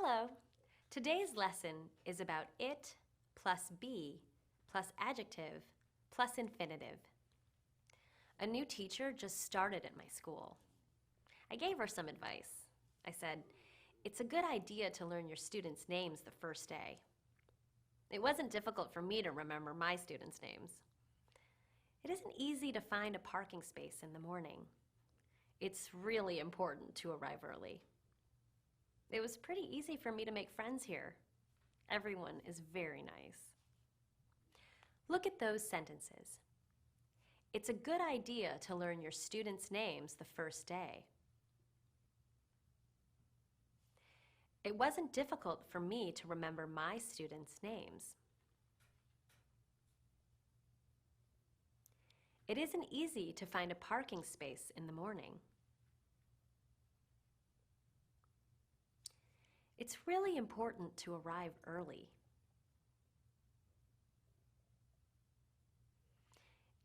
Hello! Today's lesson is about it plus be plus adjective plus infinitive. A new teacher just started at my school. I gave her some advice. I said, it's a good idea to learn your students' names the first day. It wasn't difficult for me to remember my students' names. It isn't easy to find a parking space in the morning. It's really important to arrive early. It was pretty easy for me to make friends here. Everyone is very nice. Look at those sentences. It's a good idea to learn your students' names the first day. It wasn't difficult for me to remember my students' names. It isn't easy to find a parking space in the morning. It's really important to arrive early.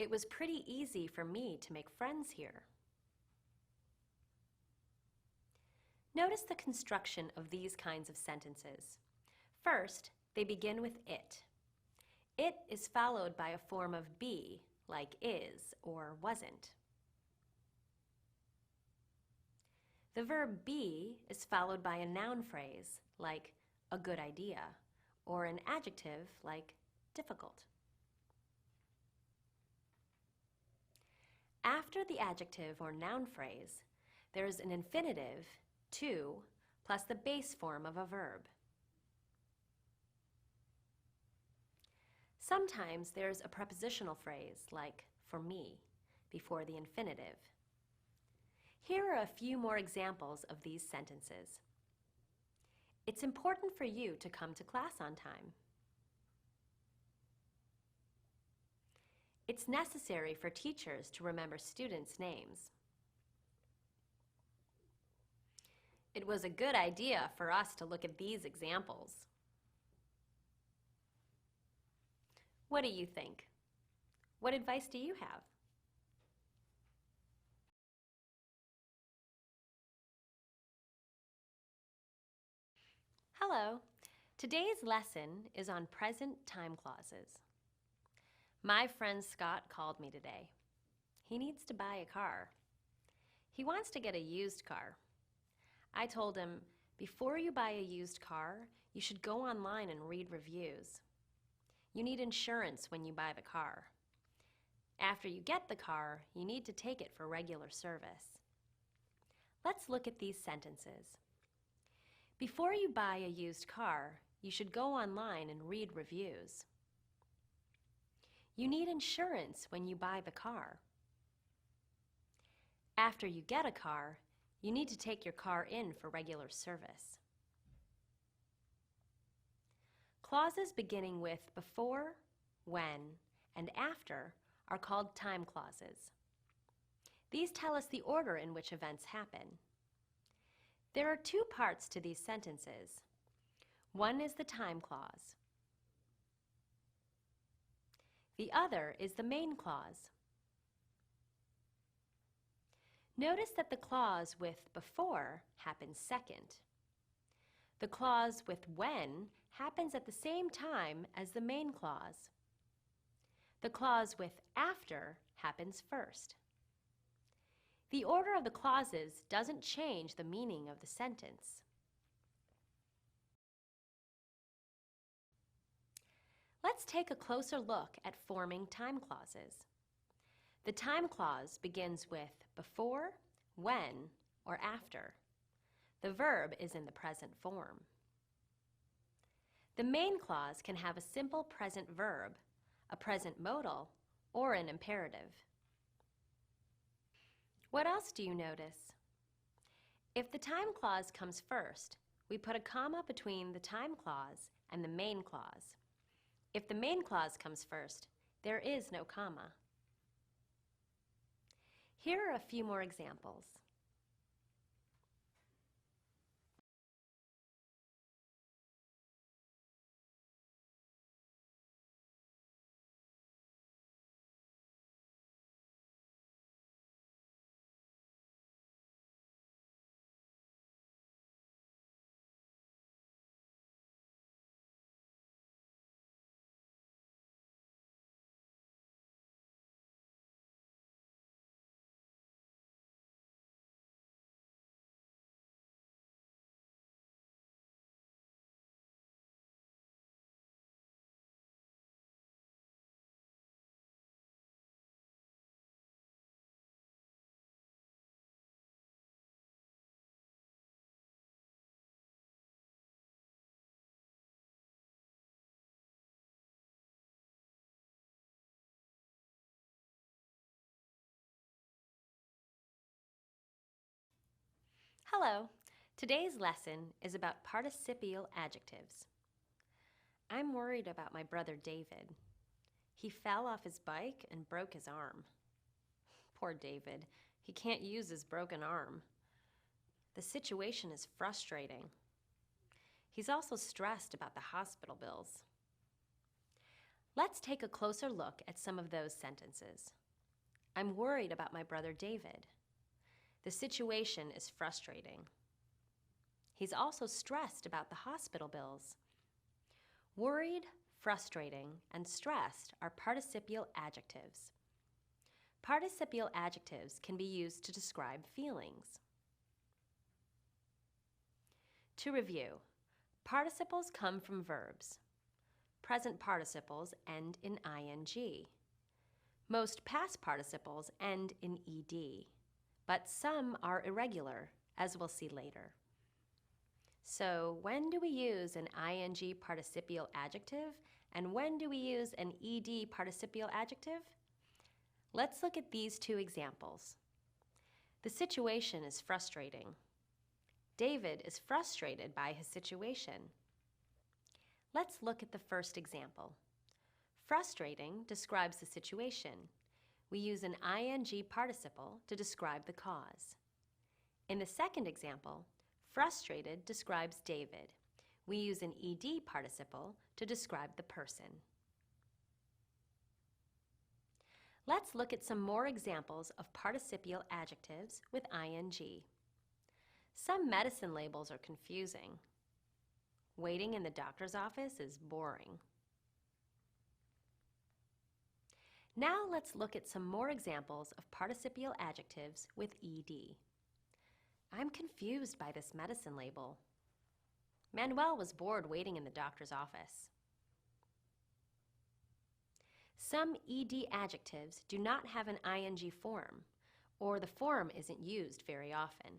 It was pretty easy for me to make friends here. Notice the construction of these kinds of sentences. First, they begin with it. It is followed by a form of be, like is or wasn't. The verb be is followed by a noun phrase, like a good idea, or an adjective, like difficult. After the adjective or noun phrase, there's an infinitive, to, plus the base form of a verb. Sometimes there's a prepositional phrase, like for me, before the infinitive. Here are a few more examples of these sentences. It's important for you to come to class on time. It's necessary for teachers to remember students' names. It was a good idea for us to look at these examples. What do you think? What advice do you have? Hello! Today's lesson is on present time clauses. My friend Scott called me today. He needs to buy a car. He wants to get a used car. I told him, before you buy a used car, you should go online and read reviews. You need insurance when you buy the car. After you get the car, you need to take it for regular service. Let's look at these sentences. Before you buy a used car, you should go online and read reviews. You need insurance when you buy the car. After you get a car, you need to take your car in for regular service. Clauses beginning with before, when, and after are called time clauses. These tell us the order in which events happen. There are two parts to these sentences. One is the time clause. The other is the main clause. Notice that the clause with before happens second. The clause with when happens at the same time as the main clause. The clause with after happens first. The order of the clauses doesn't change the meaning of the sentence. Let's take a closer look at forming time clauses. The time clause begins with before, when, or after. The verb is in the present form. The main clause can have a simple present verb, a present modal, or an imperative. What else do you notice? If the time clause comes first, we put a comma between the time clause and the main clause. If the main clause comes first, there is no comma. Here are a few more examples. Hello. Today's lesson is about participial adjectives. I'm worried about my brother David. He fell off his bike and broke his arm. Poor David. He can't use his broken arm. The situation is frustrating. He's also stressed about the hospital bills. Let's take a closer look at some of those sentences. I'm worried about my brother David. The situation is frustrating. He's also stressed about the hospital bills. Worried, frustrating, and stressed are participial adjectives. Participial adjectives can be used to describe feelings. To review, participles come from verbs. Present participles end in ing. Most past participles end in ed, but some are irregular, as we'll see later. So when do we use an ing participial adjective, and when do we use an ed participial adjective? Let's look at these two examples. The situation is frustrating. David is frustrated by his situation. Let's look at the first example. Frustrating describes the situation. We use an ing participle to describe the cause. In the second example, frustrated describes David. We use an ed participle to describe the person. Let's look at some more examples of participial adjectives with ing. Some medicine labels are confusing. Waiting in the doctor's office is boring. Now let's look at some more examples of participial adjectives with ed. I'm confused by this medicine label. Manuel was bored waiting in the doctor's office. Some ed adjectives do not have an ing form, or the form isn't used very often.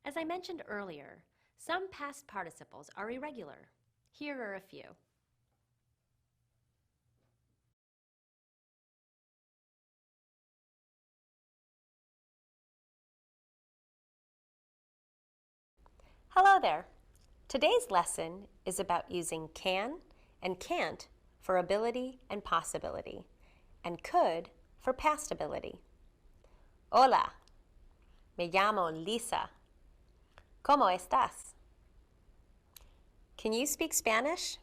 As I mentioned earlier, some past participles are irregular. Here are a few. Hello there. Today's lesson is about using can and can't for ability and possibility, and could for past ability. Hola, me llamo Lisa. ¿Cómo estás? Can you speak Spanish?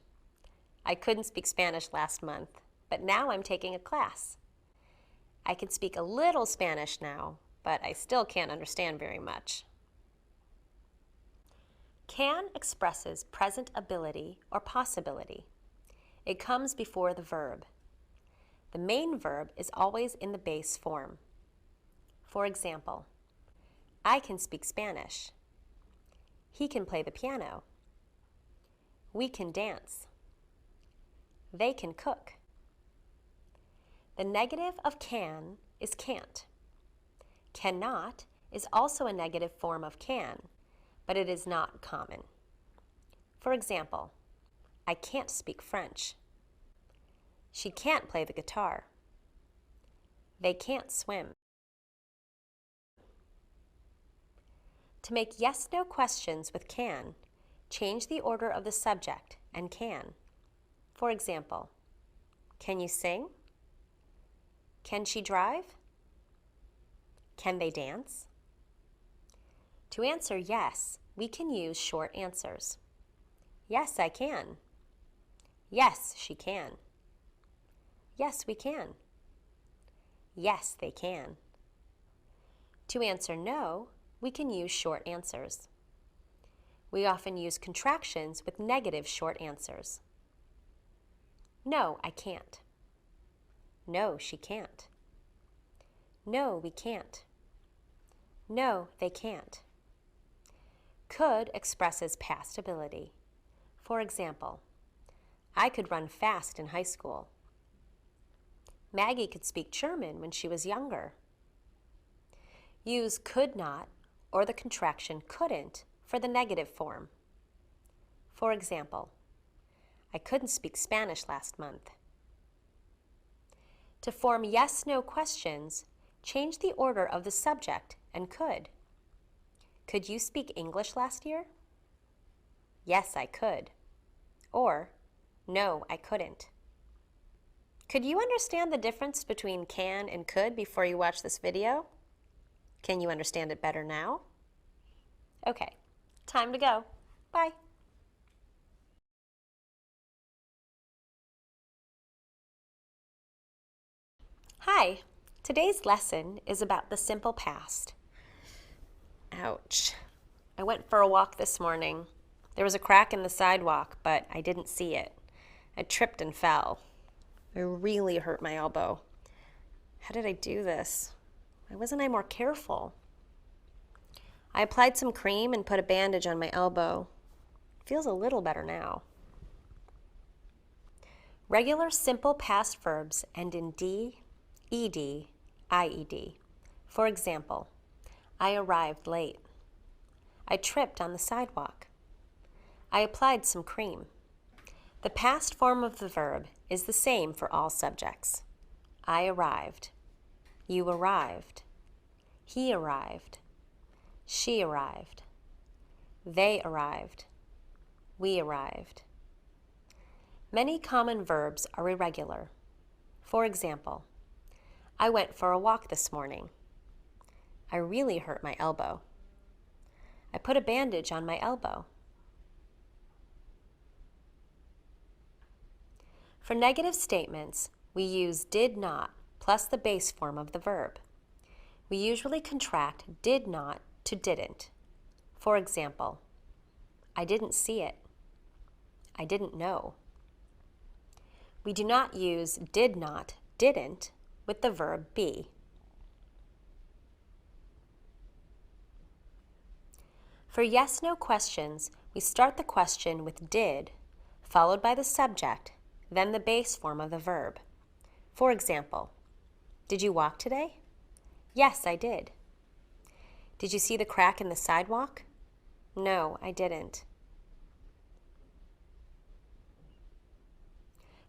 I couldn't speak Spanish last month, but now I'm taking a class. I can speak a little Spanish now, but I still can't understand very much. Can expresses present ability or possibility. It comes before the verb. The main verb is always in the base form. For example, I can speak Spanish. He can play the piano. We can dance. They can cook. The negative of can is can't. Cannot is also a negative form of can, but it is not common. For example, I can't speak French. She can't play the guitar. They can't swim. To make yes-no questions with can, change the order of the subject and can. For example, can you sing? Can she drive? Can they dance? To answer yes, we can use short answers. Yes, I can. Yes, she can. Yes, we can. Yes, they can. To answer no, we can use short answers. We often use contractions with negative short answers. No, I can't. No, she can't. No, we can't. No, they can't. Could expresses past ability. For example, I could run fast in high school. Maggie could speak German when she was younger. Use could not or the contraction couldn't for the negative form. For example, I couldn't speak Spanish last month. To form yes-no questions, change the order of the subject and could. Could you speak English last year? Yes, I could. Or, no, I couldn't. Could you understand the difference between can and could before you watch this video? Can you understand it better now? Okay, time to go. Bye. Hi, today's lesson is about the simple past. Ouch. I went for a walk this morning. There was a crack in the sidewalk, but I didn't see it. I tripped and fell. I really hurt my elbow. How did I do this? Why wasn't I more careful? I applied some cream and put a bandage on my elbow. It feels a little better now. Regular simple past verbs end in D, ED, IED. For example, I arrived late. I tripped on the sidewalk. I applied some cream. The past form of the verb is the same for all subjects. I arrived. You arrived. He arrived. She arrived. They arrived. We arrived. Many common verbs are irregular. For example, I went for a walk this morning. I really hurt my elbow. I put a bandage on my elbow. For negative statements, we use did not plus the base form of the verb. We usually contract did not to didn't. For example, I didn't see it. I didn't know. We do not use did not, didn't with the verb be. For yes-no questions, we start the question with did, followed by the subject, then the base form of the verb. For example, did you walk today? Yes, I did. Did you see the crack in the sidewalk? No, I didn't.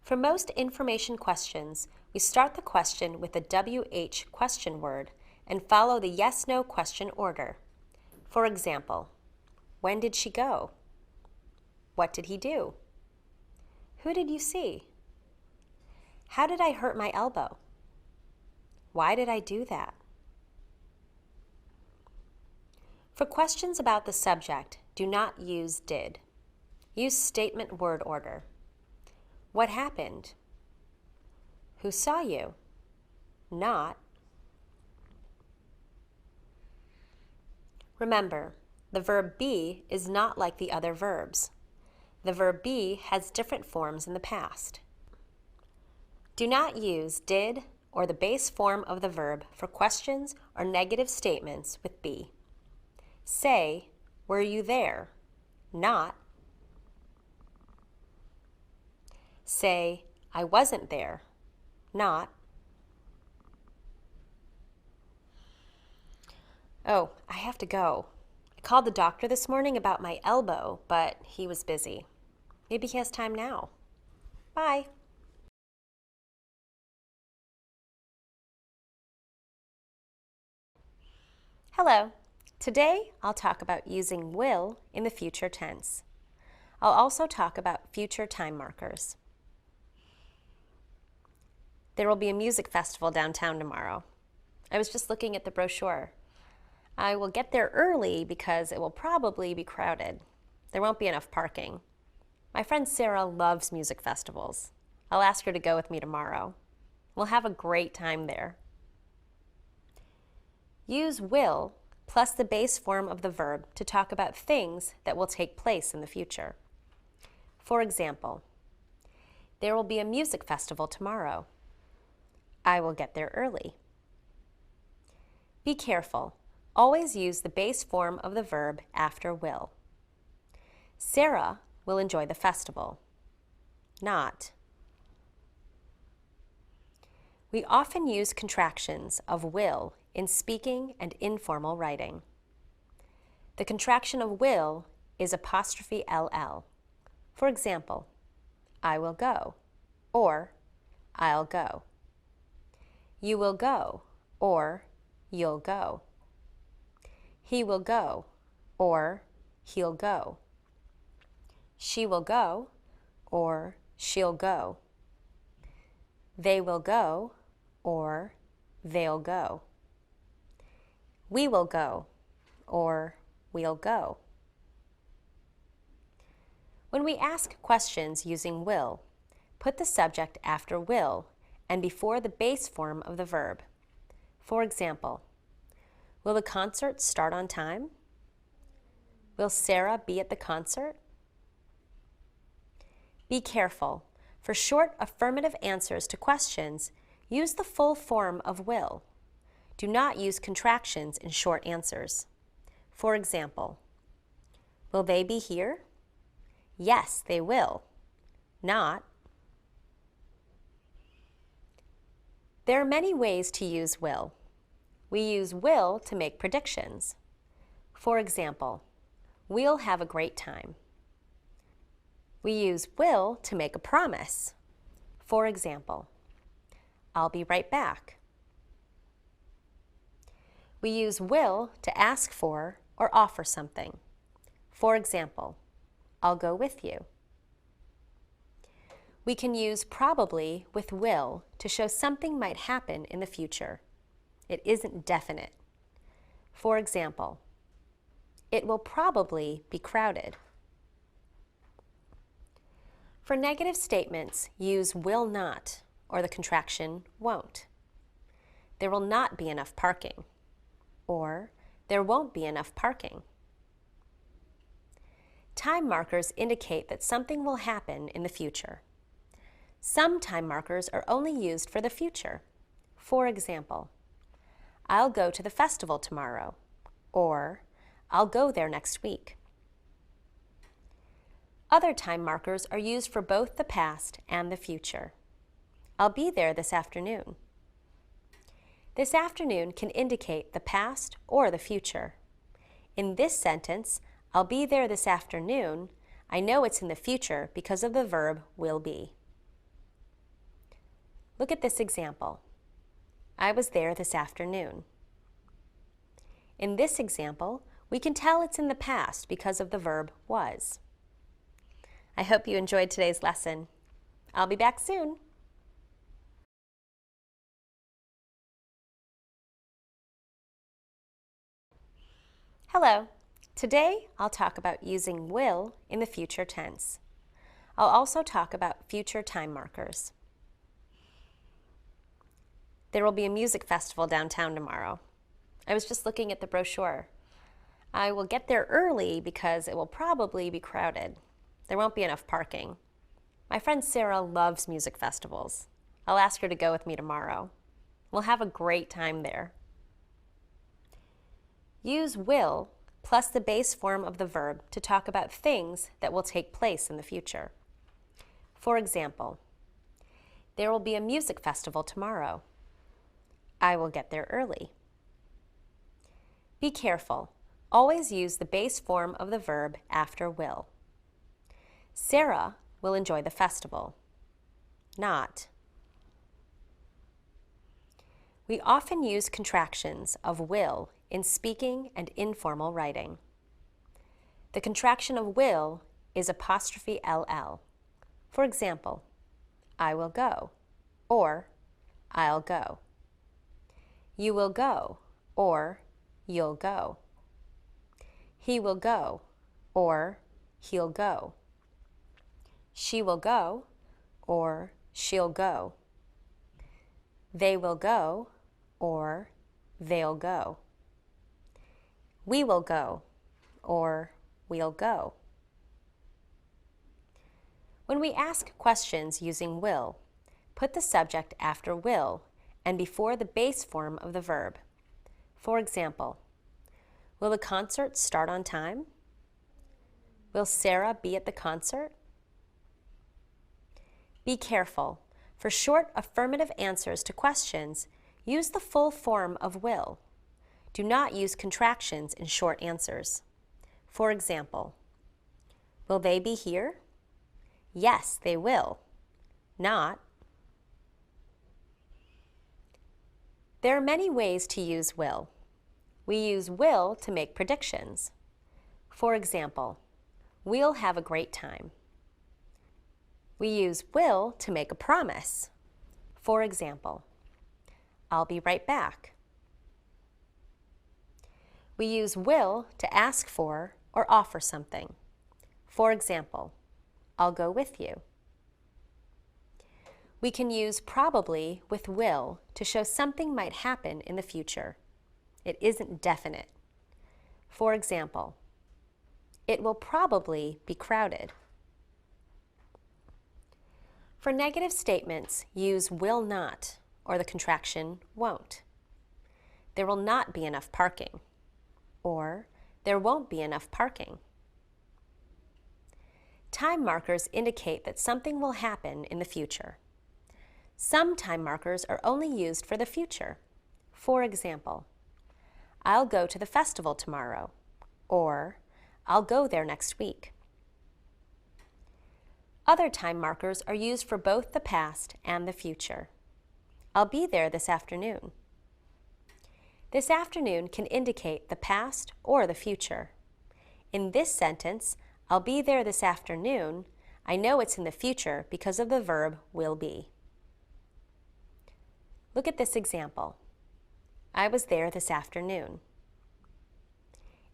For most information questions, we start the question with a WH question word and follow the yes-no question order. For example, when did she go? What did he do? Who did you see? How did I hurt my elbow? Why did I do that? For questions about the subject, do not use did. Use statement word order. What happened? Who saw you? Not. Remember, the verb be is not like the other verbs. The verb be has different forms in the past. Do not use did or the base form of the verb for questions or negative statements with be. Say, were you there? Not. Say, I wasn't there. Not. Oh, I have to go. I called the doctor this morning about my elbow, but he was busy. Maybe he has time now. Bye. Hello. Today, I'll talk about using will in the future tense. I'll also talk about future time markers. There will be a music festival downtown tomorrow. I was just looking at the brochure. I will get there early because it will probably be crowded. There won't be enough parking. My friend Sarah loves music festivals. I'll ask her to go with me tomorrow. We'll have a great time there. Use will plus the base form of the verb to talk about things that will take place in the future. For example, there will be a music festival tomorrow. I will get there early. Be careful. Always use the base form of the verb after will. Sarah will enjoy the festival. Not. We often use contractions of will in speaking and informal writing. The contraction of will is apostrophe LL. For example, I will go, or I'll go. You will go, or you'll go. He will go, or he'll go. She will go, or she'll go. They will go, or they'll go. We will go, or we'll go. When we ask questions using will, put the subject after will and before the base form of the verb. For example, will the concert start on time? Will Sarah be at the concert? Be careful. For short affirmative answers to questions, use the full form of will. Do not use contractions in short answers. For example, will they be here? Yes, they will. Not. There are many ways to use will. We use will to make predictions. For example, we'll have a great time. We use will to make a promise. For example, I'll be right back. We use will to ask for or offer something. For example, I'll go with you. We can use probably with will to show something might happen in the future. It isn't definite. For example, it will probably be crowded. For negative statements, use will not or the contraction won't. There will not be enough parking, or there won't be enough parking. Time markers indicate that something will happen in the future. Some time markers are only used for the future. For example, I'll go to the festival tomorrow, or I'll go there next week. Other time markers are used for both the past and the future. I'll be there this afternoon. This afternoon can indicate the past or the future. In this sentence, I'll be there this afternoon, I know it's in the future because of the verb will be. Look at this example. I was there this afternoon. In this example, we can tell it's in the past because of the verb was. I hope you enjoyed today's lesson. I'll be back soon. Hello. Today I'll talk about using will in the future tense. I'll also talk about future time markers. There will be a music festival downtown tomorrow. I was just looking at the brochure. I will get there early because it will probably be crowded. There won't be enough parking. My friend Sarah loves music festivals. I'll ask her to go with me tomorrow. We'll have a great time there. Use will plus the base form of the verb to talk about things that will take place in the future. For example, there will be a music festival tomorrow. I will get there early. Be careful. Always use the base form of the verb after will. Sarah will enjoy the festival. Not. We often use contractions of will in speaking and informal writing. The contraction of will is apostrophe LL. For example, I will go, or I'll go. You will go, or you'll go. He will go, or he'll go. She will go, or she'll go. They will go, or they'll go. We will go, or we'll go. When we ask questions using will, put the subject after will and before the base form of the verb. For example, will the concert start on time? Will Sarah be at the concert? Be careful. For short affirmative answers to questions, use the full form of will. Do not use contractions in short answers. For example, will they be here? Yes, they will. Not. There are many ways to use will. We use will to make predictions. For example, we'll have a great time. We use will to make a promise. For example, I'll be right back. We use will to ask for or offer something. For example, I'll go with you. We can use probably with will to show something might happen in the future. It isn't definite. For example, it will probably be crowded. For negative statements, use will not or the contraction won't. There will not be enough parking, or there won't be enough parking. Time markers indicate that something will happen in the future. Some time markers are only used for the future. For example, I'll go to the festival tomorrow, or I'll go there next week. Other time markers are used for both the past and the future. I'll be there this afternoon. This afternoon can indicate the past or the future. In this sentence, I'll be there this afternoon, I know it's in the future because of the verb will be. Look at this example. I was there this afternoon.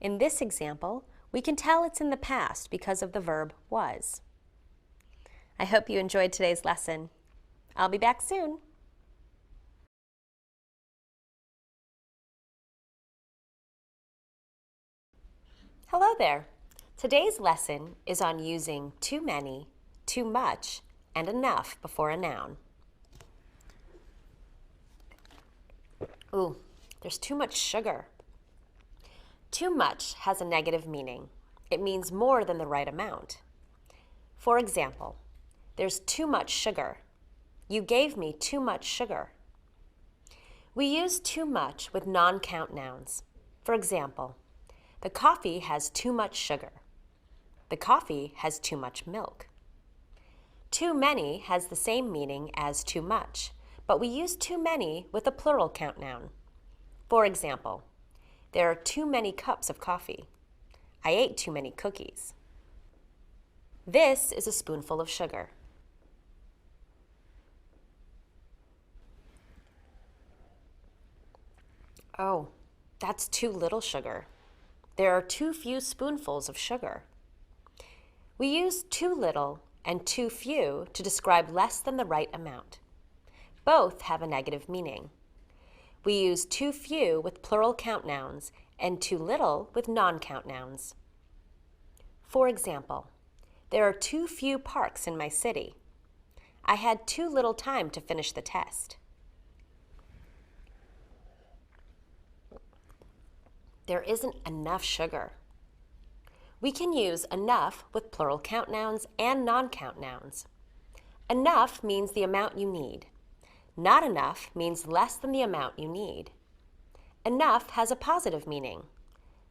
In this example, we can tell it's in the past because of the verb was. I hope you enjoyed today's lesson. I'll be back soon. Hello there. Today's lesson is on using too many, too much, and enough before a noun. Ooh, there's too much sugar. Too much has a negative meaning. It means more than the right amount. For example, there's too much sugar. You gave me too much sugar. We use too much with non-count nouns. For example, the coffee has too much sugar. The coffee has too much milk. Too many has the same meaning as too much, but we use too many with a plural count noun. For example, there are too many cups of coffee. I ate too many cookies. This is a spoonful of sugar. Oh, that's too little sugar. There are too few spoonfuls of sugar. We use too little and too few to describe less than the right amount. Both have a negative meaning. We use too few with plural count nouns and too little with non-count nouns. For example, there are too few parks in my city. I had too little time to finish the test. There isn't enough sugar. We can use enough with plural count nouns and non-count nouns. Enough means the amount you need. Not enough means less than the amount you need. Enough has a positive meaning.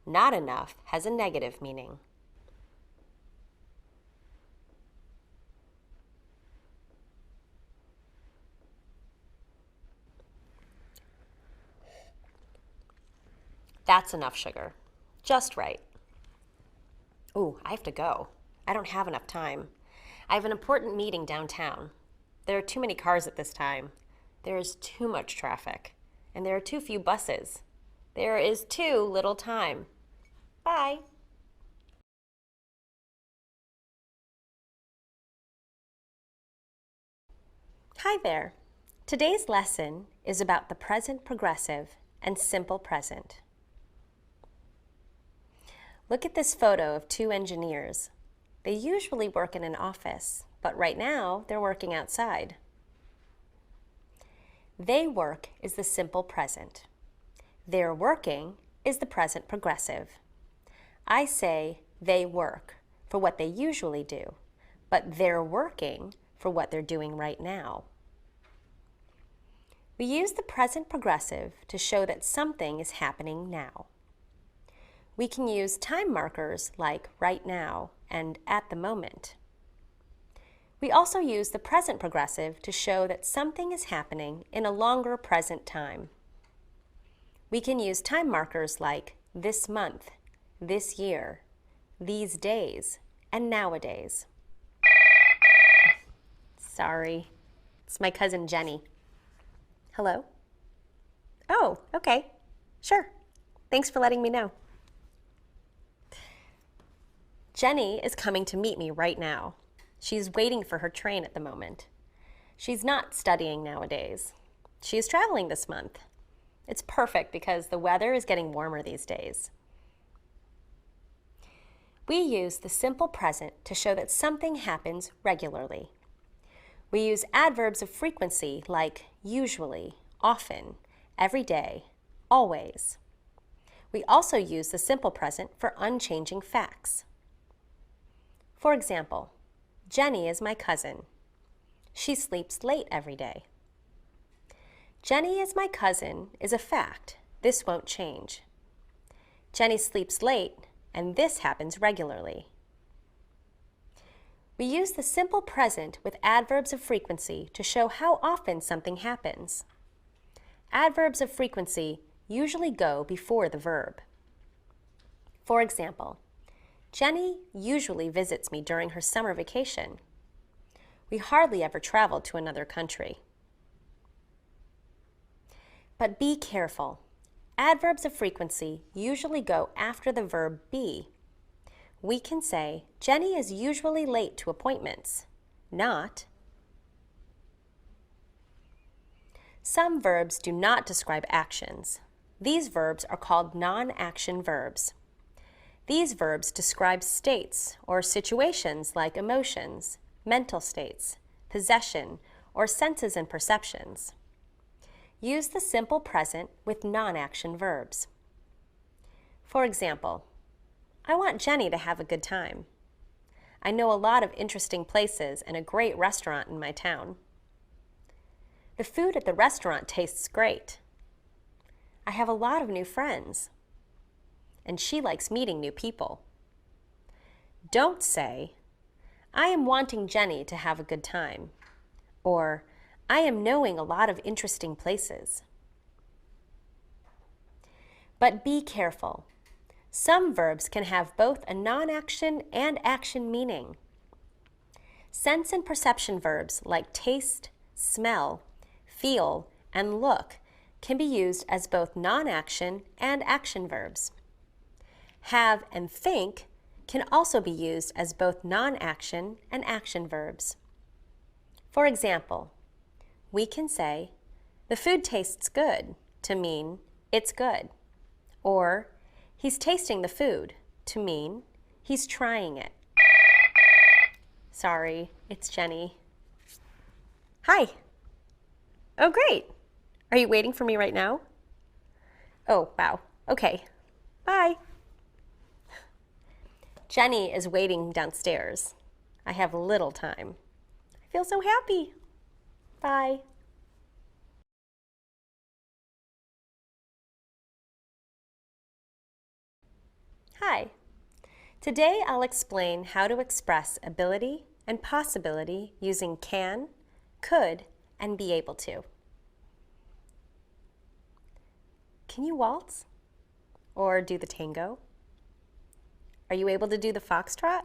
Not enough has a negative meaning. That's enough sugar. Just right. Ooh, I have to go. I don't have enough time. I have an important meeting downtown. There are too many cars at this time. There is too much traffic. And there are too few buses. There is too little time. Bye. Hi there. Today's lesson is about the present progressive and simple present. Look at this photo of two engineers. They usually work in an office, but right now they're working outside. They work is the simple present. They're working is the present progressive. I say they work for what they usually do, but they're working for what they're doing right now. We use the present progressive to show that something is happening now. We can use time markers like right now and at the moment. We also use the present progressive to show that something is happening in a longer present time. We can use time markers like this month, this year, these days, and nowadays. Sorry, it's my cousin Jenny. Hello? Oh, okay. Sure. Thanks for letting me know. Jenny is coming to meet me right now. She's waiting for her train at the moment. She's not studying nowadays. She is traveling this month. It's perfect because the weather is getting warmer these days. We use the simple present to show that something happens regularly. We use adverbs of frequency like usually, often, every day, always. We also use the simple present for unchanging facts. For example, Jenny is my cousin. She sleeps late every day. Jenny is my cousin is a fact. This won't change. Jenny sleeps late, and this happens regularly. We use the simple present with adverbs of frequency to show how often something happens. Adverbs of frequency usually go before the verb. For example, Jenny usually visits me during her summer vacation. We hardly ever travel to another country. But be careful. Adverbs of frequency usually go after the verb be. We can say, Jenny is usually late to appointments, not. Some verbs do not describe actions. These verbs are called non-action verbs. These verbs describe states or situations like emotions, mental states, possession, or senses and perceptions. Use the simple present with non-action verbs. For example, I want Jenny to have a good time. I know a lot of interesting places and a great restaurant in my town. The food at the restaurant tastes great. I have a lot of new friends. And she likes meeting new people. Don't say, I am wanting Jenny to have a good time, or I am knowing a lot of interesting places. But be careful. Some verbs can have both a non-action and action meaning. Sense and perception verbs like taste, smell, feel, and look can be used as both non-action and action verbs. Have and think can also be used as both non-action and action verbs. For example, we can say, the food tastes good to mean it's good, or he's tasting the food to mean he's trying it. Sorry, it's Jenny. Hi. Oh, great. Are you waiting for me right now? Oh, wow. Okay. Bye. Jenny is waiting downstairs. I have little time. I feel so happy. Bye. Hi. Today I'll explain how to express ability and possibility using can, could, and be able to. Can you waltz? Or do the tango? Are you able to do the foxtrot?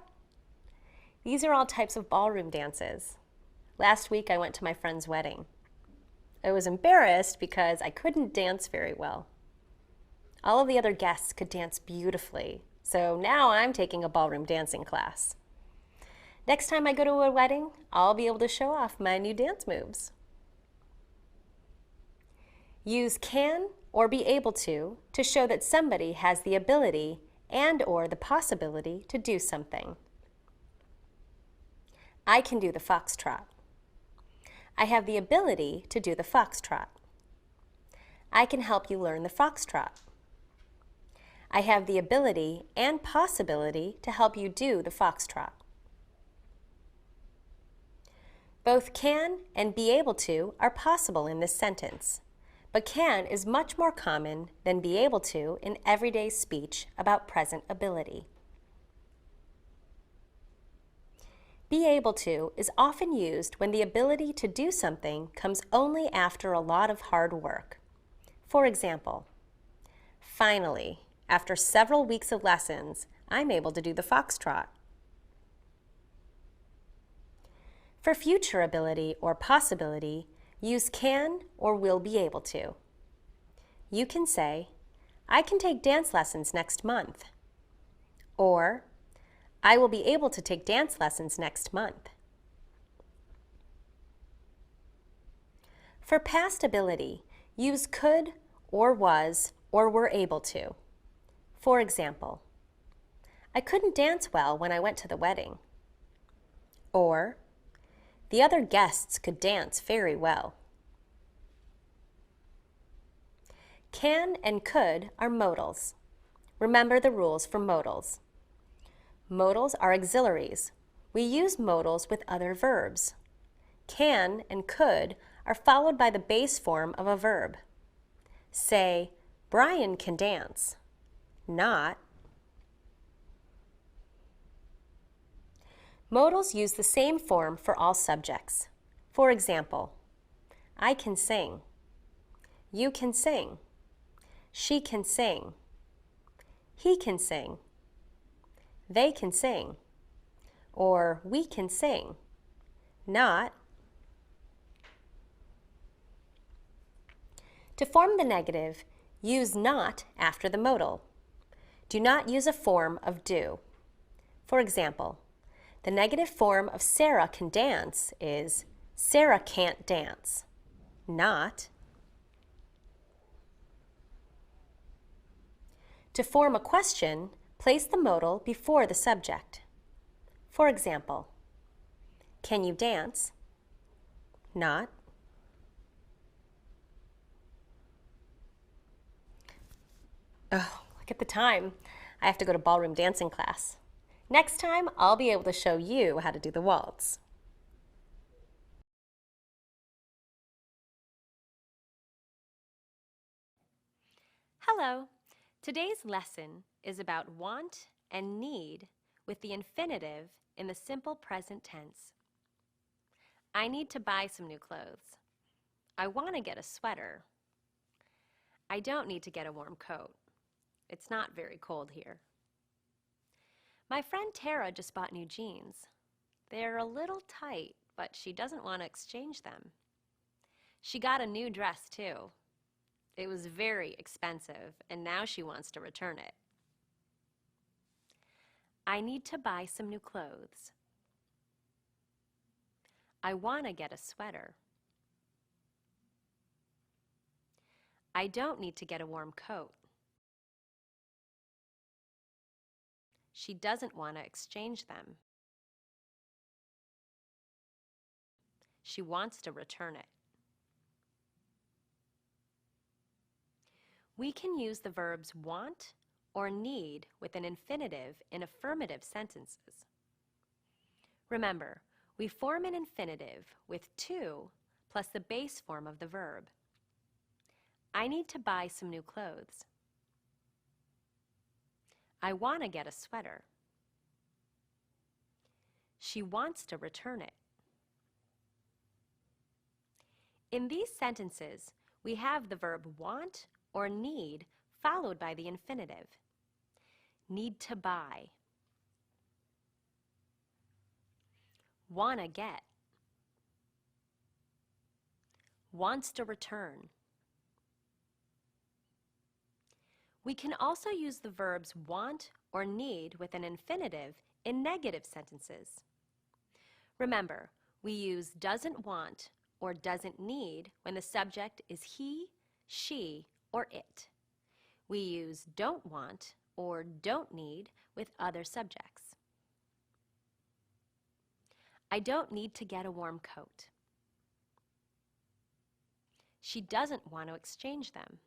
These are all types of ballroom dances. Last week I went to my friend's wedding. I was embarrassed because I couldn't dance very well. All of the other guests could dance beautifully, so now I'm taking a ballroom dancing class. Next time I go to a wedding, I'll be able to show off my new dance moves. Use can or be able to show that somebody has the ability and or the possibility to do something. I can do the foxtrot. I have the ability to do the foxtrot. I can help you learn the foxtrot. I have the ability and possibility to help you do the foxtrot. Both can and be able to are possible in this sentence, but can is much more common than be able to in everyday speech about present ability. Be able to is often used when the ability to do something comes only after a lot of hard work. For example, Finally, after several weeks of lessons, I'm able to do the foxtrot. For future ability or possibility, use can or will be able to. You can say, I can take dance lessons next month. Or, I will be able to take dance lessons next month. For past ability, use could or was or were able to. For example, I couldn't dance well when I went to the wedding. Or, the other guests could dance very well. Can and could are modals. Remember the rules for modals. Modals are auxiliaries. We use modals with other verbs. Can and could are followed by the base form of a verb. Say, Brian can dance, not. Modals use the same form for all subjects. For example, I can sing. You can sing. She can sing. He can sing. They can sing. Or we can sing, not. To form the negative, use not after the modal. Do not use a form of do. For example, the negative form of Sarah can dance is Sarah can't dance, not. To form a question, place the modal before the subject. For example, can you dance? Not. Oh, look at the time. I have to go to ballroom dancing class. Next time, I'll be able to show you how to do the waltz. Hello. Today's lesson is about want and need with the infinitive in the simple present tense. I need to buy some new clothes. I want to get a sweater. I don't need to get a warm coat. It's not very cold here. My friend Tara just bought new jeans. They're a little tight, but she doesn't want to exchange them. She got a new dress, too. It was very expensive, and now she wants to return it. I need to buy some new clothes. I want to get a sweater. I don't need to get a warm coat. She doesn't want to exchange them. She wants to return it. We can use the verbs want or need with an infinitive in affirmative sentences. Remember, we form an infinitive with to plus the base form of the verb. I need to buy some new clothes. I want to get a sweater. She wants to return it. In these sentences, we have the verb want or need followed by the infinitive. Need to buy. Wanna get. Wants to return. We can also use the verbs want or need with an infinitive in negative sentences. Remember, we use doesn't want or doesn't need when the subject is he, she, or it. We use don't want or don't need with other subjects. I don't need to get a warm coat. She doesn't want to exchange them.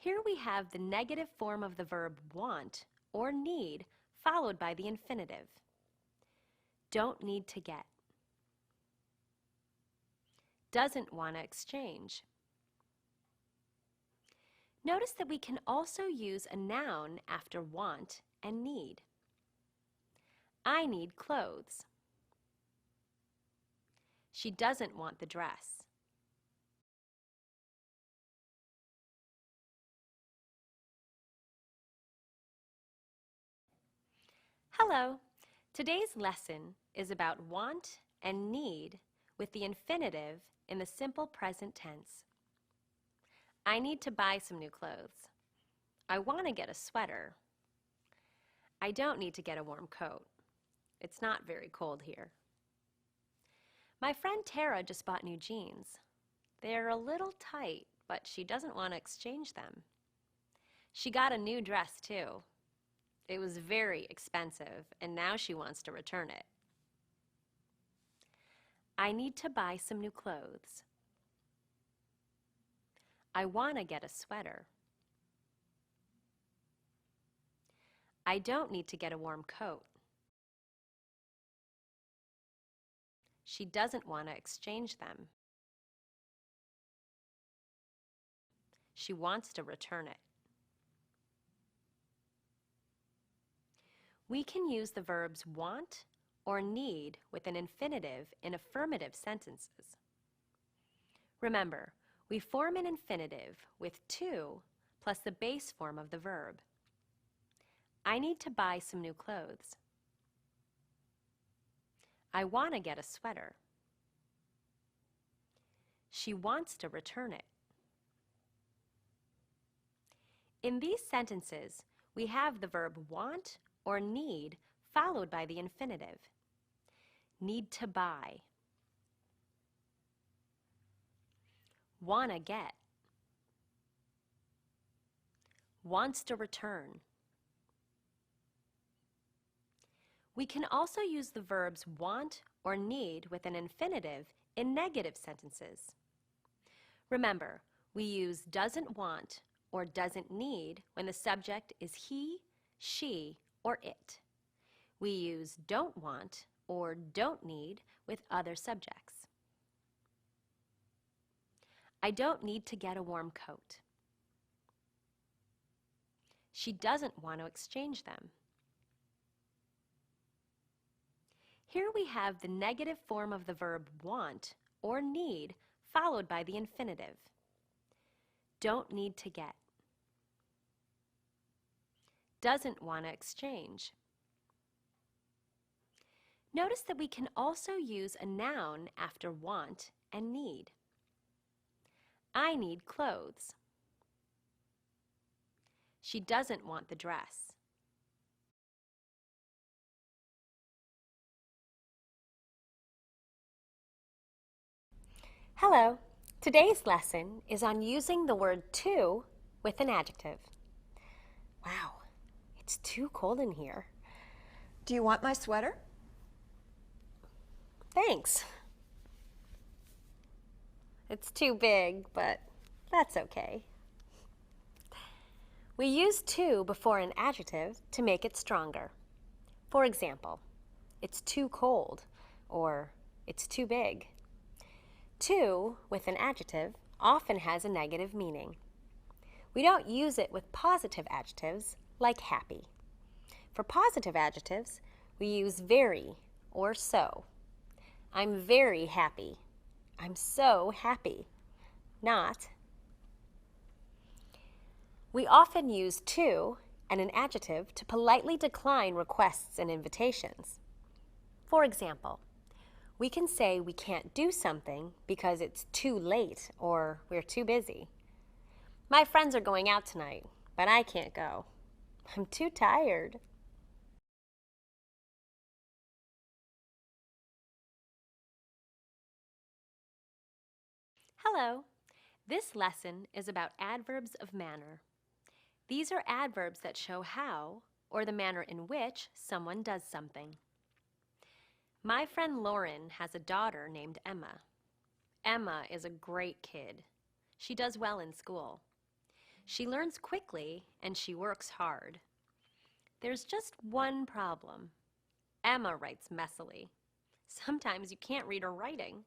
Here we have the negative form of the verb want or need followed by the infinitive. Don't need to get. Doesn't want to exchange. Notice that we can also use a noun after want and need. I need clothes. She doesn't want the dress. Hello. Today's lesson is about want and need with the infinitive in the simple present tense. I need to buy some new clothes. I want to get a sweater. I don't need to get a warm coat. It's not very cold here. My friend Tara just bought new jeans. They're a little tight, but she doesn't want to exchange them. She got a new dress, too. It was very expensive, and now she wants to return it. I need to buy some new clothes. I want to get a sweater. I don't need to get a warm coat. She doesn't want to exchange them. She wants to return it. We can use the verbs want or need with an infinitive in affirmative sentences. Remember, we form an infinitive with to plus the base form of the verb. I need to buy some new clothes. I want to get a sweater. She wants to return it. In these sentences, we have the verb want or need followed by the infinitive. Need to buy. Wanna get. Wants to return. We can also use the verbs want or need with an infinitive in negative sentences. Remember, we use doesn't want or doesn't need when the subject is he, she, or it. We use don't want or don't need with other subjects. I don't need to get a warm coat. She doesn't want to exchange them. Here we have the negative form of the verb want or need followed by the infinitive. Don't need to get. Doesn't want to exchange. Notice that we can also use a noun after want and need. I need clothes. She doesn't want the dress. Hello. Today's lesson is on using the word to with an adjective. Wow, it's too cold in here. Do you want my sweater? Thanks. It's too big, but that's okay. We use to before an adjective to make it stronger. For example, it's too cold or it's too big. To with an adjective often has a negative meaning. We don't use it with positive adjectives like happy. For positive adjectives, we use very or so. I'm very happy. I'm so happy. Not. We often use to and an adjective to politely decline requests and invitations. For example, we can say we can't do something because it's too late or we're too busy. My friends are going out tonight, but I can't go. I'm too tired. Hello. This lesson is about adverbs of manner. These are adverbs that show how or the manner in which someone does something. My friend Lauren has a daughter named Emma. Emma is a great kid. She does well in school. She learns quickly and she works hard. There's just one problem. Emma writes messily. Sometimes you can't read her writing.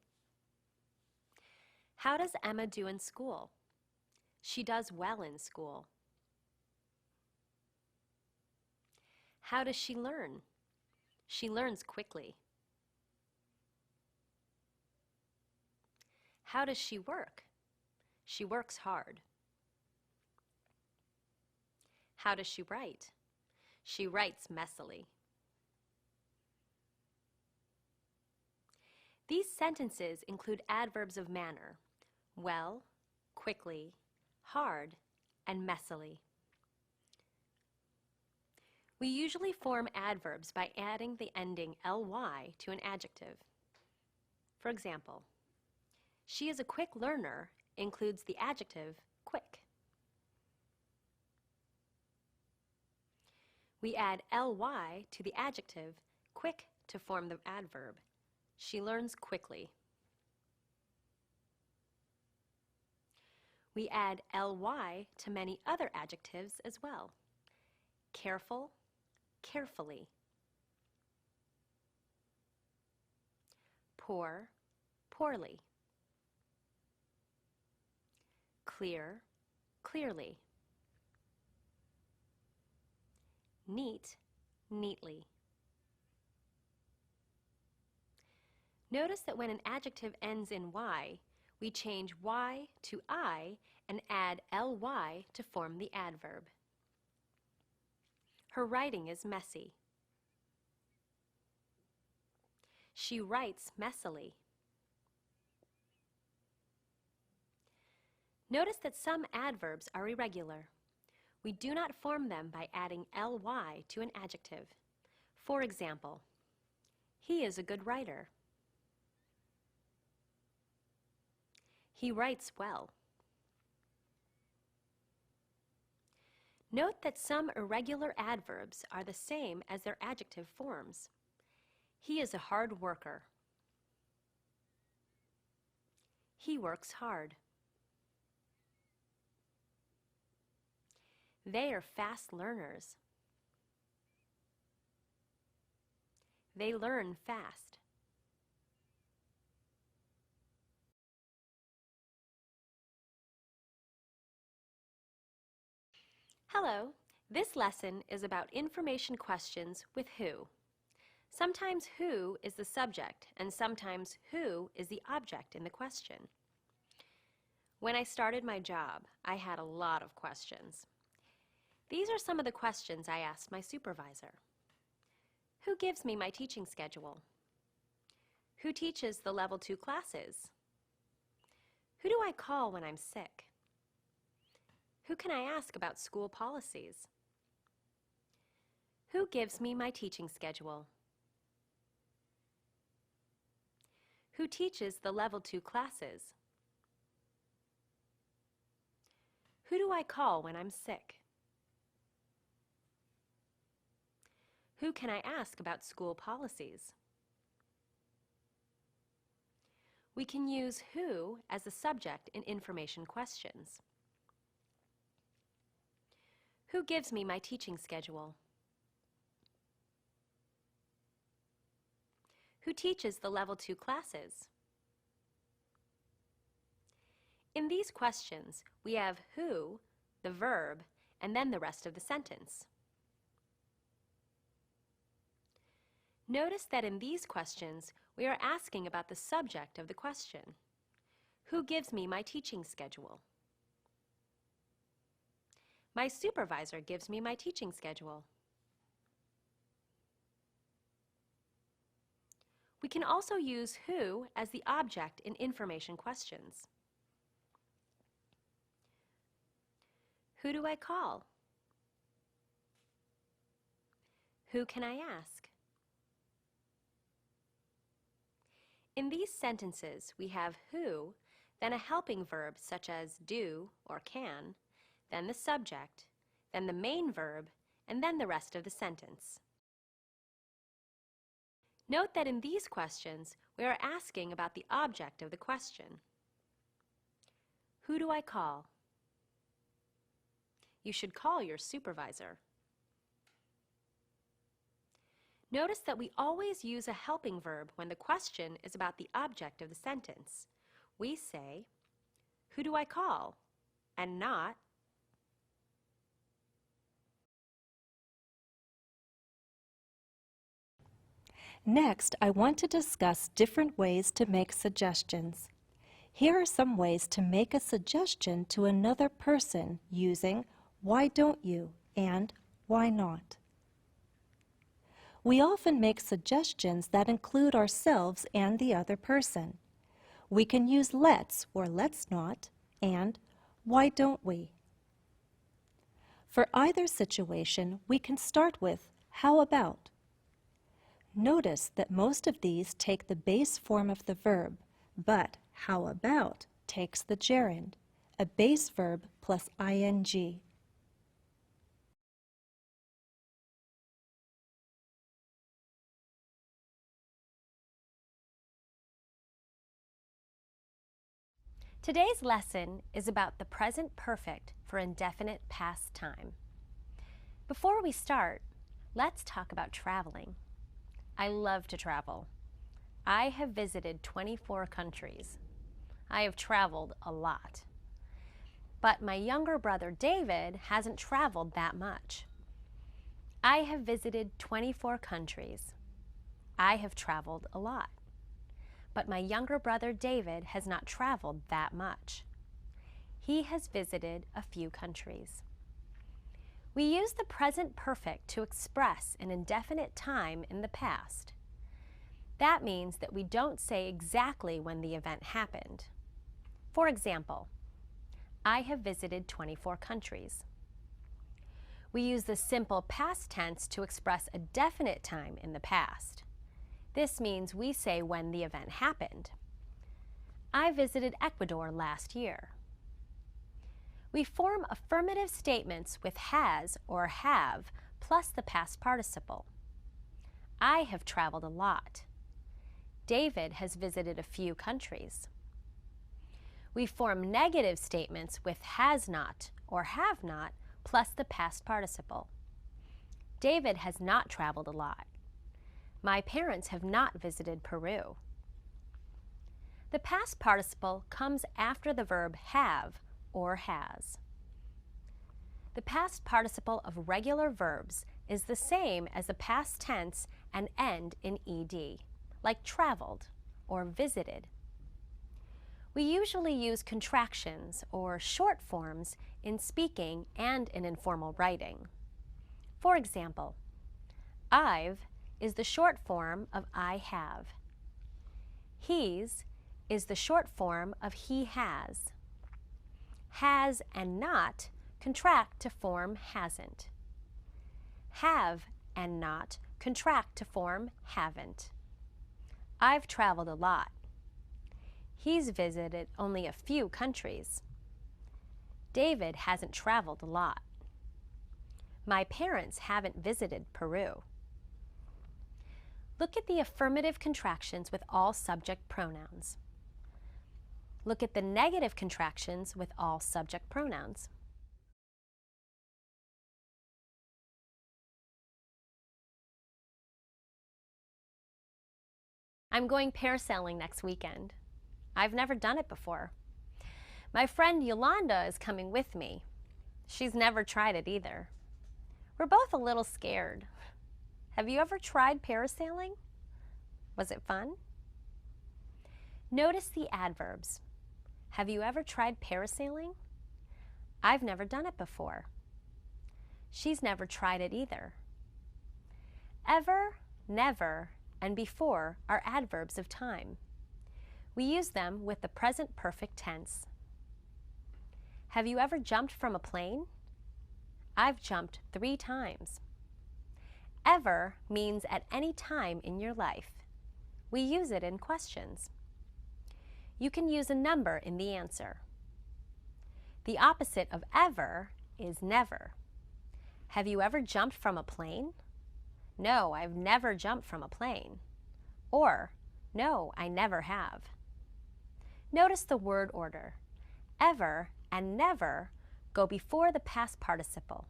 How does Emma do in school? She does well in school. How does she learn? She learns quickly. How does she work? She works hard. How does she write? She writes messily. These sentences include adverbs of manner: well, quickly, hard, and messily. We usually form adverbs by adding the ending ly to an adjective. For example, she is a quick learner includes the adjective quick. We add ly to the adjective quick to form the adverb. She learns quickly. We add ly to many other adjectives as well. Careful, carefully. Poor, poorly. Clear, clearly. Neat, neatly. Notice that when an adjective ends in y, we change y to I and add ly to form the adverb. Her writing is messy. She writes messily. Notice that some adverbs are irregular. We do not form them by adding ly to an adjective. For example, he is a good writer. He writes well. Note that some irregular adverbs are the same as their adjective forms. He is a hard worker. He works hard. They are fast learners. They learn fast. Hello, this lesson is about information questions with who. Sometimes who is the subject and sometimes who is the object in the question. When I started my job, I had a lot of questions. These are some of the questions I asked my supervisor. Who gives me my teaching schedule? Who teaches the Level 2 classes? Who do I call when I'm sick? Who can I ask about school policies? Who gives me my teaching schedule? Who teaches the Level 2 classes? Who do I call when I'm sick? Who can I ask about school policies? We can use who as the subject in information questions. Who gives me my teaching schedule? Who teaches the Level 2 classes? In these questions, we have who, the verb, and then the rest of the sentence. Notice that in these questions, we are asking about the subject of the question. Who gives me my teaching schedule? My supervisor gives me my teaching schedule. We can also use who as the object in information questions. Who do I call? Who can I ask? In these sentences, we have who, then a helping verb such as do or can, then the subject, then the main verb, and then the rest of the sentence. Note that in these questions, we are asking about the object of the question. Who do I call? You should call your supervisor. Notice that we always use a helping verb when the question is about the object of the sentence. We say, who do I call? And not, Next, I want to discuss different ways to make suggestions. Here are some ways to make a suggestion to another person using why don't you and why not. We often make suggestions that include ourselves and the other person. We can use let's or let's not and why don't we? For either situation, we can start with how about. Notice that most of these take the base form of the verb, but how about takes the gerund, a base verb plus ing. Today's lesson is about the present perfect for indefinite past time. Before we start, let's talk about traveling. I love to travel. I have visited 24 countries. I have traveled a lot. But my younger brother David hasn't traveled that much. I have visited 24 countries. I have traveled a lot. But my younger brother David has not traveled that much. He has visited a few countries. We use the present perfect to express an indefinite time in the past. That means that we don't say exactly when the event happened. For example, I have visited 24 countries. We use the simple past tense to express a definite time in the past. This means we say when the event happened. I visited Ecuador last year. We form affirmative statements with has or have plus the past participle. I have traveled a lot. David has visited a few countries. We form negative statements with has not or have not plus the past participle. David has not traveled a lot. My parents have not visited Peru. The past participle comes after the verb have or has. The past participle of regular verbs is the same as the past tense and end in ed, like traveled or visited. We usually use contractions or short forms in speaking and in informal writing. For example, I've is the short form of I have. He's is the short form of he has. Has and not contract to form hasn't. Have and not contract to form haven't. I've traveled a lot. He's visited only a few countries. David hasn't traveled a lot. My parents haven't visited Peru. Look at the affirmative contractions with all subject pronouns. Look at the negative contractions with all subject pronouns. I'm going parasailing next weekend. I've never done it before. My friend Yolanda is coming with me. She's never tried it either. We're both a little scared. Have you ever tried parasailing? Was it fun? Notice the adverbs. Have you ever tried parasailing? I've never done it before. She's never tried it either. Ever, never, and before are adverbs of time. We use them with the present perfect tense. Have you ever jumped from a plane? I've jumped 3 times. Ever means at any time in your life. We use it in questions. You can use a number in the answer. The opposite of ever is never. Have you ever jumped from a plane? No, I've never jumped from a plane. Or, no, I never have. Notice the word order. Ever and never go before the past participle.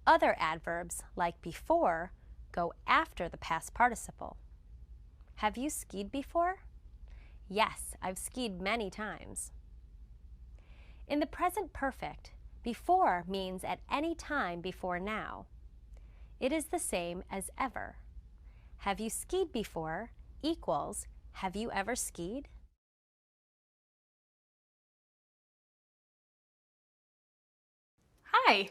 Other adverbs, like before, go after the past participle. Have you skied before? Yes, I've skied many times. In the present perfect, before means at any time before now. It is the same as ever. Have you skied before equals have you ever skied? Hi!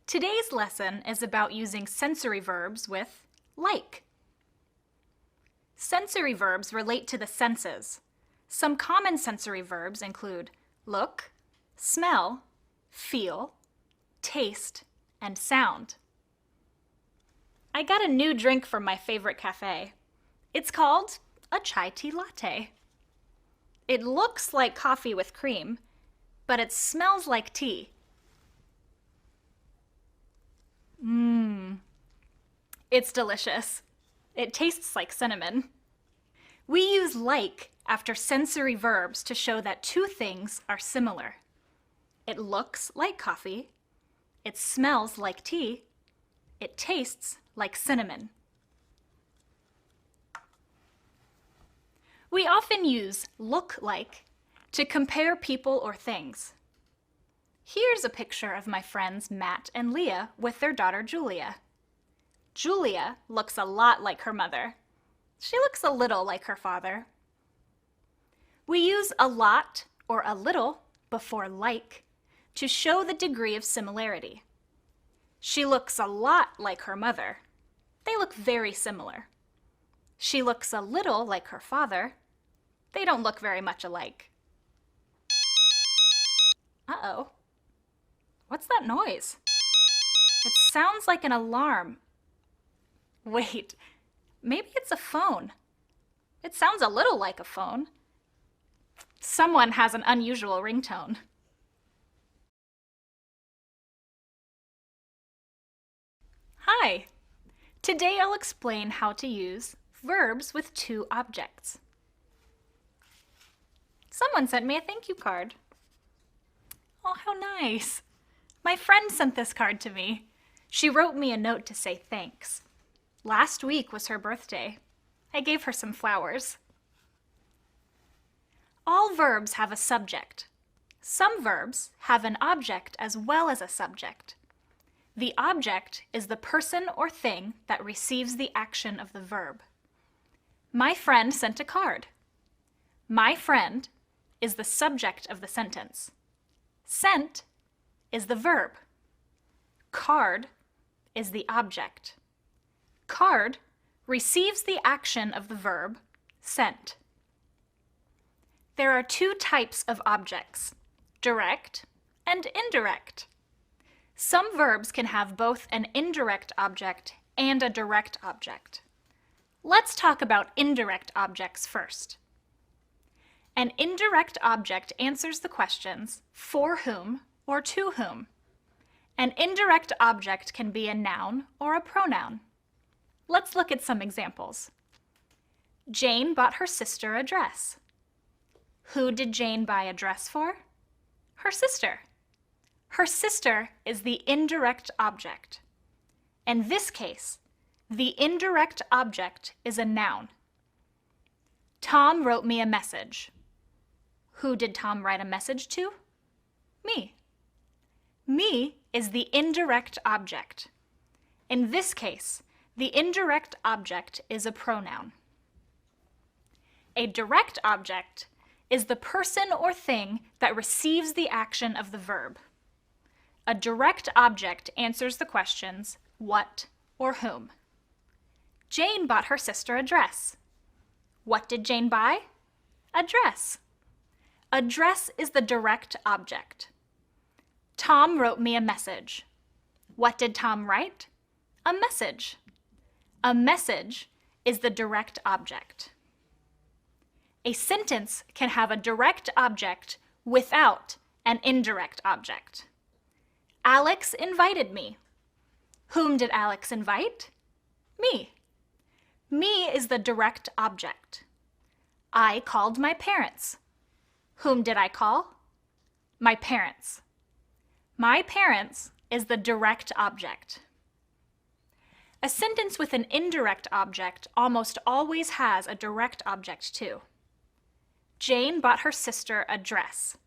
Today's lesson is about using sensory verbs with like. Sensory verbs relate to the senses. Some common sensory verbs include look, smell, feel, taste, and sound. I got a new drink from my favorite cafe. It's called a chai tea latte. It looks like coffee with cream, but it smells like tea. It's delicious. It tastes like cinnamon. We use like after sensory verbs to show that two things are similar. It looks like coffee. It smells like tea. It tastes like cinnamon. We often use look like to compare people or things. Here's a picture of my friends Matt and Leah with their daughter Julia. Julia looks a lot like her mother. She looks a little like her father. We use a lot or a little before like to show the degree of similarity. She looks a lot like her mother. They look very similar. She looks a little like her father. They don't look very much alike. Uh-oh. What's that noise? It sounds like an alarm. Wait, maybe it's a phone. It sounds a little like a phone. Someone has an unusual ringtone. Hi! Today I'll explain how to use verbs with two objects. Someone sent me a thank you card. Oh, how nice! My friend sent this card to me. She wrote me a note to say thanks. Last week was her birthday. I gave her some flowers. All verbs have a subject. Some verbs have an object as well as a subject. The object is the person or thing that receives the action of the verb. My friend sent a card. My friend is the subject of the sentence. Sent is the verb. Card is the object. Card receives the action of the verb sent. There are two types of objects, direct and indirect. Some verbs can have both an indirect object and a direct object. Let's talk about indirect objects first. An indirect object answers the questions for whom or to whom. An indirect object can be a noun or a pronoun. Let's look at some examples. Jane bought her sister a dress. Who did Jane buy a dress for? Her sister. Her sister is the indirect object. In this case, the indirect object is a noun. Tom wrote me a message. Who did Tom write a message to? Me. Me is the indirect object. In this case, the indirect object is a pronoun. A direct object is the person or thing that receives the action of the verb. A direct object answers the questions what or whom. Jane bought her sister a dress. What did Jane buy? A dress. A dress is the direct object. Tom wrote me a message. What did Tom write? A message. A message is the direct object. A sentence can have a direct object without an indirect object. Alex invited me. Whom did Alex invite? Me. Me is the direct object. I called my parents. Whom did I call? My parents. My parents is the direct object. A sentence with an indirect object almost always has a direct object too. Jane bought her sister a dress.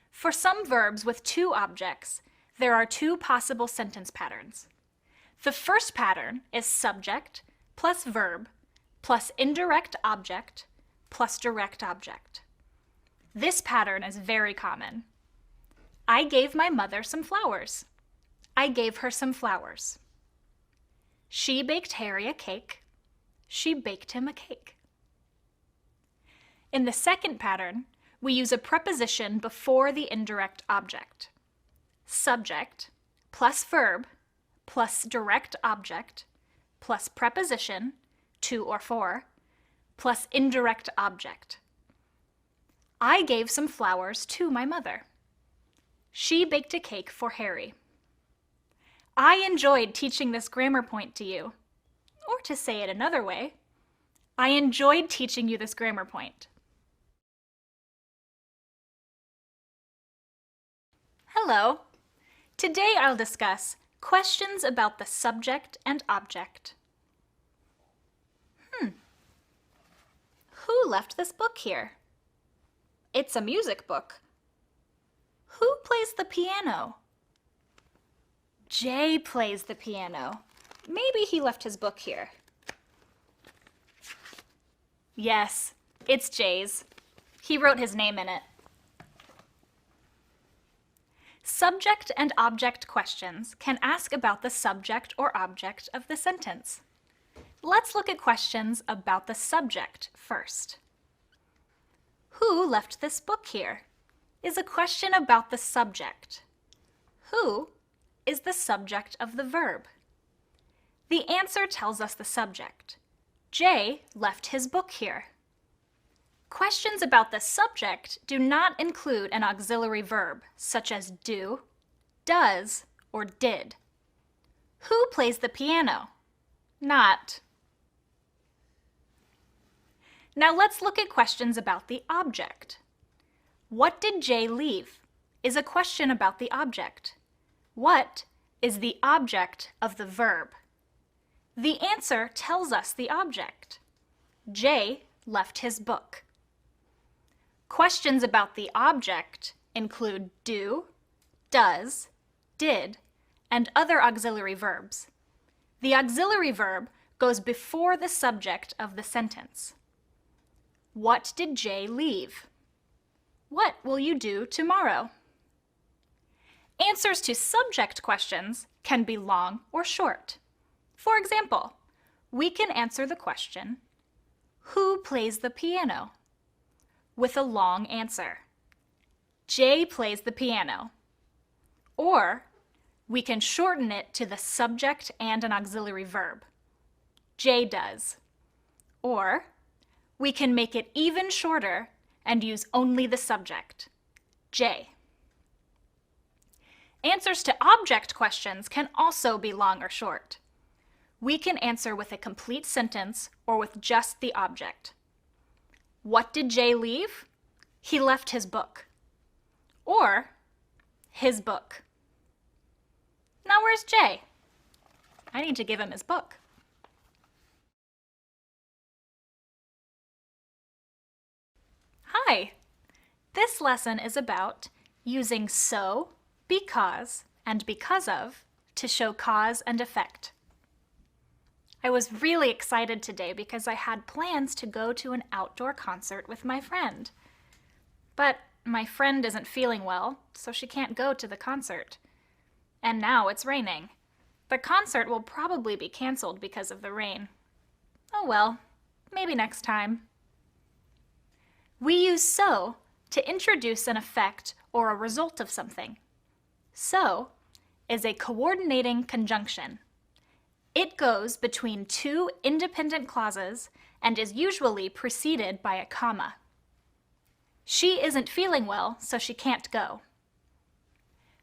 For some verbs with two objects, there are two possible sentence patterns. The first pattern is subject plus verb plus indirect object plus direct object. This pattern is very common. I gave my mother some flowers. I gave her some flowers. She baked Harry a cake. She baked him a cake. In the second pattern, we use a preposition before the indirect object. Subject plus verb plus direct object plus preposition, to or for, plus indirect object. I gave some flowers to my mother. She baked a cake for Harry. I enjoyed teaching this grammar point to you. Or to say it another way, I enjoyed teaching you this grammar point. Hello. Today I'll discuss questions about the subject and object. Who left this book here? It's a music book. Who plays the piano? Jay plays the piano. Maybe he left his book here. Yes, it's Jay's. He wrote his name in it. Subject and object questions can ask about the subject or object of the sentence. Let's look at questions about the subject first. Who left this book here? Is a question about the subject. Who is the subject of the verb. The answer tells us the subject. Jay left his book here. Questions about the subject do not include an auxiliary verb, such as do, does, or did. Who plays the piano? Not. Now let's look at questions about the object. What did Jay leave? Is a question about the object. What is the object of the verb? The answer tells us the object. Jay left his book. Questions about the object include do, does, did, and other auxiliary verbs. The auxiliary verb goes before the subject of the sentence. What did Jay leave? What will you do tomorrow? Answers to subject questions can be long or short. For example, we can answer the question, who plays the piano? With a long answer. Jay plays the piano. Or we can shorten it to the subject and an auxiliary verb. Jay does. Or we can make it even shorter and use only the subject. Jay. Answers to object questions can also be long or short. We can answer with a complete sentence or with just the object. What did Jay leave? He left his book. Or his book. Now where's Jay? I need to give him his book. Hi! This lesson is about using so, because, and because of to show cause and effect. I was really excited today because I had plans to go to an outdoor concert with my friend. But my friend isn't feeling well, so she can't go to the concert. And now it's raining. The concert will probably be canceled because of the rain. Oh well, maybe next time. We use so to introduce an effect or a result of something. So is a coordinating conjunction. It goes between two independent clauses and is usually preceded by a comma. She isn't feeling well, so she can't go.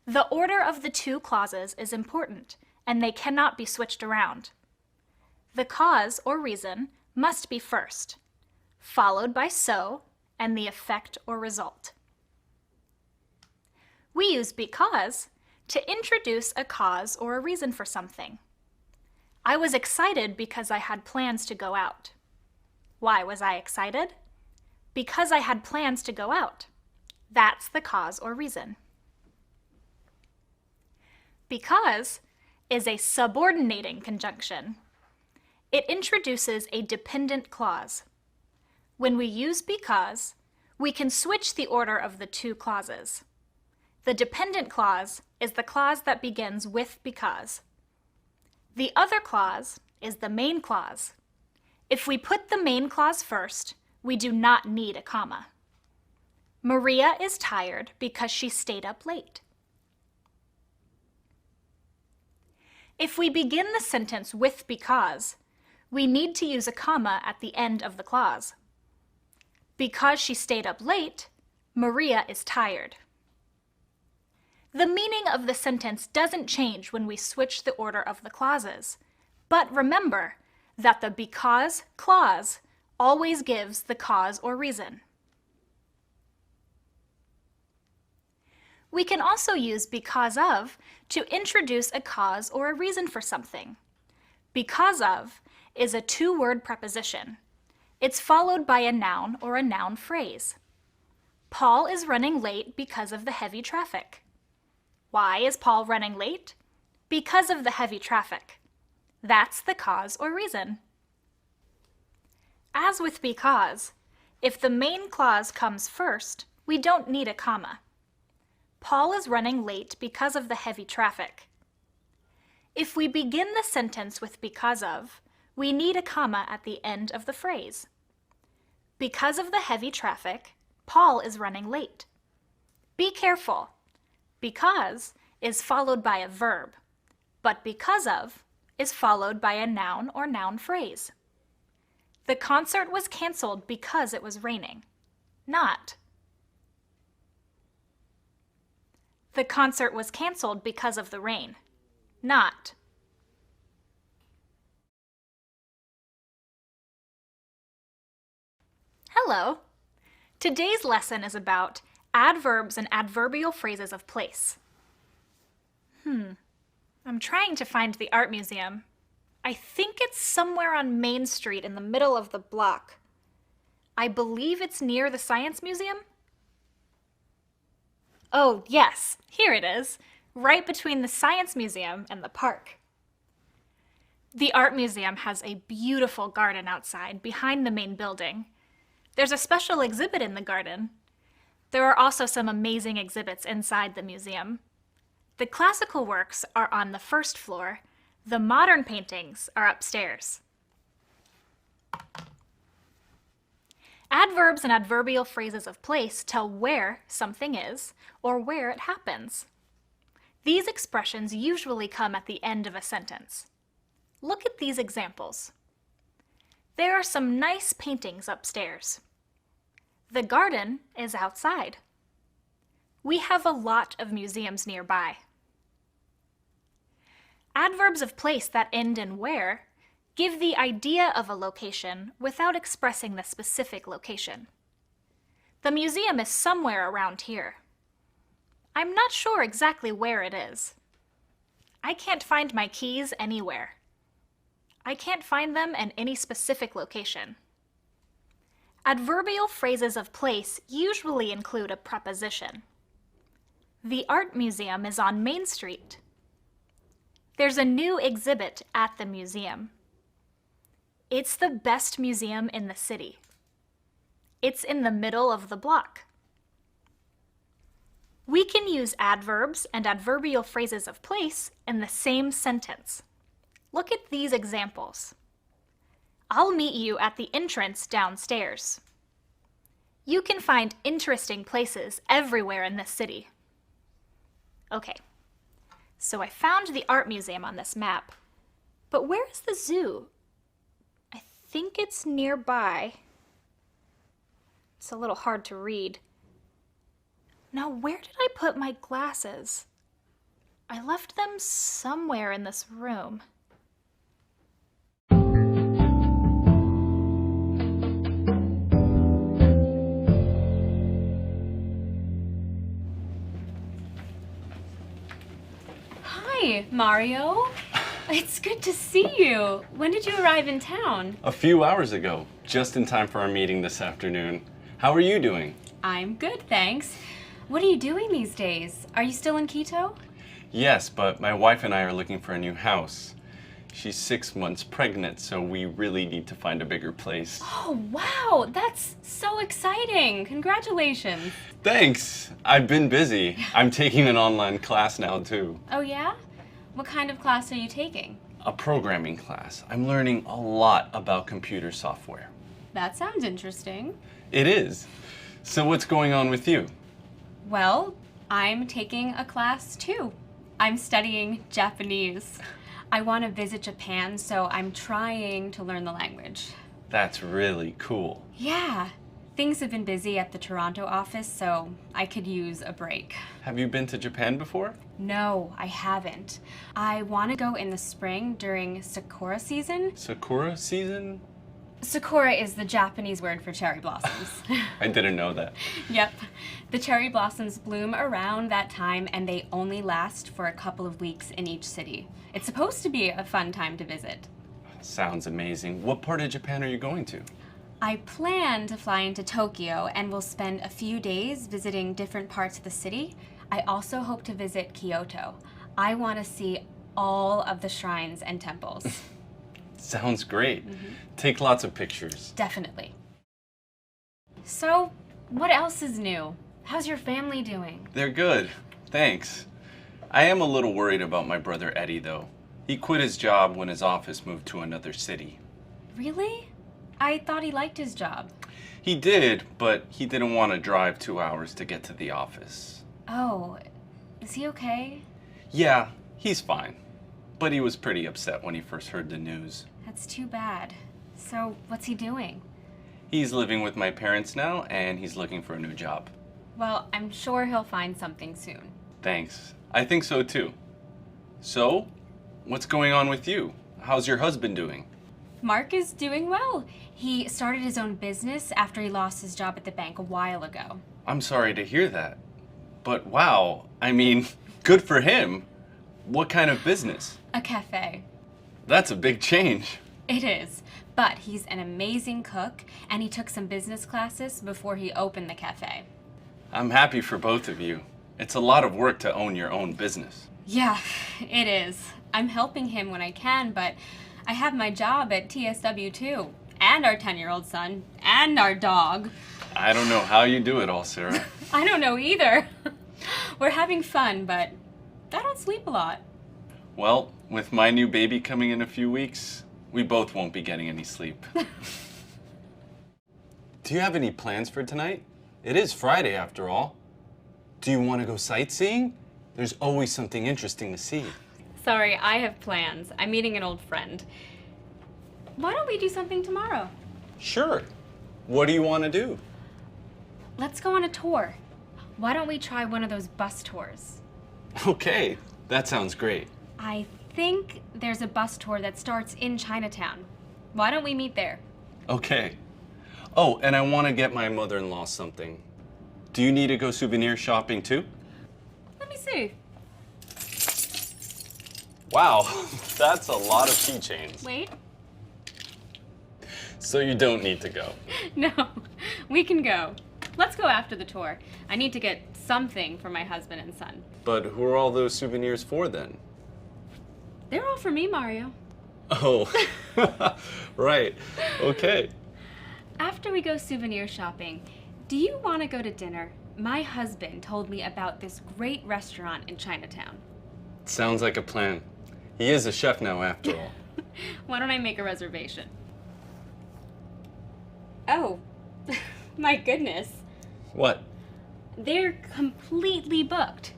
The order of the two clauses is important, and they cannot be switched around. The cause or reason must be first, followed by so and the effect or result. We use because to introduce a cause or a reason for something. I was excited because I had plans to go out. Why was I excited? Because I had plans to go out. That's the cause or reason. Because is a subordinating conjunction. It introduces a dependent clause. When we use because, we can switch the order of the two clauses. The dependent clause is the clause that begins with because. The other clause is the main clause. If we put the main clause first, we do not need a comma. Maria is tired because she stayed up late. If we begin the sentence with because, we need to use a comma at the end of the clause. Because she stayed up late, Maria is tired. The meaning of the sentence doesn't change when we switch the order of the clauses, but remember that the because clause always gives the cause or reason. We can also use because of to introduce a cause or a reason for something. Because of is a two-word preposition. It's followed by a noun or a noun phrase. Paul is running late because of the heavy traffic. Why is Paul running late? Because of the heavy traffic. That's the cause or reason. As with because, if the main clause comes first, we don't need a comma. Paul is running late because of the heavy traffic. If we begin the sentence with because of, we need a comma at the end of the phrase. Because of the heavy traffic, Paul is running late. Be careful. Because is followed by a verb, but because of is followed by a noun or noun phrase. The concert was canceled because it was raining, not. The concert was canceled because of the rain, not. Hello! Today's lesson is about adverbs and adverbial phrases of place. I'm trying to find the art museum. I think it's somewhere on Main Street in the middle of the block. I believe it's near the Science Museum. Oh, yes, here it is, right between the Science Museum and the park. The art museum has a beautiful garden outside behind the main building. There's a special exhibit in the garden. There are also some amazing exhibits inside the museum. The classical works are on the first floor. The modern paintings are upstairs. Adverbs and adverbial phrases of place tell where something is or where it happens. These expressions usually come at the end of a sentence. Look at these examples. There are some nice paintings upstairs. The garden is outside. We have a lot of museums nearby. Adverbs of place that end in where give the idea of a location without expressing the specific location. The museum is somewhere around here. I'm not sure exactly where it is. I can't find my keys anywhere. I can't find them in any specific location. Adverbial phrases of place usually include a preposition. The art museum is on Main Street. There's a new exhibit at the museum. It's the best museum in the city. It's in the middle of the block. We can use adverbs and adverbial phrases of place in the same sentence. Look at these examples. I'll meet you at the entrance downstairs. You can find interesting places everywhere in this city. Okay, so I found the art museum on this map, but where is the zoo? I think it's nearby. It's a little hard to read. Now, where did I put my glasses? I left them somewhere in this room. Hi, Mario. It's good to see you. When did you arrive in town? A few hours ago, just in time for our meeting this afternoon. How are you doing? I'm good, thanks. What are you doing these days? Are you still in Quito? Yes, but my wife and I are looking for a new house. She's 6 months pregnant, so we really need to find a bigger place. Oh, wow, that's so exciting. Congratulations. Thanks. I've been busy. I'm taking an online class now, too. Oh, yeah? What kind of class are you taking? A programming class. I'm learning a lot about computer software. That sounds interesting. It is. So what's going on with you? Well, I'm taking a class too. I'm studying Japanese. I want to visit Japan, so I'm trying to learn the language. That's really cool. Yeah, things have been busy at the Toronto office, so I could use a break. Have you been to Japan before? No, I haven't. I want to go in the spring during Sakura season. Sakura season? Sakura is the Japanese word for cherry blossoms. I didn't know that. Yep. The cherry blossoms bloom around that time and they only last for a couple of weeks in each city. It's supposed to be a fun time to visit. Sounds amazing. What part of Japan are you going to? I plan to fly into Tokyo and will spend a few days visiting different parts of the city. I also hope to visit Kyoto. I want to see all of the shrines and temples. Sounds great. Take lots of pictures. Definitely. So, what else is new? How's your family doing? They're good. Thanks. I am a little worried about my brother Eddie, though. He quit his job when his office moved to another city. Really? I thought he liked his job. He did, but he didn't want to drive 2 hours to get to the office. Oh, is he okay? Yeah, he's fine. But he was pretty upset when he first heard the news. That's too bad. So, what's he doing? He's living with my parents now, and he's looking for a new job. Well, I'm sure he'll find something soon. Thanks. I think so too. So, what's going on with you? How's your husband doing? Mark is doing well. He started his own business after he lost his job at the bank a while ago. I'm sorry to hear that. But wow, I mean, good for him. What kind of business? A cafe. That's a big change. It is. But he's an amazing cook, and he took some business classes before he opened the cafe. I'm happy for both of you. It's a lot of work to own your own business. Yeah, it is. I'm helping him when I can, but I have my job at TSW too, and our 10-year-old son, and our dog. I don't know how you do it all, Sarah. I don't know either. We're having fun, but I don't sleep a lot. Well, with my new baby coming in a few weeks, we both won't be getting any sleep. Do you have any plans for tonight? It is Friday after all. Do you want to go sightseeing? There's always something interesting to see. Sorry, I have plans. I'm meeting an old friend. Why don't we do something tomorrow? Sure. What do you want to do? Let's go on a tour. Why don't we try one of those bus tours? Okay, that sounds great. I think there's a bus tour that starts in Chinatown. Why don't we meet there? Okay. Oh, and I want to get my mother-in-law something. Do you need to go souvenir shopping too? Let me see. Wow, that's a lot of keychains. Wait. So you don't need to go. No, we can go. Let's go after the tour. I need to get something for my husband and son. But who are all those souvenirs for then? They're all for me, Mario. Oh, right. Okay. After we go souvenir shopping, do you want to go to dinner? My husband told me about this great restaurant in Chinatown. Sounds like a plan. He is a chef now, after all. Why don't I make a reservation? Oh, my goodness. What? They're completely booked.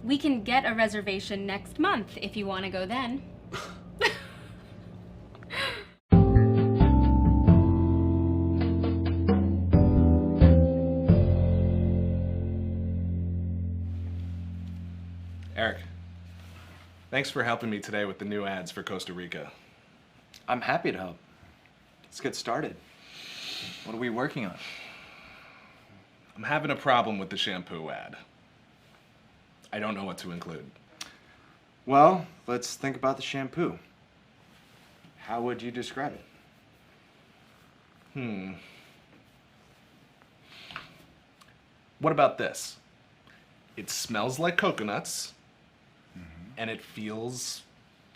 We can get a reservation next month if you want to go then. Eric, thanks for helping me today with the new ads for Costa Rica. I'm happy to help. Let's get started. What are we working on? I'm having a problem with the shampoo ad. I don't know what to include. Well, let's think about the shampoo. How would you describe it? What about this? It smells like coconuts, and it feels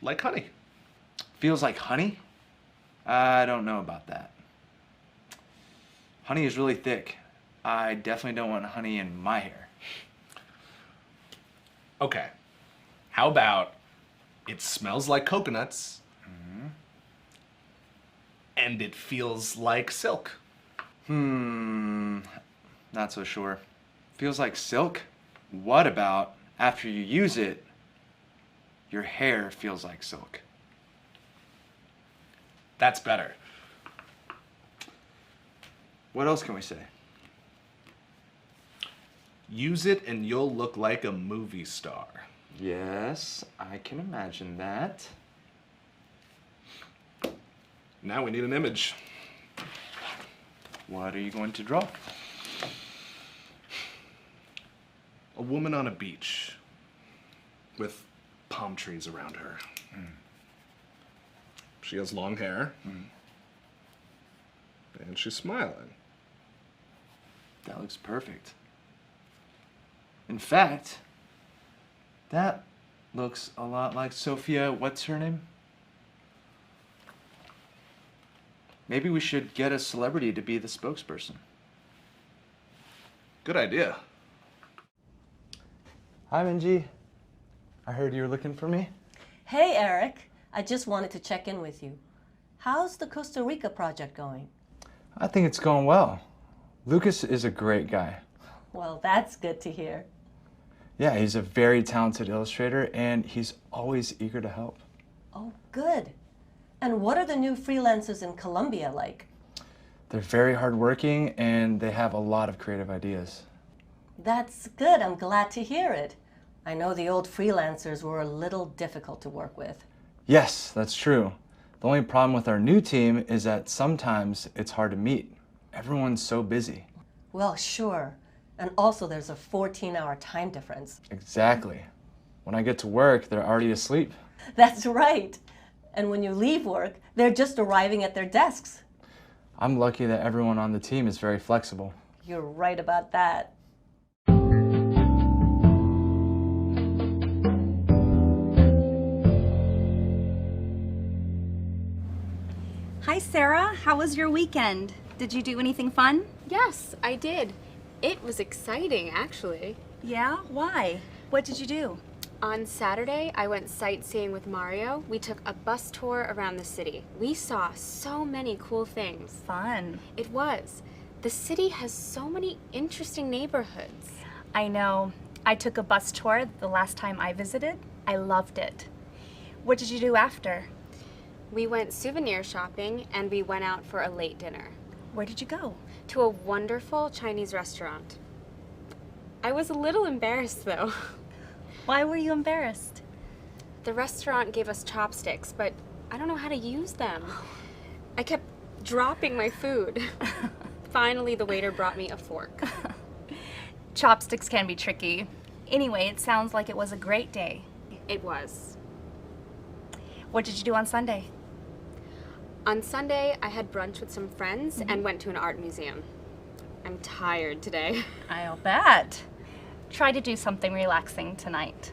like honey. feels like honey? I don't know about that. Honey is really thick. I definitely don't want honey in my hair. Okay. How about it smells like coconuts and it feels like silk? Not so sure. Feels like silk? What about after you use it, your hair feels like silk? That's better. What else can we say? Use it and you'll look like a movie star. Yes, I can imagine that. Now we need an image. What are you going to draw? A woman on a beach with palm trees around her. She has long hair. And she's smiling. That looks perfect. In fact, that looks a lot like Sophia, what's her name? Maybe we should get a celebrity to be the spokesperson. Good idea. Hi, Minji. I heard you were looking for me. Hey, Eric. I just wanted to check in with you. How's the Costa Rica project going? I think it's going well. Lucas is a great guy. Well, that's good to hear. Yeah, he's a very talented illustrator and he's always eager to help. Oh, good. And what are the new freelancers in Colombia like? They're very hardworking and they have a lot of creative ideas. That's good. I'm glad to hear it. I know the old freelancers were a little difficult to work with. Yes, that's true. The only problem with our new team is that sometimes it's hard to meet. Everyone's so busy. Well, sure. And also there's a 14-hour time difference. Exactly. When I get to work, they're already asleep. That's right. And when you leave work, they're just arriving at their desks. I'm lucky that everyone on the team is very flexible. You're right about that. Hi, Sarah. How was your weekend? Did you do anything fun? Yes, I did. It was exciting, actually. Yeah? Why? What did you do? On Saturday, I went sightseeing with Mario. We took a bus tour around the city. We saw so many cool things. Fun. It was. The city has so many interesting neighborhoods. I know. I took a bus tour the last time I visited. I loved it. What did you do after? We went souvenir shopping and we went out for a late dinner. Where did you go? To a wonderful Chinese restaurant. I was a little embarrassed though. Why were you embarrassed? The restaurant gave us chopsticks, but I don't know how to use them. I kept dropping my food. Finally, the waiter brought me a fork. Chopsticks can be tricky. Anyway, it sounds like it was a great day. It was. What did you do on Sunday? On Sunday, I had brunch with some friends and went to an art museum. I'm tired today. I'll bet. Try to do something relaxing tonight.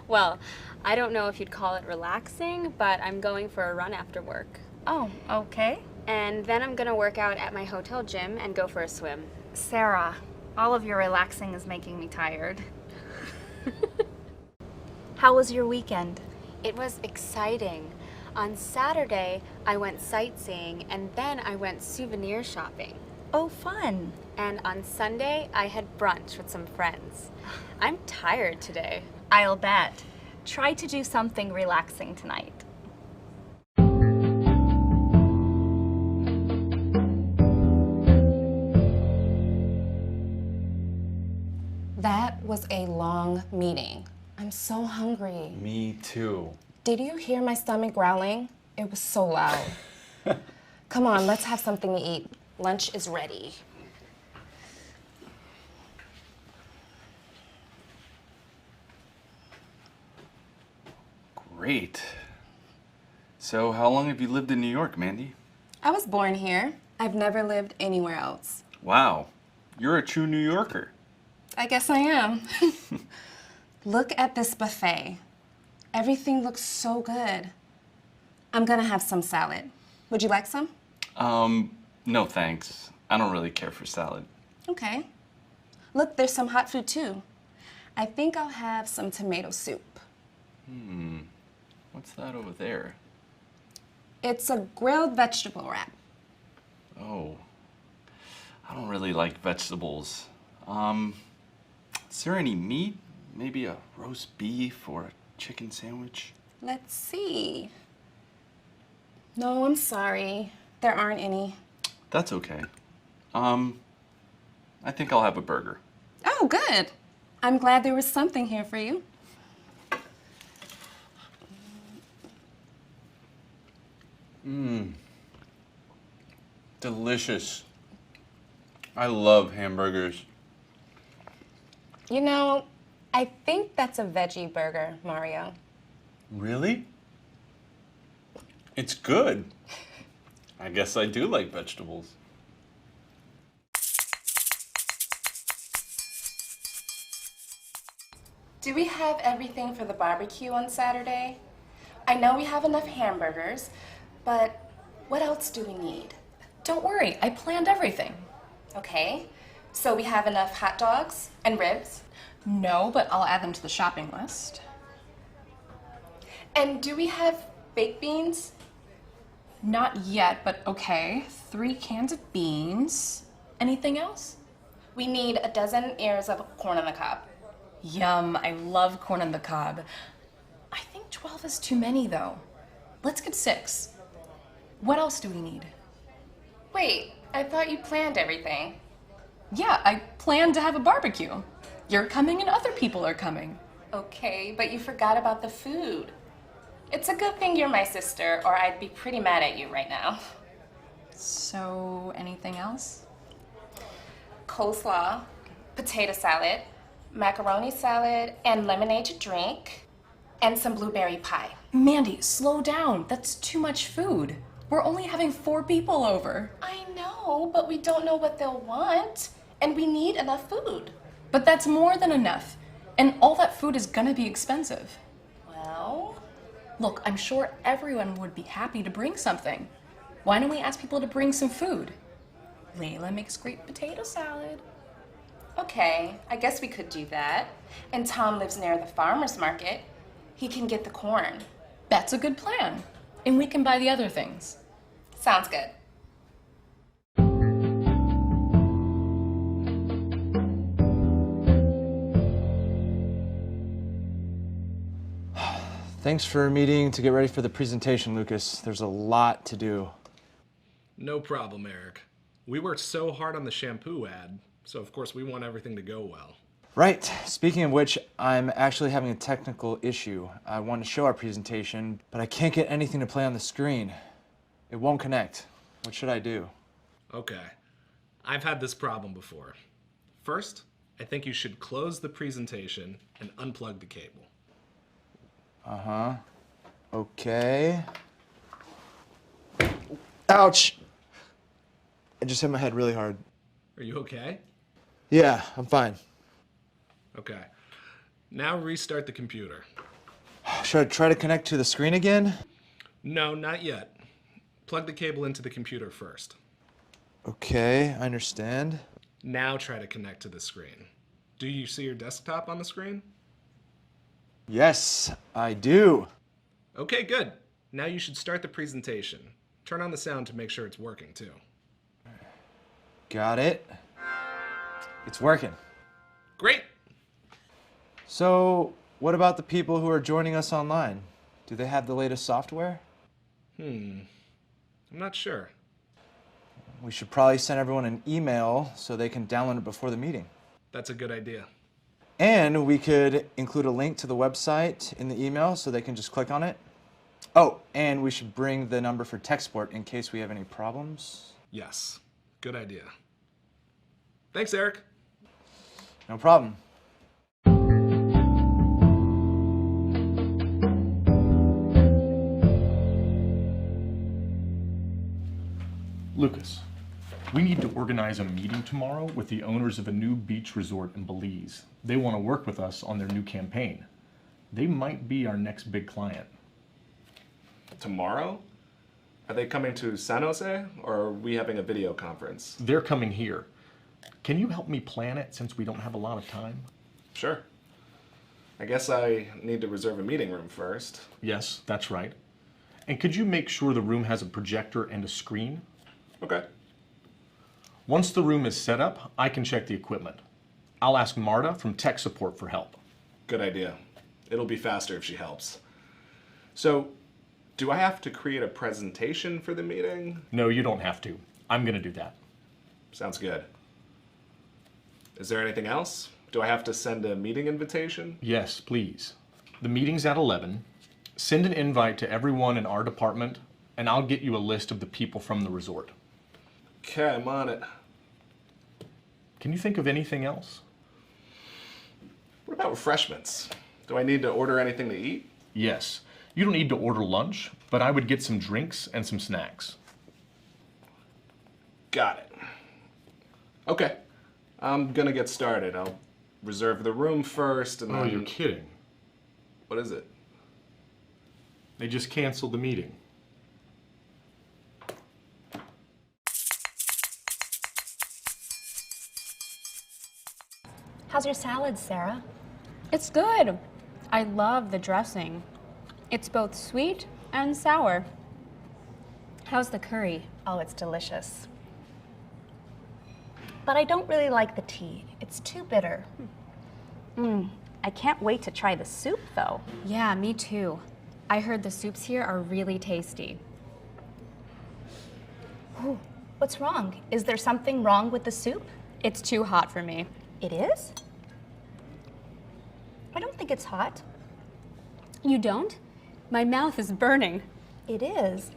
Well, I don't know if you'd call it relaxing, but I'm going for a run after work. Oh, okay. And then I'm gonna work out at my hotel gym and go for a swim. Sarah, all of your relaxing is making me tired. How was your weekend? It was exciting. On Saturday, I went sightseeing and then I went souvenir shopping. Oh, fun. And on Sunday, I had brunch with some friends. I'm tired today. I'll bet. Try to do something relaxing tonight. That was a long meeting. I'm so hungry. Me too. Did you hear my stomach growling? It was so loud. Come on, let's have something to eat. Lunch is ready. Great. So, how long have you lived in New York, Mandy? I was born here. I've never lived anywhere else. Wow, you're a true New Yorker. I guess I am. Look at this buffet. Everything looks so good. I'm gonna have some salad. Would you like some? No thanks. I don't really care for salad. Okay. Look, there's some hot food too. I think I'll have some tomato soup. What's that over there? It's a grilled vegetable wrap. Oh, I don't really like vegetables. Is there any meat? Maybe a roast beef or a chicken sandwich? Let's see. No, I'm sorry. There aren't any. That's okay. I think I'll have a burger. Oh, good. I'm glad there was something here for you. Delicious. I love hamburgers. You know, I think that's a veggie burger, Mario. Really? It's good. I guess I do like vegetables. Do we have everything for the barbecue on Saturday? I know we have enough hamburgers, but what else do we need? Don't worry, I planned everything. Okay, so we have enough hot dogs and ribs? No, but I'll add them to the shopping list. And do we have baked beans? Not yet, but okay. 3 cans of beans. Anything else? We need a dozen ears of corn on the cob. Yum, I love corn on the cob. I think 12 is too many though. Let's get 6. What else do we need? Wait, I thought you planned everything. Yeah, I planned to have a barbecue. You're coming and other people are coming. Okay, but you forgot about the food. It's a good thing you're my sister, or I'd be pretty mad at you right now. So, anything else? Coleslaw, potato salad, macaroni salad, and lemonade to drink, and some blueberry pie. Mandy, slow down. That's too much food. We're only having 4 people over. I know, but we don't know what they'll want, and we need enough food. But that's more than enough. And all that food is gonna be expensive. Well, look, I'm sure everyone would be happy to bring something. Why don't we ask people to bring some food? Layla makes great potato salad. okay, I guess we could do that. And Tom lives near the farmer's market. He can get the corn. That's a good plan. And we can buy the other things. Sounds good. Thanks for meeting to get ready for the presentation, Lucas. There's a lot to do. No problem, Eric. We worked so hard on the shampoo ad, so of course we want everything to go well. Right. Speaking of which, I'm actually having a technical issue. I want to show our presentation, but I can't get anything to play on the screen. It won't connect. What should I do? Okay. I've had this problem before. First, I think you should close the presentation and unplug the cable. Uh-huh. Okay. Ouch! I just hit my head really hard. Are you okay? Yeah, I'm fine. Okay. Now restart the computer. Should I try to connect to the screen again? No, not yet. Plug the cable into the computer first. Okay, I understand. Now try to connect to the screen. Do you see your desktop on the screen? Yes, I do. Okay, good. Now you should start the presentation. Turn on the sound to make sure it's working too. Got it. It's working. Great! So, what about the people who are joining us online? Do they have the latest software? I'm not sure. We should probably send everyone an email so they can download it before the meeting. That's a good idea. And we could include a link to the website in the email so they can just click on it. Oh, and we should bring the number for tech support in case we have any problems. Yes, good idea. Thanks, Eric. No problem. Lucas, we need to organize a meeting tomorrow with the owners of a new beach resort in Belize. They want to work with us on their new campaign. They might be our next big client. Tomorrow? Are they coming to San Jose, or are we having a video conference? They're coming here. Can you help me plan it since we don't have a lot of time? Sure. I guess I need to reserve a meeting room first. Yes, that's right. And could you make sure the room has a projector and a screen? Okay. Once the room is set up, I can check the equipment. I'll ask Marta from tech support for help. Good idea. It'll be faster if she helps. So, do I have to create a presentation for the meeting? No, you don't have to. I'm gonna do that. Sounds good. Is there anything else? Do I have to send a meeting invitation? Yes, please. The meeting's at 11. Send an invite to everyone in our department, and I'll get you a list of the people from the resort. Okay, I'm on it. Can you think of anything else? What about refreshments? Do I need to order anything to eat? Yes. You don't need to order lunch, but I would get some drinks and some snacks. Got it. Okay. I'm gonna get started. I'll reserve the room first and then... Oh, you're kidding. What is it? They just canceled the meeting. How's your salad, Sarah? It's good. I love the dressing. It's both sweet and sour. How's the curry? Oh, it's delicious. But I don't really like the tea. It's too bitter. I can't wait to try the soup, though. Yeah, me too. I heard the soups here are really tasty. Ooh, what's wrong? Is there something wrong with the soup? It's too hot for me. It is? I don't think it's hot. You don't? My mouth is burning. It is.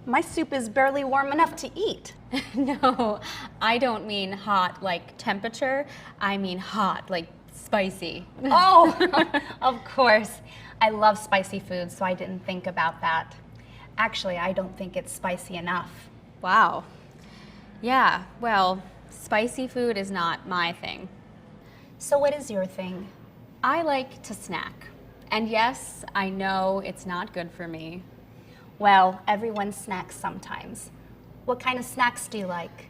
My soup is barely warm enough to eat. No, I don't mean hot like temperature. I mean hot like spicy. Oh, of course. I love spicy food, so I didn't think about that. Actually, I don't think it's spicy enough. Wow. Yeah, well, spicy food is not my thing. So what is your thing? I like to snack. And yes, I know it's not good for me. Well, everyone snacks sometimes. What kind of snacks do you like?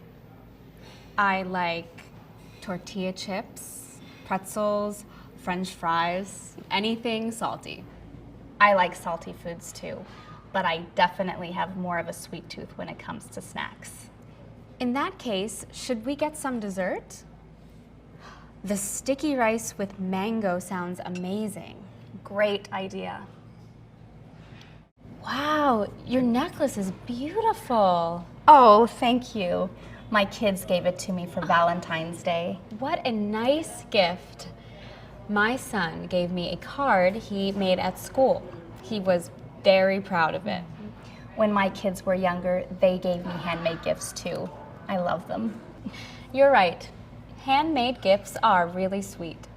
I like tortilla chips, pretzels, French fries, anything salty. I like salty foods too, but I definitely have more of a sweet tooth when it comes to snacks. In that case, should we get some dessert? The sticky rice with mango sounds amazing. Great idea. Wow, your necklace is beautiful. Oh, thank you. My kids gave it to me for Valentine's Day. What a nice gift. My son gave me a card he made at school. He was very proud of it. When my kids were younger, they gave me handmade gifts too. I love them. You're right. Handmade gifts are really sweet.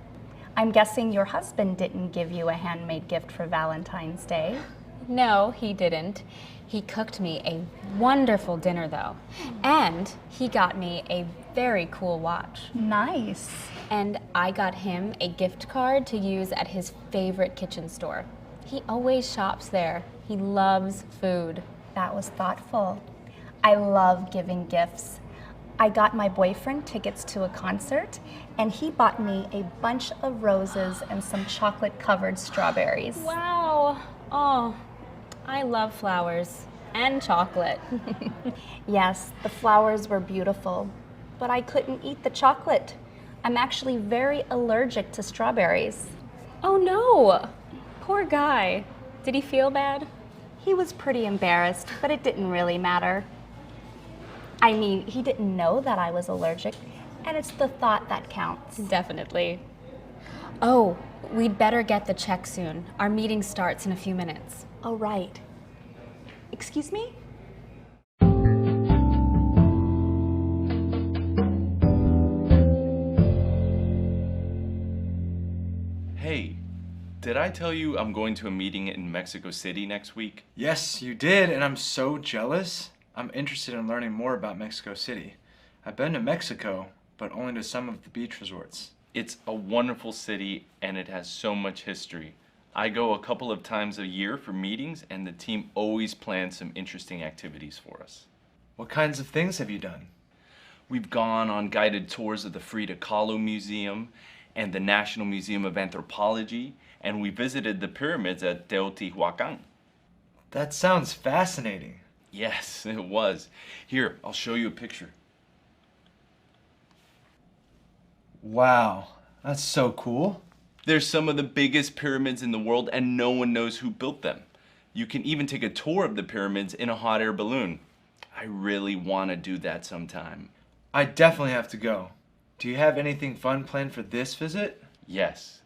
I'm guessing your husband didn't give you a handmade gift for Valentine's Day. No, he didn't. He cooked me a wonderful dinner though. And he got me a very cool watch. Nice. And I got him a gift card to use at his favorite kitchen store. He always shops there. He loves food. That was thoughtful. I love giving gifts. I got my boyfriend tickets to a concert, and he bought me a bunch of roses and some chocolate-covered strawberries. Wow. Oh, I love flowers and chocolate. Yes, the flowers were beautiful, but I couldn't eat the chocolate. I'm actually very allergic to strawberries. Oh no, poor guy. Did he feel bad? He was pretty embarrassed, but it didn't really matter. I mean, he didn't know that I was allergic, and it's the thought that counts. Definitely. Oh, we'd better get the check soon. Our meeting starts in a few minutes. Oh, right. Excuse me? Hey, did I tell you I'm going to a meeting in Mexico City next week? Yes, you did, and I'm so jealous. I'm interested in learning more about Mexico City. I've been to Mexico, but only to some of the beach resorts. It's a wonderful city and it has so much history. I go a couple of times a year for meetings, and the team always plans some interesting activities for us. What kinds of things have you done? We've gone on guided tours of the Frida Kahlo Museum and the National Museum of Anthropology, and we visited the pyramids at Teotihuacan. That sounds fascinating. Yes, it was. Here, I'll show you a picture. Wow, that's so cool. They're some of the biggest pyramids in the world, and no one knows who built them. You can even take a tour of the pyramids in a hot air balloon. I really want to do that sometime. I definitely have to go. Do you have anything fun planned for this visit? Yes.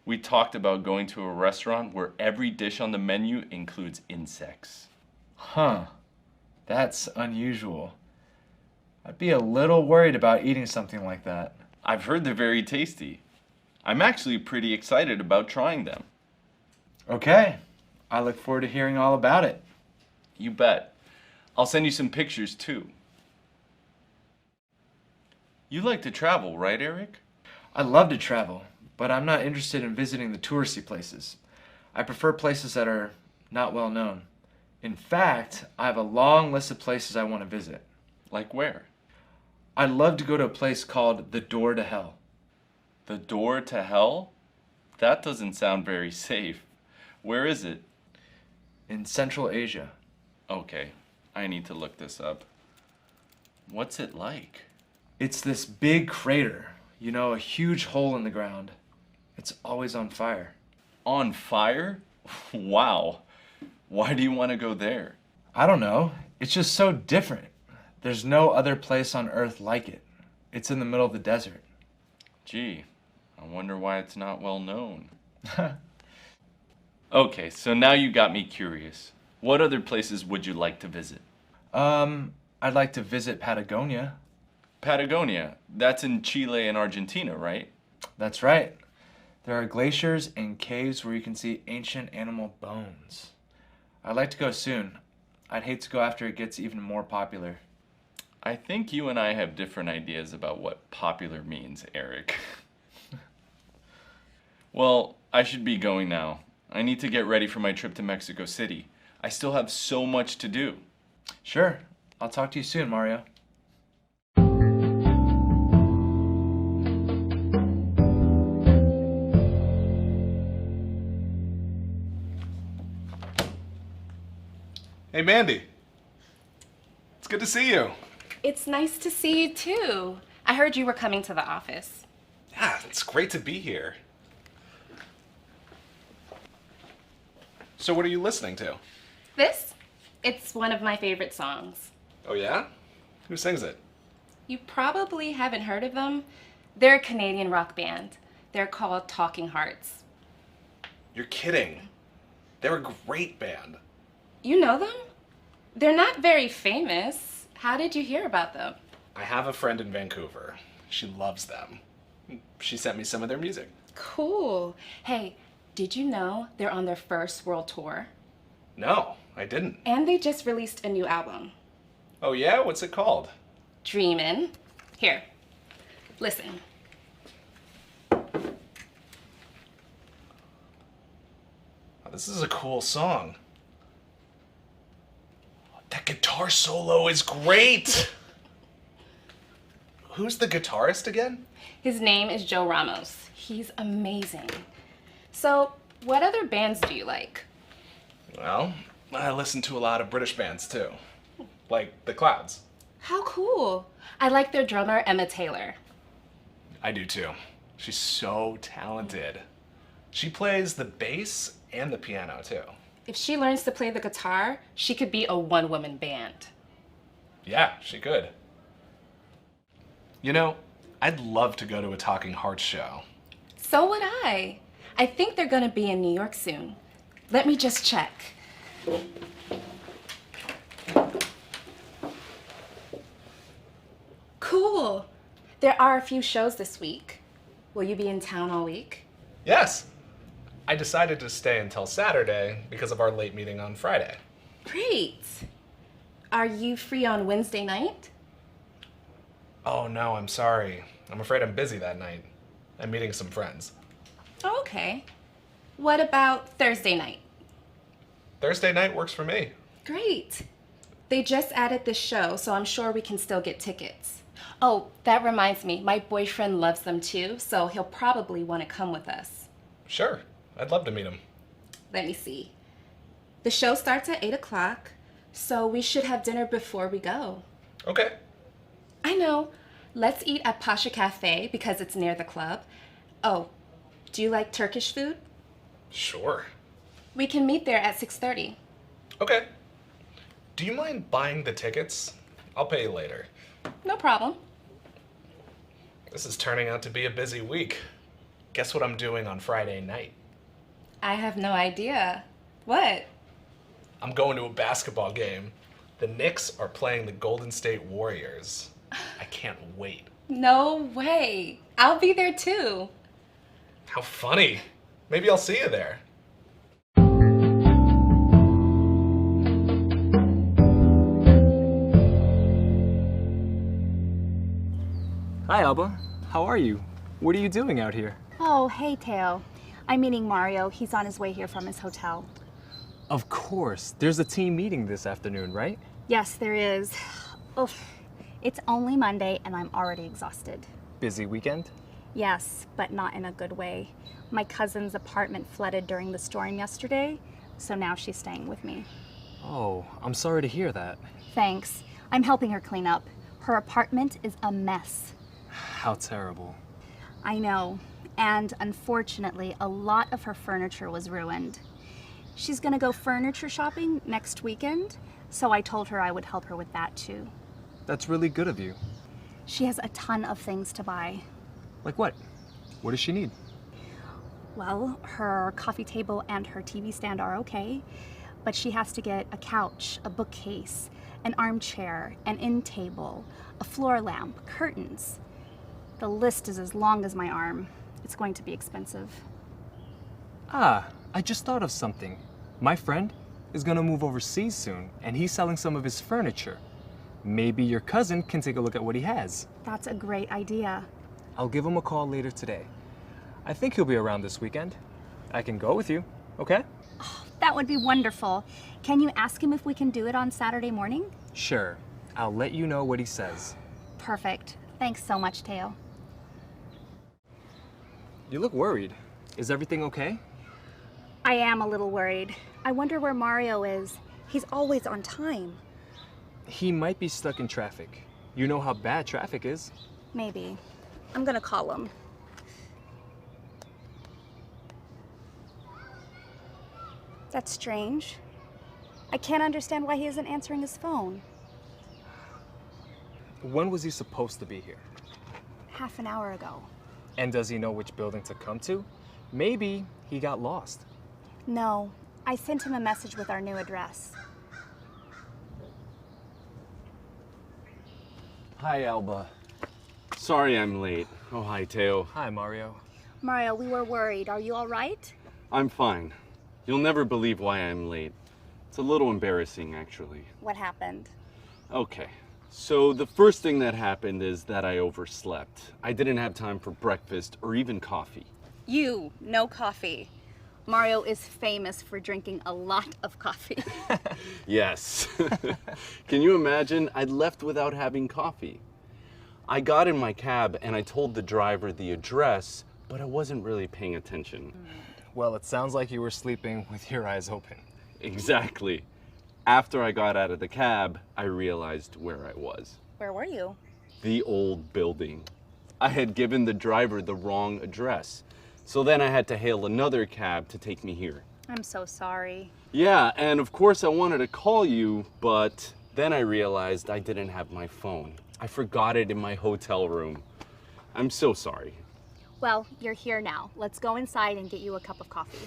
We talked about going to a restaurant where every dish on the menu includes insects. Huh. That's unusual. I'd be a little worried about eating something like that. I've heard they're very tasty. I'm actually pretty excited about trying them. Okay. I look forward to hearing all about it. You bet. I'll send you some pictures too. You like to travel, right, Eric? I love to travel, but I'm not interested in visiting the touristy places. I prefer places that are not well known. In fact, I have a long list of places I want to visit. Like where? I'd love to go to a place called the Door to Hell. The Door to Hell? That doesn't sound very safe. Where is it? In Central Asia. Okay, I need to look this up. What's it like? It's this big crater, you know, a huge hole in the ground. It's always on fire. On fire? Wow. Why do you want to go there? I don't know. It's just so different. There's no other place on Earth like it. It's in the middle of the desert. Gee, I wonder why it's not well known. Okay, so now you got me curious. What other places would you like to visit? I'd like to visit Patagonia. Patagonia, that's in Chile and Argentina, right? That's right. There are glaciers and caves where you can see ancient animal bones. I'd like to go soon. I'd hate to go after it gets even more popular. I think you and I have different ideas about what popular means, Eric. Well, I should be going now. I need to get ready for my trip to Mexico City. I still have so much to do. Sure. I'll talk to you soon, Mario. Hey, Mandy. It's good to see you. It's nice to see you too. I heard you were coming to the office. Yeah, it's great to be here. So what are you listening to? This? It's one of my favorite songs. Oh yeah? Who sings it? You probably haven't heard of them. They're a Canadian rock band. They're called Talking Hearts. You're kidding. They're a great band. You know them? They're not very famous. How did you hear about them? I have a friend in Vancouver. She loves them. She sent me some of their music. Cool. Hey, did you know they're on their first world tour? No, I didn't. And they just released a new album. Oh yeah? What's it called? Dreamin'. Here, listen. Oh, this is a cool song. That guitar solo is great! Who's the guitarist again? His name is Joe Ramos. He's amazing. So, what other bands do you like? Well, I listen to a lot of British bands too. Like The Clouds. How cool. I like their drummer, Emma Taylor. I do too. She's so talented. She plays the bass and the piano too. If she learns to play the guitar, she could be a one-woman band. Yeah, she could. You know, I'd love to go to a Talking Hearts show. So would I. I think they're gonna be in New York soon. Let me just check. Cool. There are a few shows this week. Will you be in town all week? Yes. I decided to stay until Saturday because of our late meeting on Friday. Great. Are you free on Wednesday night? Oh no, I'm sorry. I'm afraid I'm busy that night. I'm meeting some friends. Oh, okay. What about Thursday night? Thursday night works for me. Great. They just added this show, so I'm sure we can still get tickets. Oh, that reminds me, my boyfriend loves them too, so he'll probably want to come with us. Sure, I'd love to meet him. Let me see. The show starts at 8 o'clock, so we should have dinner before we go. Okay. I know. Let's eat at Pasha Cafe because it's near the club. Oh, do you like Turkish food? Sure. We can meet there at 6:30. Okay. Do you mind buying the tickets? I'll pay you later. No problem. This is turning out to be a busy week. Guess what I'm doing on Friday night? I have no idea. What? I'm going to a basketball game. The Knicks are playing the Golden State Warriors. I can't wait. No way. I'll be there too. How funny. Maybe I'll see you there. Hi, Alba. How are you? What are you doing out here? Oh, hey, Teo. I'm meeting Mario. He's on his way here from his hotel. Of course. There's a team meeting this afternoon, right? Yes, there is. Oof. It's only Monday and I'm already exhausted. Busy weekend? Yes, but not in a good way. My cousin's apartment flooded during the storm yesterday, so now she's staying with me. Oh, I'm sorry to hear that. Thanks. I'm helping her clean up. Her apartment is a mess. How terrible. I know. And unfortunately, a lot of her furniture was ruined. She's gonna go furniture shopping next weekend, so I told her I would help her with that too. That's really good of you. She has a ton of things to buy. Like what? What does she need? Well, her coffee table and her TV stand are okay, but she has to get a couch, a bookcase, an armchair, an end table, a floor lamp, curtains. The list is as long as my arm. It's going to be expensive. Ah, I just thought of something. My friend is gonna move overseas soon, and he's selling some of his furniture. Maybe your cousin can take a look at what he has. That's a great idea. I'll give him a call later today. I think he'll be around this weekend. I can go with you, okay? Oh, that would be wonderful. Can you ask him if we can do it on Saturday morning? Sure. I'll let you know what he says. Perfect. Thanks so much, Teo. You look worried. Is everything okay? I am a little worried. I wonder where Mario is. He's always on time. He might be stuck in traffic. You know how bad traffic is. Maybe. I'm gonna call him. That's strange. I can't understand why he isn't answering his phone. When was he supposed to be here? Half an hour ago. And does he know which building to come to? Maybe he got lost. No, I sent him a message with our new address. Hi, Alba. Sorry I'm late. Oh, hi, Teo. Hi, Mario. Mario, we were worried. Are you all right? I'm fine. You'll never believe why I'm late. It's a little embarrassing, actually. What happened? Okay. So the first thing that happened is that I overslept. I didn't have time for breakfast or even coffee. You, no coffee. Mario is famous for drinking a lot of coffee. Yes. Can you imagine? I left without having coffee. I got in my cab and I told the driver the address, but I wasn't really paying attention. Well, it sounds like you were sleeping with your eyes open. Exactly. After I got out of the cab, I realized where I was. Where were you? The old building. I had given the driver the wrong address. So then I had to hail another cab to take me here. I'm so sorry. Yeah, and of course I wanted to call you, but then I realized I didn't have my phone. I forgot it in my hotel room. I'm so sorry. Well, you're here now. Let's go inside and get you a cup of coffee.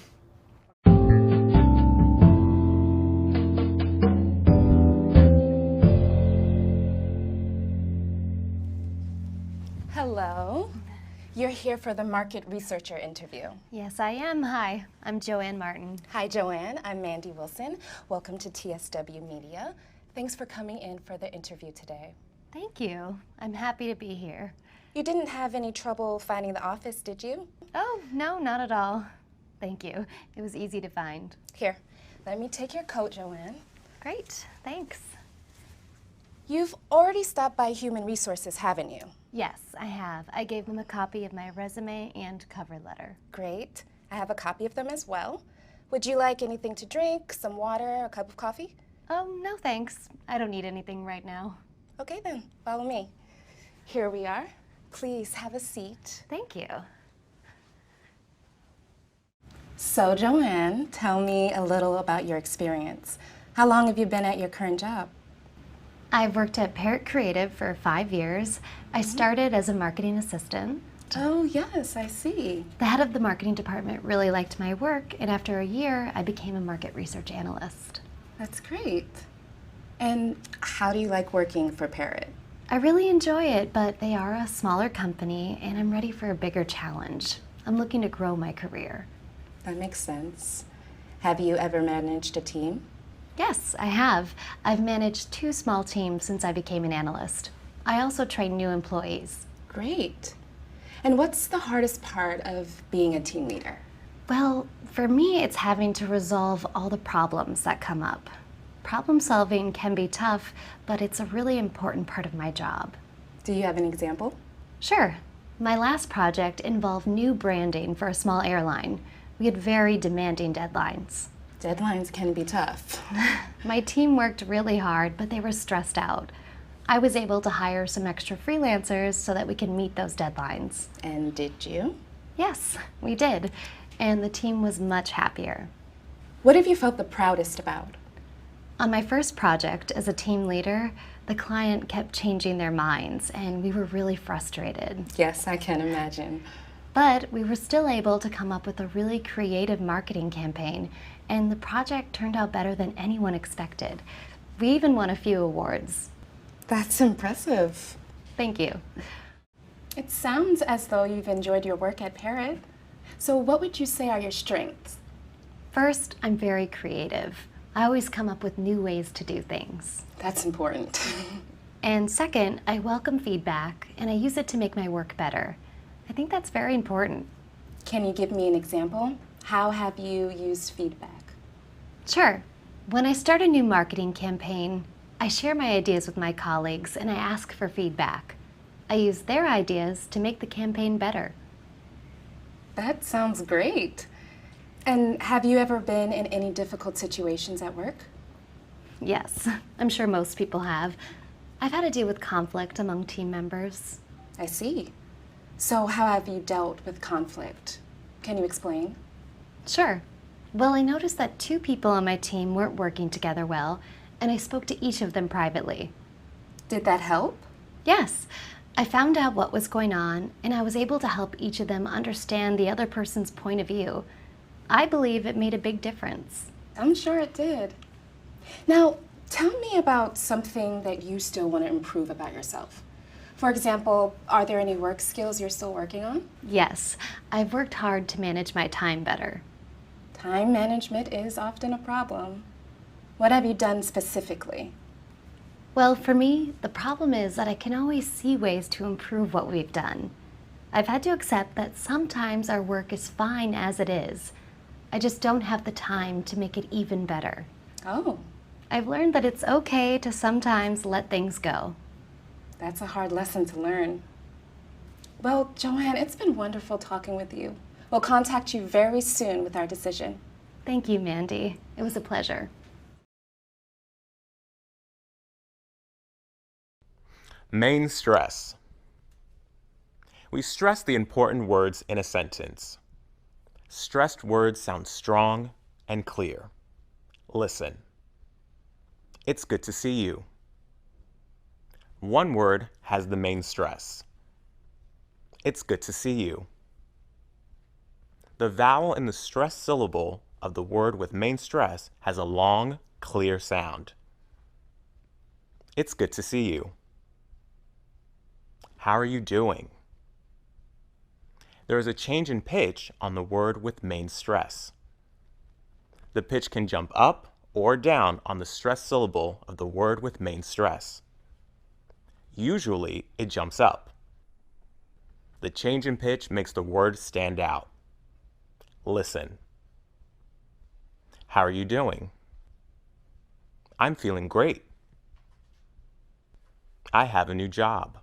Hello. You're here for the market researcher interview. Yes, I am. Hi, I'm Joanne Martin. Hi, Joanne. I'm Mandy Wilson. Welcome to TSW Media. Thanks for coming in for the interview today. Thank you. I'm happy to be here. You didn't have any trouble finding the office, did you? Oh, no, not at all. Thank you. It was easy to find. Here, let me take your coat, Joanne. Great, thanks. You've already stopped by Human Resources, haven't you? Yes, I have. I gave them a copy of my resume and cover letter. Great. I have a copy of them as well. Would you like anything to drink, some water, a cup of coffee? Oh, no thanks. I don't need anything right now. Okay then, follow me. Here we are. Please have a seat. Thank you. So, Joanne, tell me a little about your experience. How long have you been at your current job? I've worked at Parrot Creative for 5 years. I started as a marketing assistant. Oh, yes, I see. The head of the marketing department really liked my work, and after a year, I became a market research analyst. That's great. And how do you like working for Parrot? I really enjoy it, but they are a smaller company, and I'm ready for a bigger challenge. I'm looking to grow my career. That makes sense. Have you ever managed a team? Yes, I have. I've managed 2 small teams since I became an analyst. I also train new employees. Great. And what's the hardest part of being a team leader? Well, for me, it's having to resolve all the problems that come up. Problem solving can be tough, but it's a really important part of my job. Do you have an example? Sure. My last project involved new branding for a small airline. We had very demanding deadlines. Deadlines can be tough. My team worked really hard, but they were stressed out. I was able to hire some extra freelancers so that we can meet those deadlines. And did you? Yes, we did. And the team was much happier. What have you felt the proudest about? On my first project as a team leader, the client kept changing their minds, and we were really frustrated. Yes, I can imagine. But we were still able to come up with a really creative marketing campaign, and the project turned out better than anyone expected. We even won a few awards. That's impressive. Thank you. It sounds as though you've enjoyed your work at Parrot. So what would you say are your strengths? First, I'm very creative. I always come up with new ways to do things. That's important. And second, I welcome feedback, and I use it to make my work better. I think that's very important. Can you give me an example? How have you used feedback? Sure. When I start a new marketing campaign, I share my ideas with my colleagues and I ask for feedback. I use their ideas to make the campaign better. That sounds great. And have you ever been in any difficult situations at work? Yes, I'm sure most people have. I've had to deal with conflict among team members. I see. So how have you dealt with conflict? Can you explain? Sure. Well, I noticed that 2 people on my team weren't working together well, and I spoke to each of them privately. Did that help? Yes. I found out what was going on, and I was able to help each of them understand the other person's point of view. I believe it made a big difference. I'm sure it did. Now, tell me about something that you still want to improve about yourself. For example, are there any work skills you're still working on? Yes, I've worked hard to manage my time better. Time management is often a problem. What have you done specifically? Well, for me, the problem is that I can always see ways to improve what we've done. I've had to accept that sometimes our work is fine as it is. I just don't have the time to make it even better. Oh. I've learned that it's okay to sometimes let things go. That's a hard lesson to learn. Well, Joanne, it's been wonderful talking with you. We'll contact you very soon with our decision. Thank you, Mandy. It was a pleasure. Main stress. We stress the important words in a sentence. Stressed words sound strong and clear. Listen. It's good to see you. One word has the main stress. It's good to see you. The vowel in the stressed syllable of the word with main stress has a long, clear sound. It's good to see you. How are you doing? There is a change in pitch on the word with main stress. The pitch can jump up or down on the stressed syllable of the word with main stress. Usually, it jumps up. The change in pitch makes the word stand out. Listen. How are you doing? I'm feeling great. I have a new job.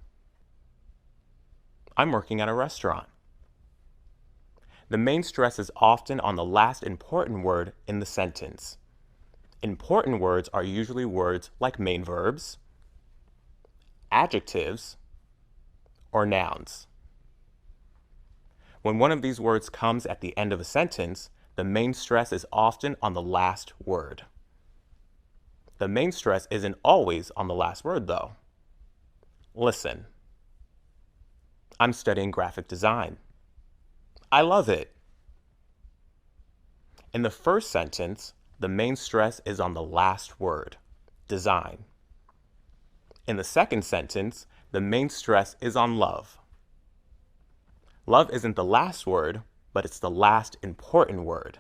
I'm working at a restaurant. The main stress is often on the last important word in the sentence. Important words are usually words like main verbs, adjectives, or nouns. When one of these words comes at the end of a sentence, the main stress is often on the last word. The main stress isn't always on the last word, though. Listen. I'm studying graphic design. I love it. In the first sentence, the main stress is on the last word, design. In the second sentence, the main stress is on love. Love isn't the last word, but it's the last important word.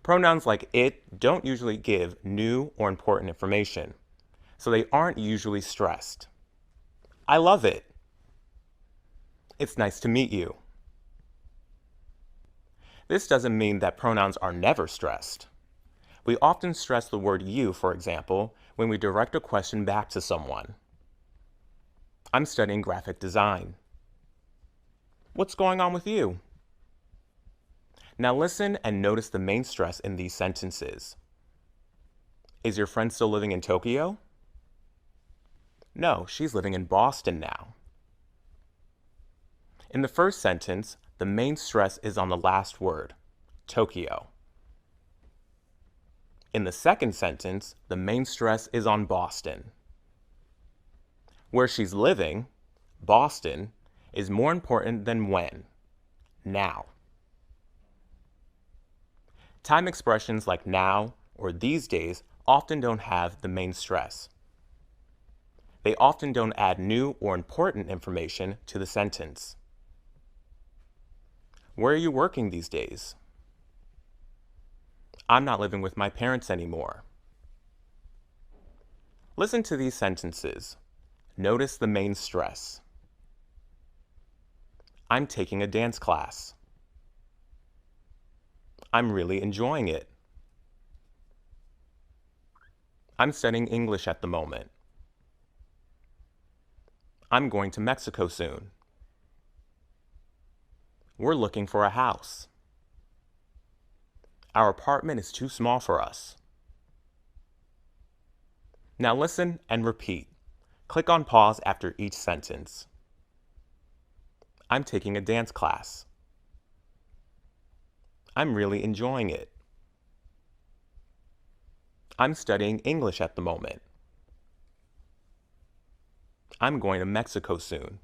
Pronouns like it don't usually give new or important information, so they aren't usually stressed. I love it. It's nice to meet you. This doesn't mean that pronouns are never stressed. We often stress the word you, for example, when we direct a question back to someone. I'm studying graphic design. What's going on with you? Now listen and notice the main stress in these sentences. Is your friend still living in Tokyo? No, she's living in Boston now. In the first sentence, the main stress is on the last word, Tokyo. In the second sentence, the main stress is on Boston. Where she's living, Boston, is more important than when, now. Time expressions like now or these days often don't have the main stress. They often don't add new or important information to the sentence. Where are you working these days? I'm not living with my parents anymore. Listen to these sentences. Notice the main stress. I'm taking a dance class. I'm really enjoying it. I'm studying English at the moment. I'm going to Mexico soon. We're looking for a house. Our apartment is too small for us. Now listen and repeat. Click on pause after each sentence. I'm taking a dance class. I'm really enjoying it. I'm studying English at the moment. I'm going to Mexico soon.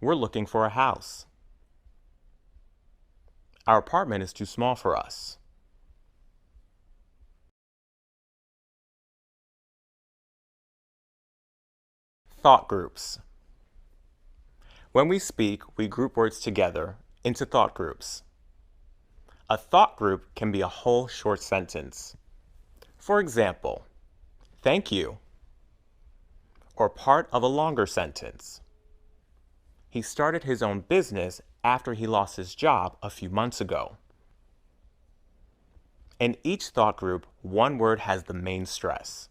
We're looking for a house. Our apartment is too small for us. Thought groups. When we speak, we group words together into thought groups. A thought group can be a whole short sentence. For example, thank you, or part of a longer sentence. He started his own business after he lost his job a few months ago. In each thought group, one word has the main stress.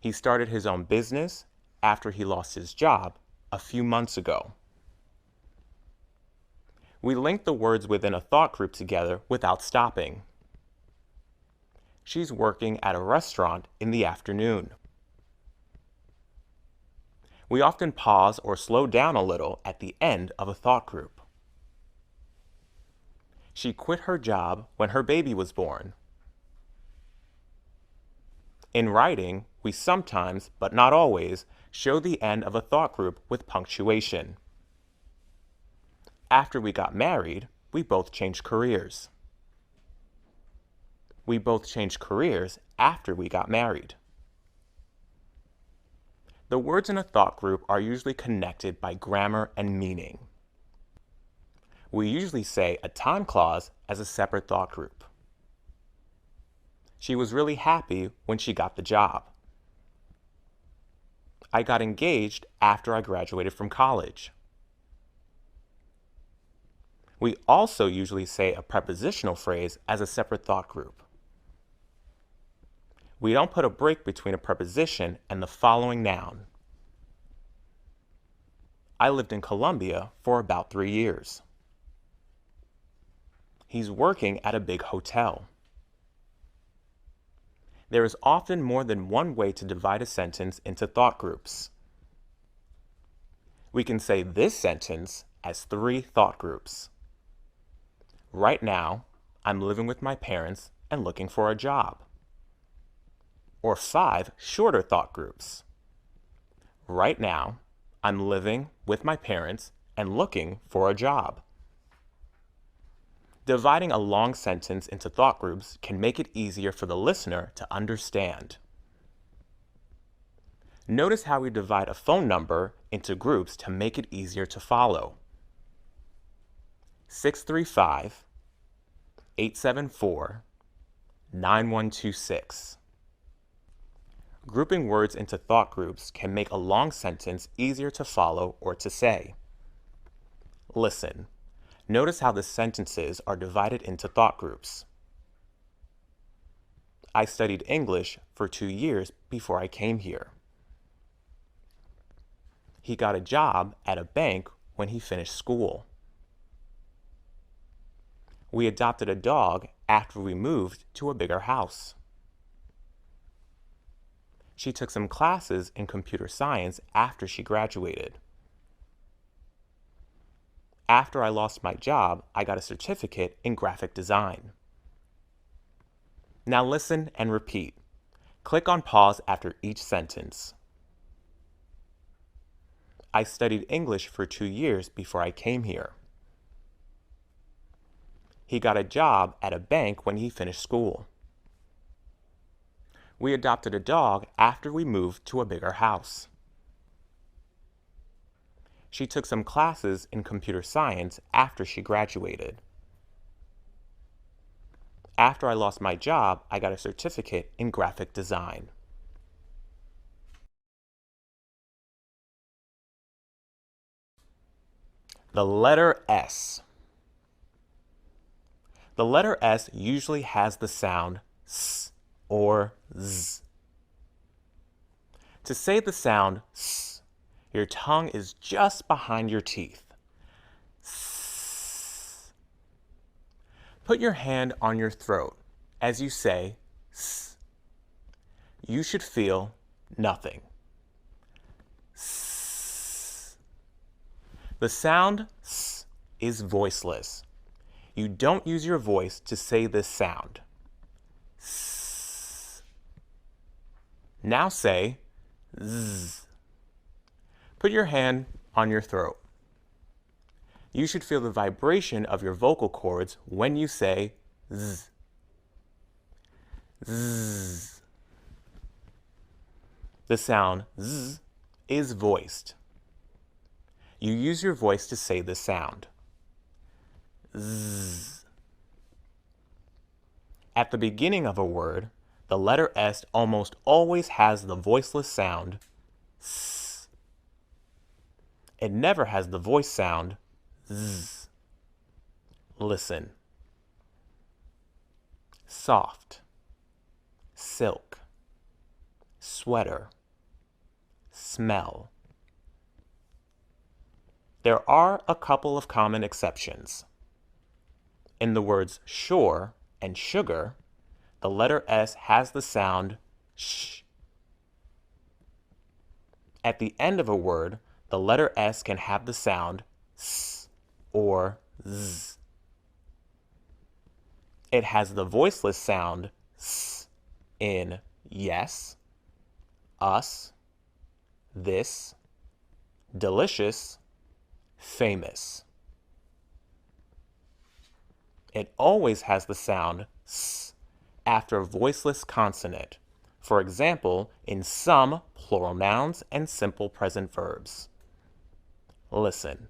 He started his own business after he lost his job a few months ago. We link the words within a thought group together without stopping. She's working at a restaurant in the afternoon. We often pause or slow down a little at the end of a thought group. She quit her job when her baby was born. In writing, we sometimes, but not always, show the end of a thought group with punctuation. After we got married, we both changed careers. We both changed careers after we got married. The words in a thought group are usually connected by grammar and meaning. We usually say a time clause as a separate thought group. She was really happy when she got the job. I got engaged after I graduated from college. We also usually say a prepositional phrase as a separate thought group. We don't put a break between a preposition and the following noun. I lived in Colombia for about 3 years. He's working at a big hotel. There is often more than one way to divide a sentence into thought groups. We can say this sentence as 3 thought groups. Right now, I'm living with my parents and looking for a job. Or 5 shorter thought groups. Right now, I'm living with my parents and looking for a job. Dividing a long sentence into thought groups can make it easier for the listener to understand. Notice how we divide a phone number into groups to make it easier to follow. 635-874-9126. Grouping words into thought groups can make a long sentence easier to follow or to say. Listen. Notice how the sentences are divided into thought groups. I studied English for 2 years before I came here. He got a job at a bank when he finished school. We adopted a dog after we moved to a bigger house. She took some classes in computer science after she graduated. After I lost my job, I got a certificate in graphic design. Now listen and repeat. Click on pause after each sentence. I studied English for 2 years before I came here. He got a job at a bank when he finished school. We adopted a dog after we moved to a bigger house. She took some classes in computer science after she graduated. After I lost my job, I got a certificate in graphic design. The letter S. The letter S usually has the sound S or Z. To say the sound S, your tongue is just behind your teeth. S. Put your hand on your throat as you say S. You should feel nothing. S. The sound S is voiceless. You don't use your voice to say this sound. S. Now say Z. Put your hand on your throat. You should feel the vibration of your vocal cords when you say Z. Z. The sound Z is voiced. You use your voice to say the sound. Z. At the beginning of a word, the letter S almost always has the voiceless sound S. It never has the voice sound Z. Listen. Soft, silk, sweater, smell. There are a couple of common exceptions. In the words sure and sugar, the letter S has the sound sh. At the end of a word, the letter S can have the sound S or Z. It has the voiceless sound S in yes, us, this, delicious, famous. It always has the sound S after a voiceless consonant, for example, in some plural nouns and simple present verbs. Listen.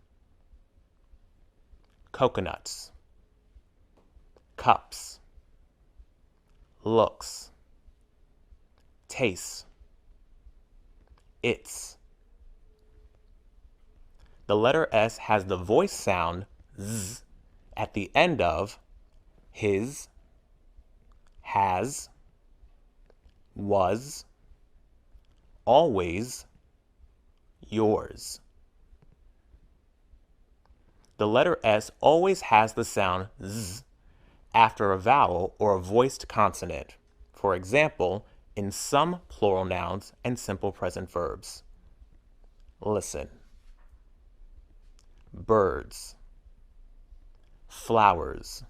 Coconuts, cups, looks, tastes, its. The letter S has the voice sound Z at the end of his, has, was, always, yours. The letter S always has the sound Z after a vowel or a voiced consonant. For example, in some plural nouns and simple present verbs. Listen. Birds, flowers,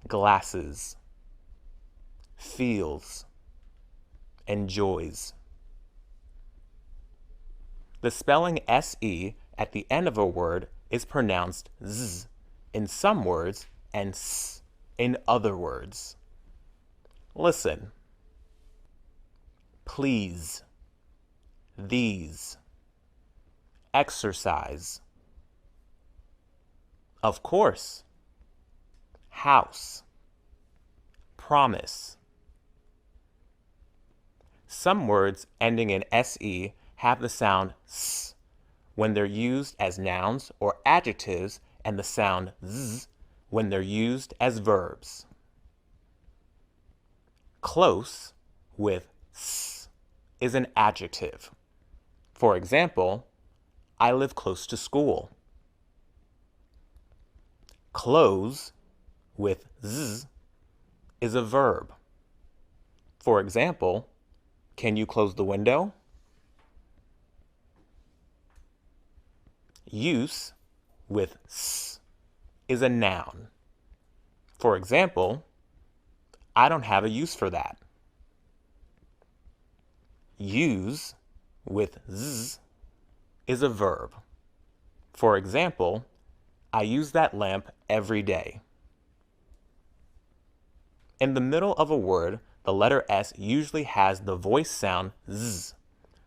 glasses, feels, enjoys. The spelling SE at the end of a word is pronounced Z in some words and S in other words. Listen. Please, these, exercise, of course, house, promise. Some words ending in SE have the sound S when they're used as nouns or adjectives and the sound Z when they're used as verbs. Close with S is an adjective. For example, I live close to school. Close with Z is a verb. For example, can you close the window? Use with S is a noun. For example, I don't have a use for that. Use with Z is a verb. For example, I use that lamp every day. In the middle of a word, the letter S usually has the voice sound Z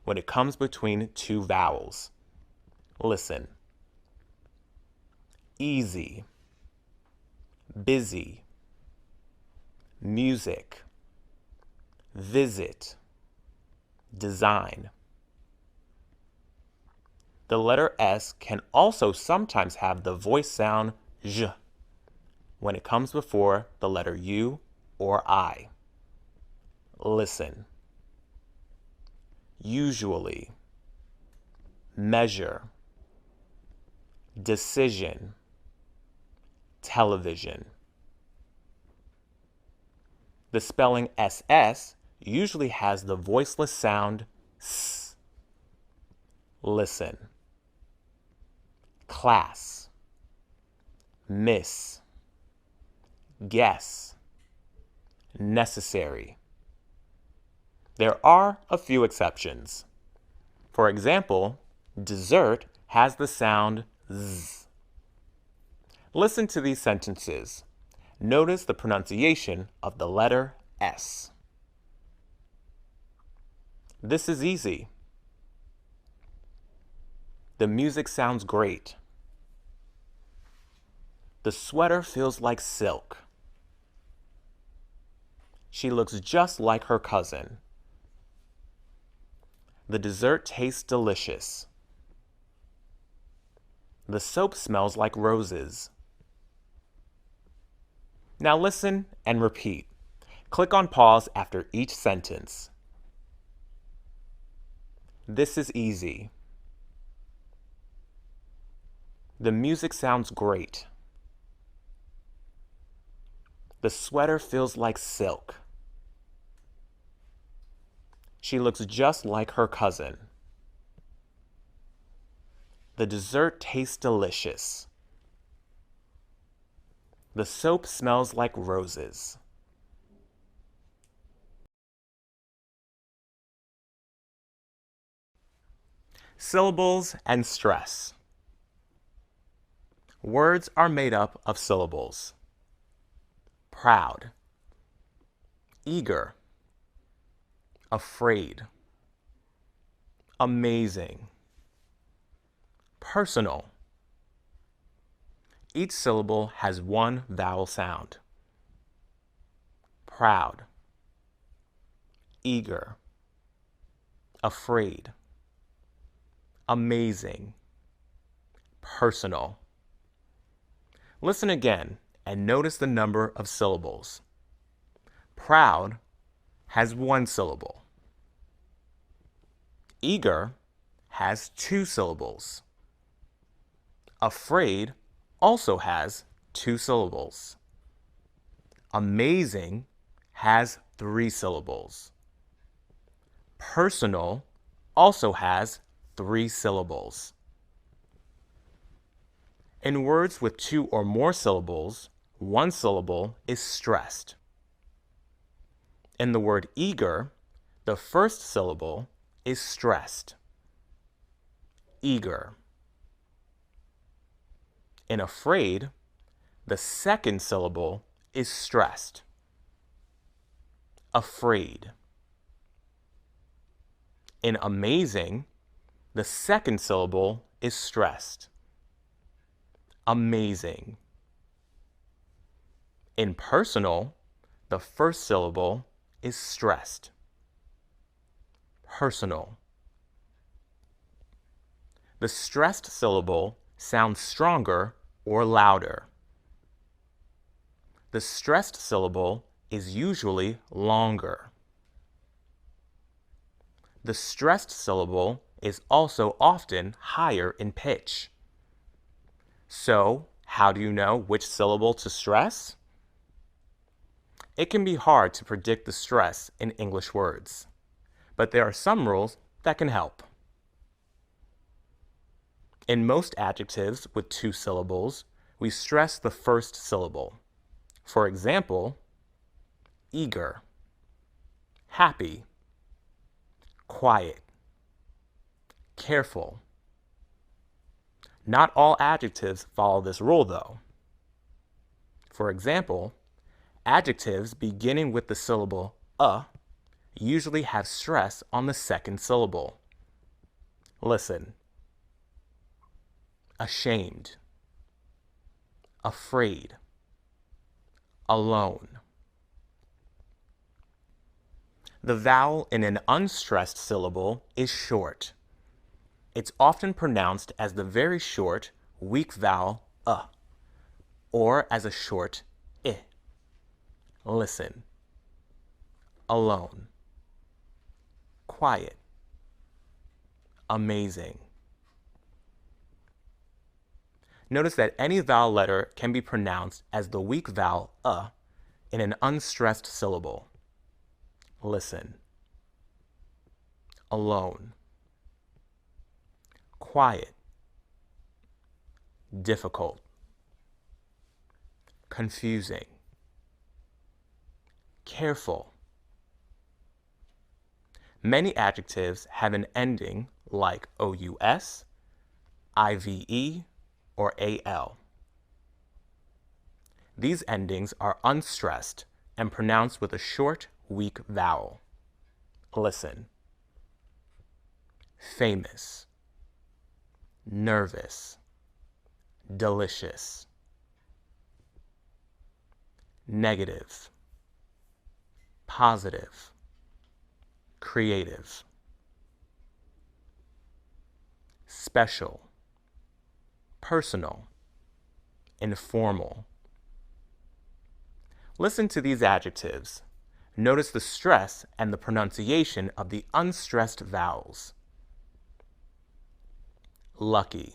when it comes between two vowels. Listen. Easy, busy, music, visit, design. The letter S can also sometimes have the voice sound J when it comes before the letter U or I. Listen. Usually, measure, decision, television. The spelling SS usually has the voiceless sound S. Listen. Class, miss, guess, necessary. There are a few exceptions. For example, dessert has the sound Z. Listen to these sentences. Notice the pronunciation of the letter S. This is easy. The music sounds great. The sweater feels like silk. She looks just like her cousin. The dessert tastes delicious. The soap smells like roses. Now listen and repeat. Click on pause after each sentence. This is easy. The music sounds great. The sweater feels like silk. She looks just like her cousin. The dessert tastes delicious. The soap smells like roses. Syllables and stress. Words are made up of syllables. Proud, eager, afraid, amazing, personal. Each syllable has one vowel sound. Proud, eager, afraid, amazing, personal. Listen again and notice the number of syllables. Proud has 1 syllable. Eager has 2 syllables. Afraid also has 2 syllables. Amazing has 3 syllables. Personal also has 3 syllables. In words with 2 or more syllables, 1 syllable is stressed. In the word eager, the first syllable is stressed. Eager. In afraid, the second syllable is stressed. Afraid. In amazing, the second syllable is stressed. Amazing. In personal, the first syllable is stressed. Personal. The stressed syllable sounds stronger or louder. The stressed syllable is usually longer. The stressed syllable is also often higher in pitch. So, how do you know which syllable to stress? It can be hard to predict the stress in English words, but there are some rules that can help. In most adjectives with 2 syllables, we stress the first syllable. For example, eager, happy, quiet, careful. Not all adjectives follow this rule, though. For example, adjectives beginning with the syllable usually have stress on the second syllable. Listen. Ashamed, afraid, alone. The vowel in an unstressed syllable is short. It's often pronounced as the very short, weak vowel or as a short I. Listen. Alone. Quiet. Amazing. Notice that any vowel letter can be pronounced as the weak vowel in an unstressed syllable. Listen. Alone. Quiet. Difficult. Confusing. Careful. Many adjectives have an ending like OUS, IVE, or AL. These endings are unstressed and pronounced with a short, weak vowel. Listen. Famous. Nervous. Delicious. Negative. Positive. Creative. Special. Personal. Informal. Listen to these adjectives. Notice the stress and the pronunciation of the unstressed vowels. Lucky.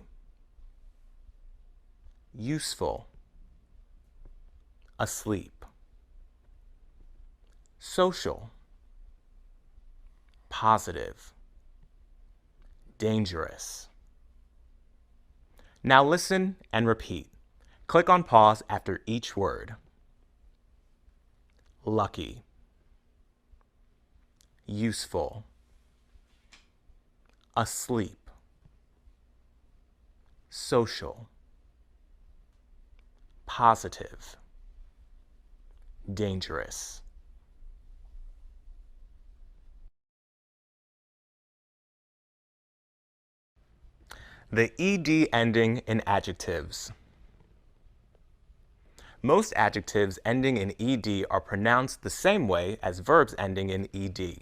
Useful. Asleep. Social. Positive. Dangerous. Now listen and repeat. Click on pause after each word. Lucky. Useful. Asleep. Social. Positive. Dangerous. The ED ending in adjectives. Most adjectives ending in ED are pronounced the same way as verbs ending in ED.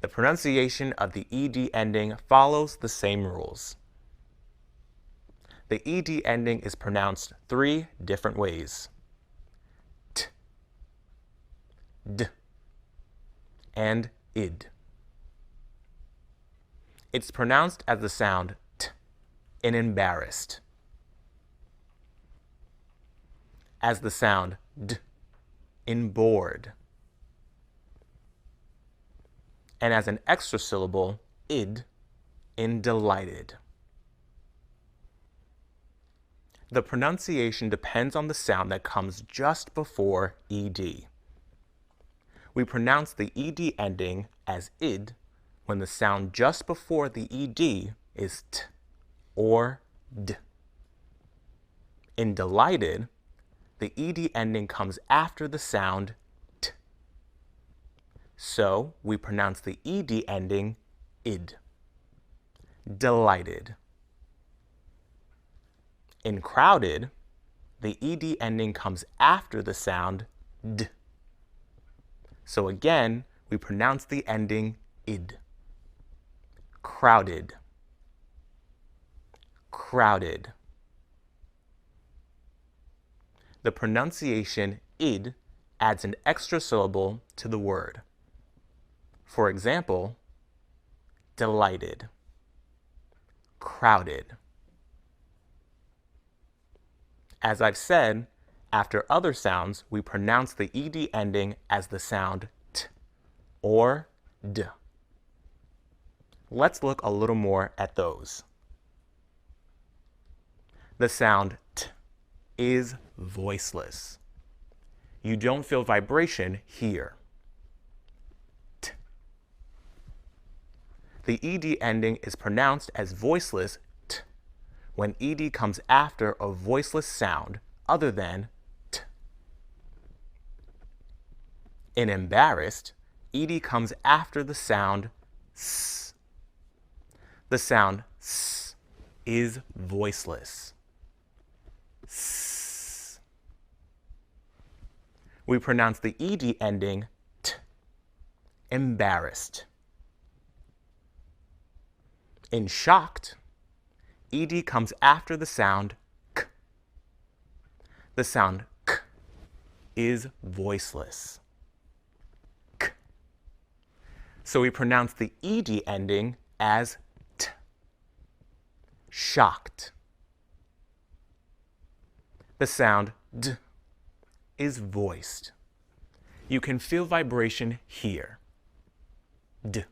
The pronunciation of the ED ending follows the same rules. the ed ending is pronounced 3 different ways. T, d, and id. It's pronounced as the sound t in embarrassed, as the sound d in bored, and as an extra syllable, id, in delighted. The pronunciation depends on the sound that comes just before ed. We pronounce the ed ending as id when the sound just before the ed is t or d. In delighted, the ed ending comes after the sound t. So we pronounce the ed ending id. Delighted. In crowded, the ed ending comes after the sound d. So again, we pronounce the ending id. Crowded. Crowded. The pronunciation id adds an extra syllable to the word. For example, delighted, crowded. As I've said, after other sounds, we pronounce the ed ending as the sound t or d. Let's look a little more at those. The sound t is voiceless. You don't feel vibration here. T. The ed ending is pronounced as voiceless t when ed comes after a voiceless sound other than t. In embarrassed, ed comes after the sound s. The sound s is voiceless. S. We pronounce the ed ending t. Embarrassed. In shocked, ed comes after the sound k. The sound k is voiceless. K. So we pronounce the ed ending as t. Shocked. The sound d is voiced. You can feel vibration here. D.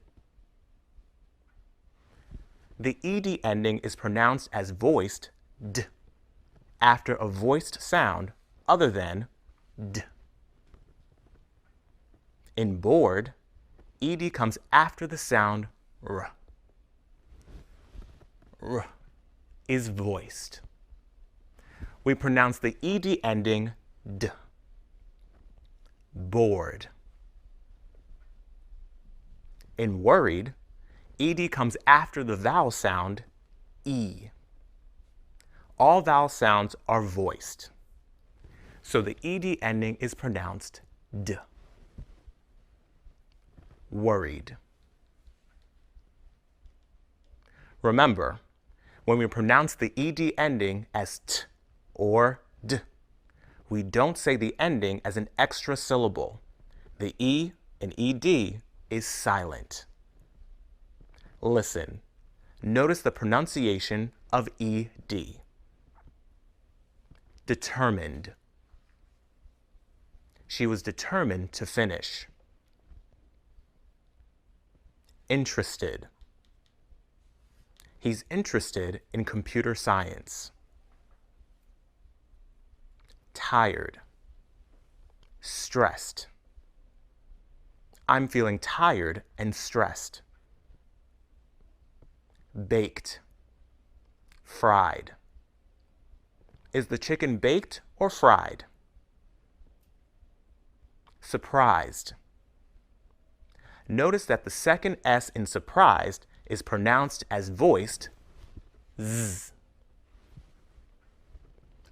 The ed ending is pronounced as voiced d after a voiced sound other than d. In bored, ed comes after the sound r. R is voiced. We pronounce the ed ending d. Bored. In worried, ed comes after the vowel sound e. All vowel sounds are voiced, so the ed ending is pronounced d. Worried. Remember, when we pronounce the ed ending as t or d, we don't say the ending as an extra syllable. The e in ed is silent. Listen. Notice the pronunciation of ed. Determined. She was determined to finish. Interested. He's interested in computer science. Tired. Stressed. I'm feeling tired and stressed. Baked. Fried. Is the chicken baked or fried? Surprised. Notice that the second S in surprised is pronounced as voiced z.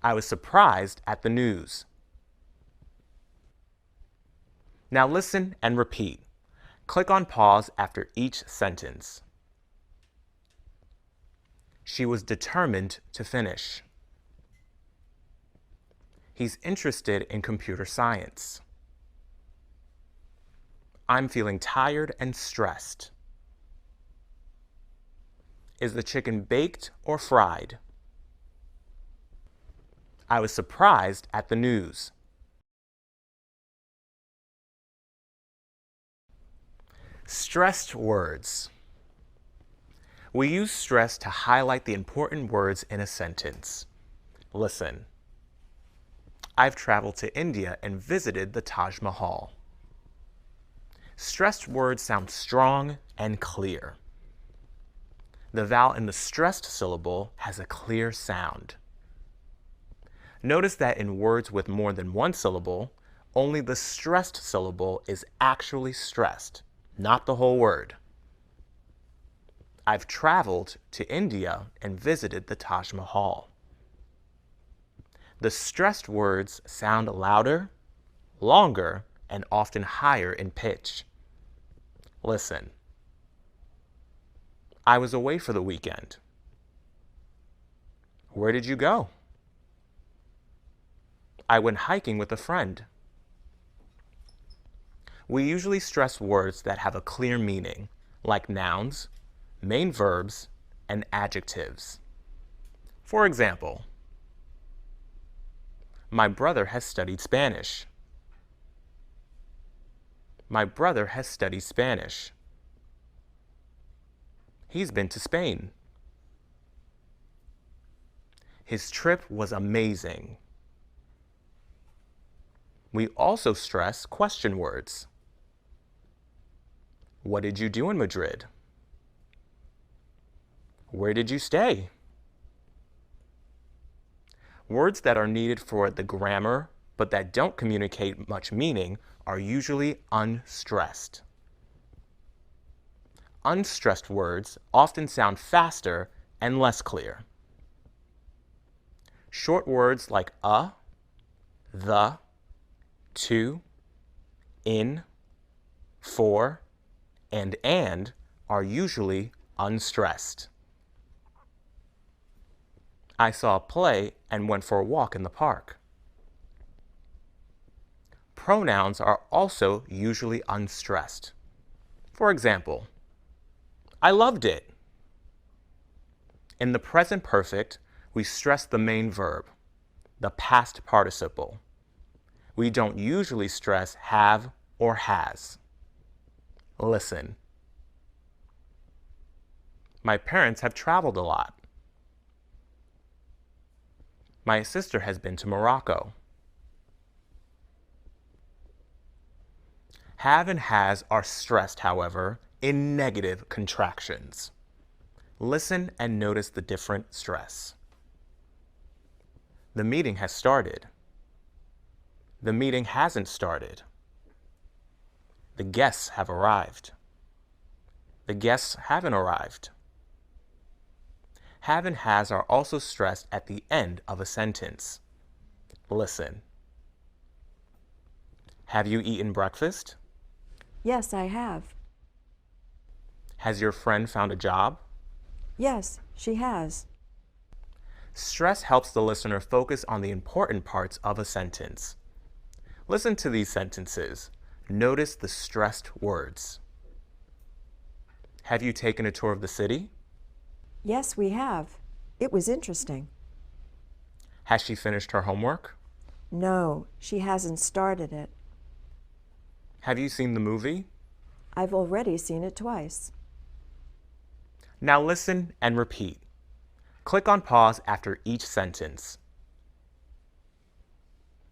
I was surprised at the news. Now listen and repeat. Click on pause after each sentence. She was determined to finish. He's interested in computer science. I'm feeling tired and stressed. Is the chicken baked or fried? I was surprised at the news. Stressed words. We use stress to highlight the important words in a sentence. Listen. I've traveled to India and visited the Taj Mahal. Stressed words sound strong and clear. The vowel in the stressed syllable has a clear sound. Notice that in words with more than one syllable, only the stressed syllable is actually stressed, not the whole word. I've traveled to India and visited the Taj Mahal. The stressed words sound louder, longer, and often higher in pitch. Listen. I was away for the weekend. Where did you go? I went hiking with a friend. We usually stress words that have a clear meaning, like nouns, main verbs, and adjectives. For example, my brother has studied Spanish. My brother has studied Spanish. He's been to Spain. His trip was amazing. We also stress question words. What did you do in Madrid? Where did you stay? Words that are needed for the grammar but that don't communicate much meaning are usually unstressed. Unstressed words often sound faster and less clear. Short words like the, to, in, for, and are usually unstressed. I saw a play and went for a walk in the park. Pronouns are also usually unstressed. For example, I loved it. In the present perfect, we stress the main verb, the past participle. We don't usually stress have or has. Listen. My parents have traveled a lot. My sister has been to Morocco. Have and has are stressed, however, in negative contractions. Listen and notice the different stress. The meeting has started. The meeting hasn't started. The guests have arrived. The guests haven't arrived. Have and has are also stressed at the end of a sentence. Listen. Have you eaten breakfast? Yes, I have. Has your friend found a job? Yes, she has. Stress helps the listener focus on the important parts of a sentence. Listen to these sentences. Notice the stressed words. Have you taken a tour of the city? Yes, we have. It was interesting. Has she finished her homework? No, she hasn't started it. Have you seen the movie? I've already seen it twice. Now listen and repeat. Click on pause after each sentence.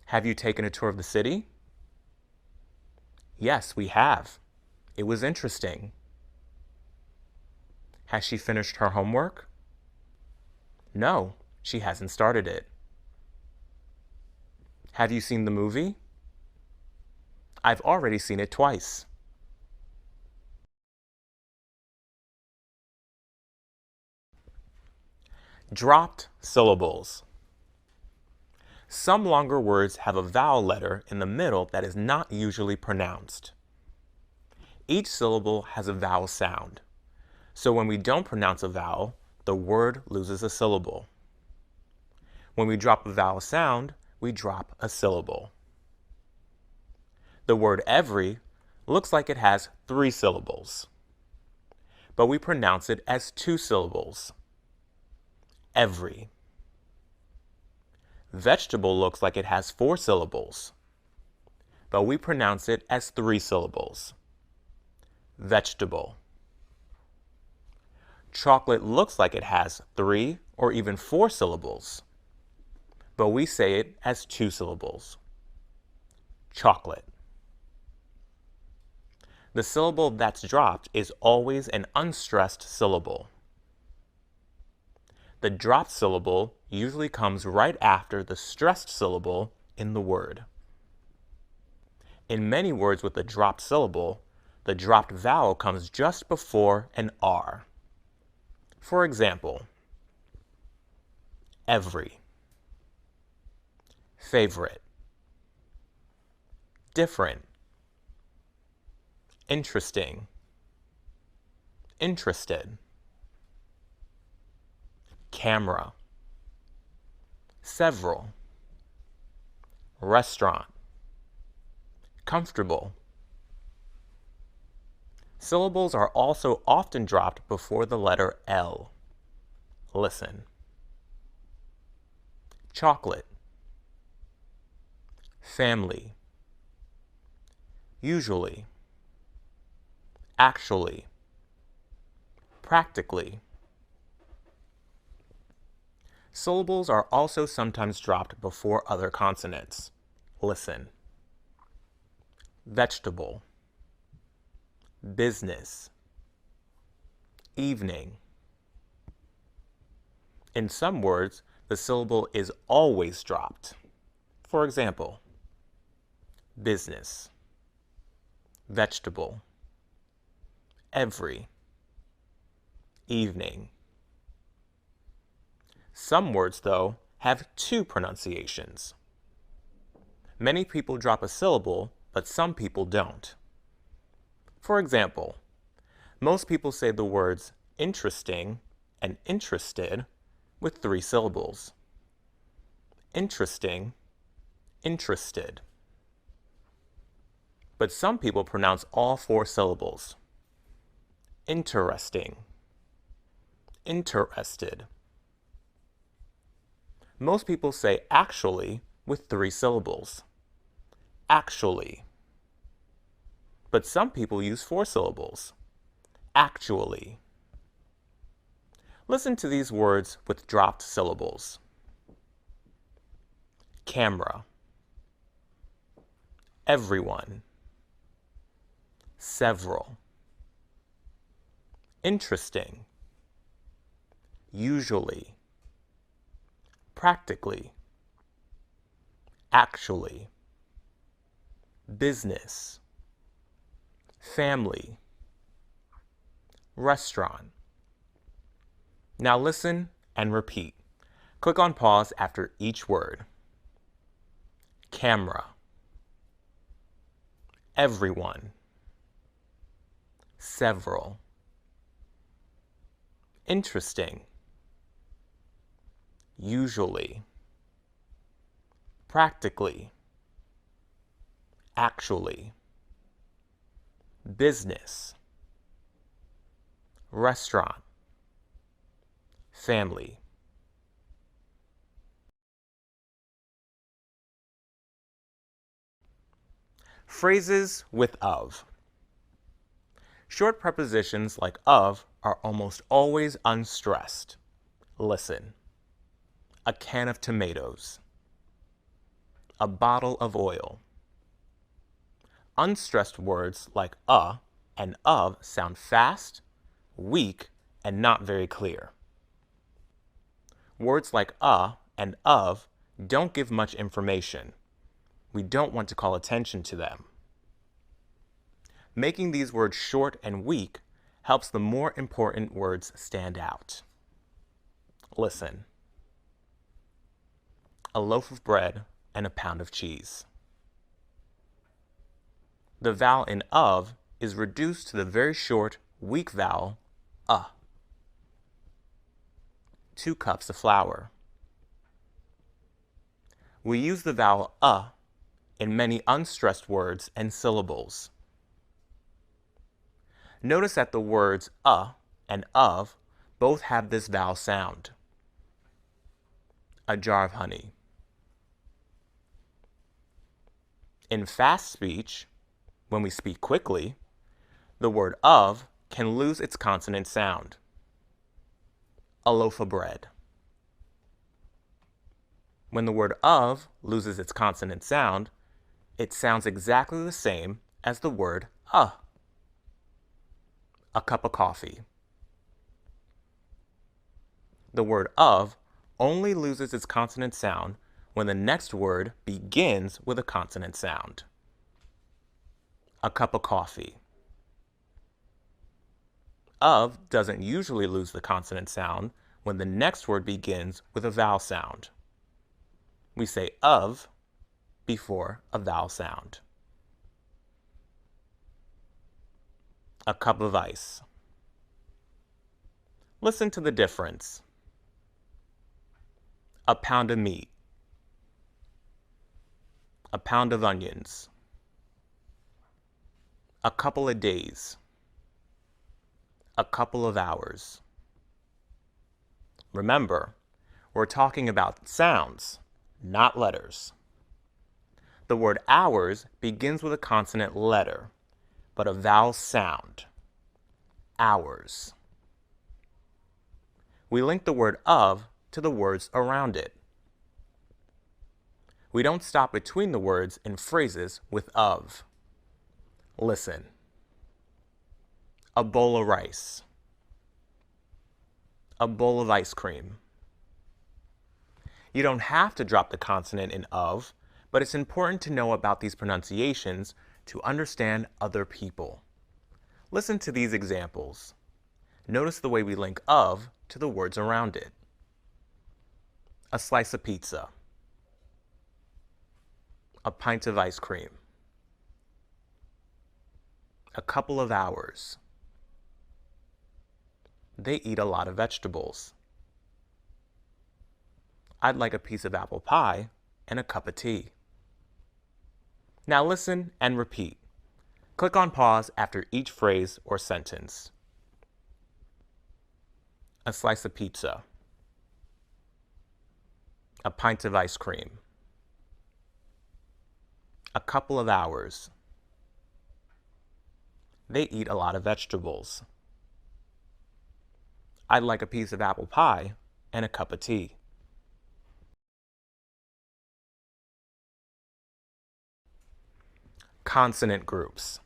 Have you taken a tour of the city? Yes, we have. It was interesting. Has she finished her homework? No, she hasn't started it. Have you seen the movie? I've already seen it twice. Dropped syllables. Some longer words have a vowel letter in the middle that is not usually pronounced. Each syllable has a vowel sound. So when we don't pronounce a vowel, the word loses a syllable. When we drop a vowel sound, we drop a syllable. The word every looks like it has 3 syllables, but we pronounce it as 2 syllables. Every. Vegetable looks like it has 4 syllables, but we pronounce it as 3 syllables. Vegetable. Chocolate looks like it has 3 or even 4 syllables, but we say it as 2 syllables. Chocolate. The syllable that's dropped is always an unstressed syllable. The dropped syllable usually comes right after the stressed syllable in the word. In many words with a dropped syllable, the dropped vowel comes just before an R. For example, every, favorite, different, interesting, interested, camera, several, restaurant, comfortable. Syllables are also often dropped before the letter L. Listen. Chocolate, family, usually, actually, practically. Syllables are also sometimes dropped before other consonants. Listen. Vegetable, business, evening. In some words, the syllable is always dropped. For example, business, vegetable, every, evening. Some words, though, have 2 pronunciations. Many people drop a syllable, but some people don't. For example, most people say the words interesting and interested with 3 syllables. Interesting, interested. But some people pronounce all 4 syllables. Interesting, interested. Most people say actually with 3 syllables. Actually. But some people use 4 syllables. Actually. Listen to these words with dropped syllables. Camera, everyone, several, interesting, usually, practically, actually, business, family, restaurant. Now listen and repeat. Click on pause after each word. Camera, everyone, several, interesting, usually, practically, actually, business, restaurant, family. Phrases with of. Short prepositions like of are almost always unstressed. Listen. A can of tomatoes. A bottle of oil. Unstressed words like and of sound fast, weak, and not very clear. Words like and of don't give much information. We don't want to call attention to them. Making these words short and weak helps the more important words stand out. Listen. A loaf of bread and a pound of cheese. The vowel in of is reduced to the very short, weak vowel, 2 cups of flour. We use the vowel in many unstressed words and syllables. Notice that the words and of both have this vowel sound. A jar of honey. In fast speech, when we speak quickly, the word of can lose its consonant sound. A loaf of bread. When the word of loses its consonant sound, it sounds exactly the same as the word a cup of coffee. The word of only loses its consonant sound when the next word begins with a consonant sound. A cup of coffee. Of doesn't usually lose the consonant sound when the next word begins with a vowel sound. We say of before a vowel sound. A cup of ice. Listen to the difference. A pound of meat. A pound of onions. A couple of days. A couple of hours. Remember, we're talking about sounds, not letters. The word hours begins with a consonant letter, but a vowel sound. Hours. We link the word of to the words around it. We don't stop between the words in phrases with of. Listen. A bowl of rice. A bowl of ice cream. You don't have to drop the consonant in of, but it's important to know about these pronunciations to understand other people. Listen to these examples. Notice the way we link of to the words around it. A slice of pizza. A pint of ice cream. A couple of hours. They eat a lot of vegetables. I'd like a piece of apple pie and a cup of tea. Now listen and repeat. Click on pause after each phrase or sentence. A slice of pizza. A pint of ice cream. A couple of hours. They eat a lot of vegetables. I'd like a piece of apple pie and a cup of tea. Consonant groups.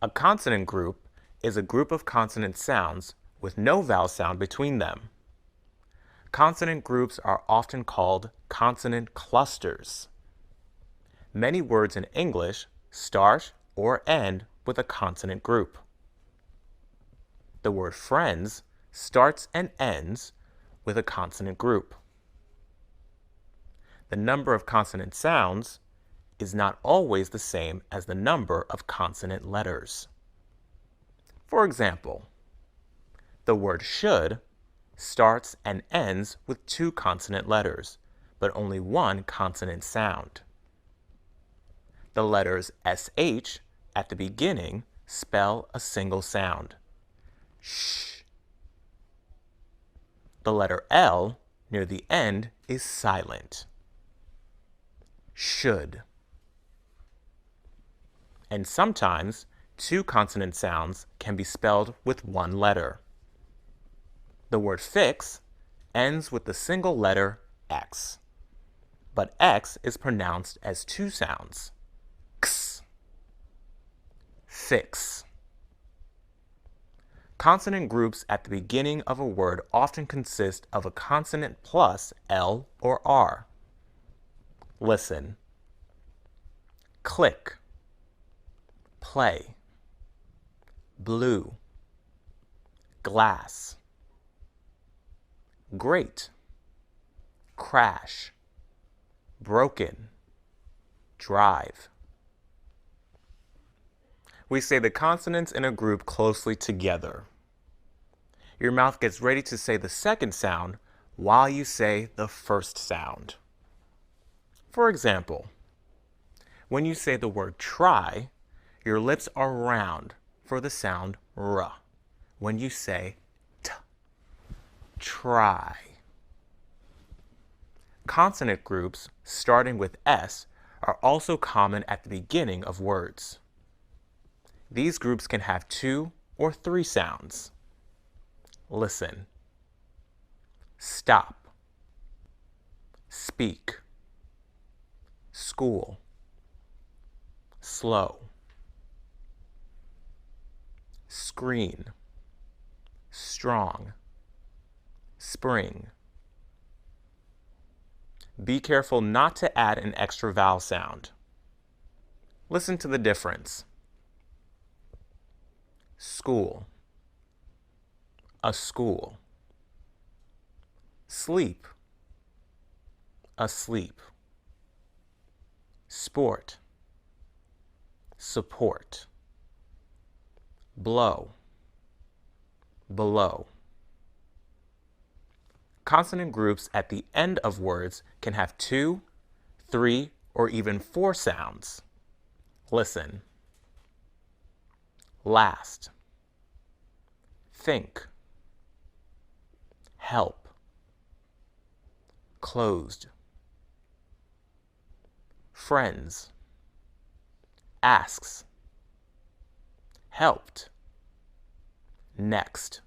A consonant group is a group of consonant sounds with no vowel sound between them. Consonant groups are often called consonant clusters. Many words in English start or end with a consonant group. The word friends starts and ends with a consonant group. The number of consonant sounds is not always the same as the number of consonant letters. For example, the word should starts and ends with 2 consonant letters, but only 1 consonant sound. The letters SH at the beginning spell a single sound. Sh. The letter L near the end is silent. Should. And sometimes 2 consonant sounds can be spelled with 1 letter. The word fix ends with the single letter X, but X is pronounced as 2 sounds. X. Fix. Consonant groups at the beginning of a word often consist of a consonant plus L or R. Listen. Click. Play. Blue. Glass. Great. Crash. Broken. Drive. We say the consonants in a group closely together. your mouth gets ready to say the second sound while you say the first sound. For example, when you say the word try, your lips are round for the sound R. When you say t, try. Consonant groups starting with S are also common at the beginning of words. These groups can have 2 or 3 sounds. Listen. Stop. Speak. School. Slow. Screen. Strong. Spring. Be careful not to add an extra vowel sound. Listen to the difference. School. A school. Sleep. Asleep. Sport. Support. Blow. Below. Consonant groups at the end of words can have 2, 3, or even 4 sounds. Listen. Last. Think. Help. Closed. Friends. Asks. Helped. Next.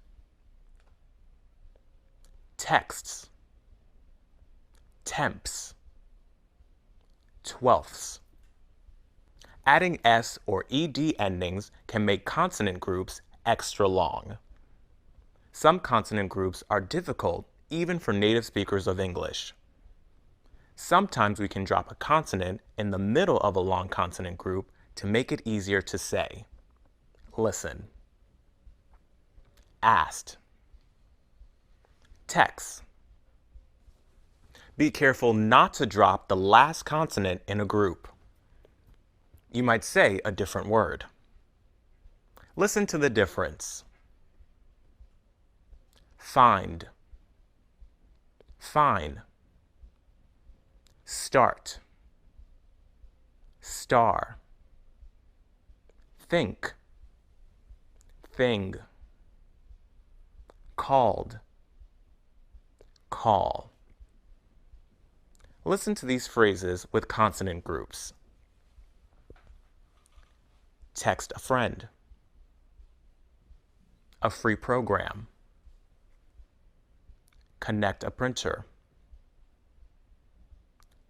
Texts. Temps. Twelfths. Adding S or ED endings can make consonant groups extra long. Some consonant groups are difficult even for native speakers of English. Sometimes we can drop a consonant in the middle of a long consonant group to make it easier to say. Listen. Asked. Text. Be careful not to drop the last consonant in a group. You might say a different word. Listen to the difference. Find. Fine. Start. Star. Think. Thing. Called. Call. Listen to these phrases with consonant groups. Text a friend. A free program. Connect a printer.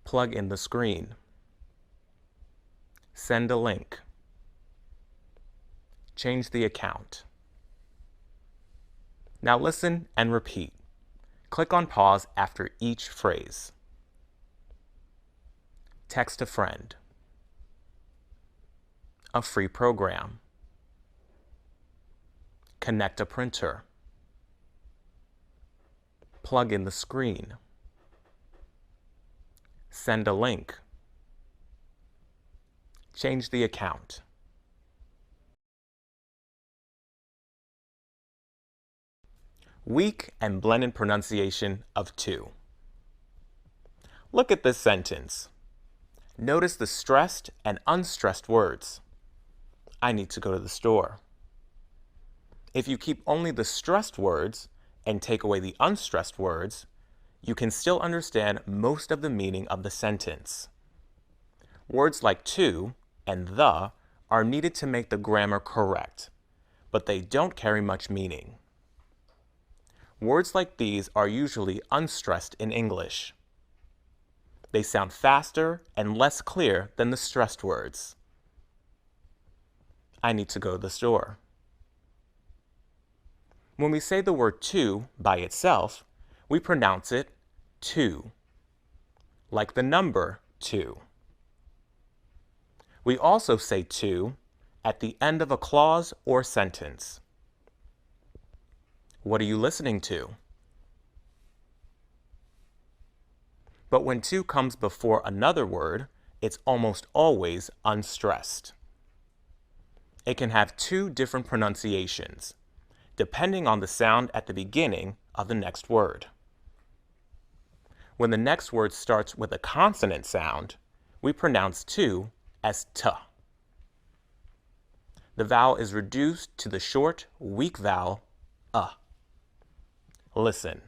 Plug in the screen. Send a link. Change the account. Now listen and repeat. Click on pause after each phrase. Text a friend. A free program. Connect a printer. Plug in the screen. Send a link. Change the account. Weak and blended pronunciation of to. Look at this sentence. Notice the stressed and unstressed words. I need to go to the store. If you keep only the stressed words and take away the unstressed words, you can still understand most of the meaning of the sentence. Words like to and the are needed to make the grammar correct, but they don't carry much meaning. Words like these are usually unstressed in English. They sound faster and less clear than the stressed words. I need to go to the store. When we say the word to by itself, we pronounce it to, like the number 2. We also say to at the end of a clause or sentence. What are you listening to? But when to comes before another word, it's almost always unstressed. It can have 2 different pronunciations, depending on the sound at the beginning of the next word. When the next word starts with a consonant sound, we pronounce to as t. The vowel is reduced to the short, weak vowel Listen.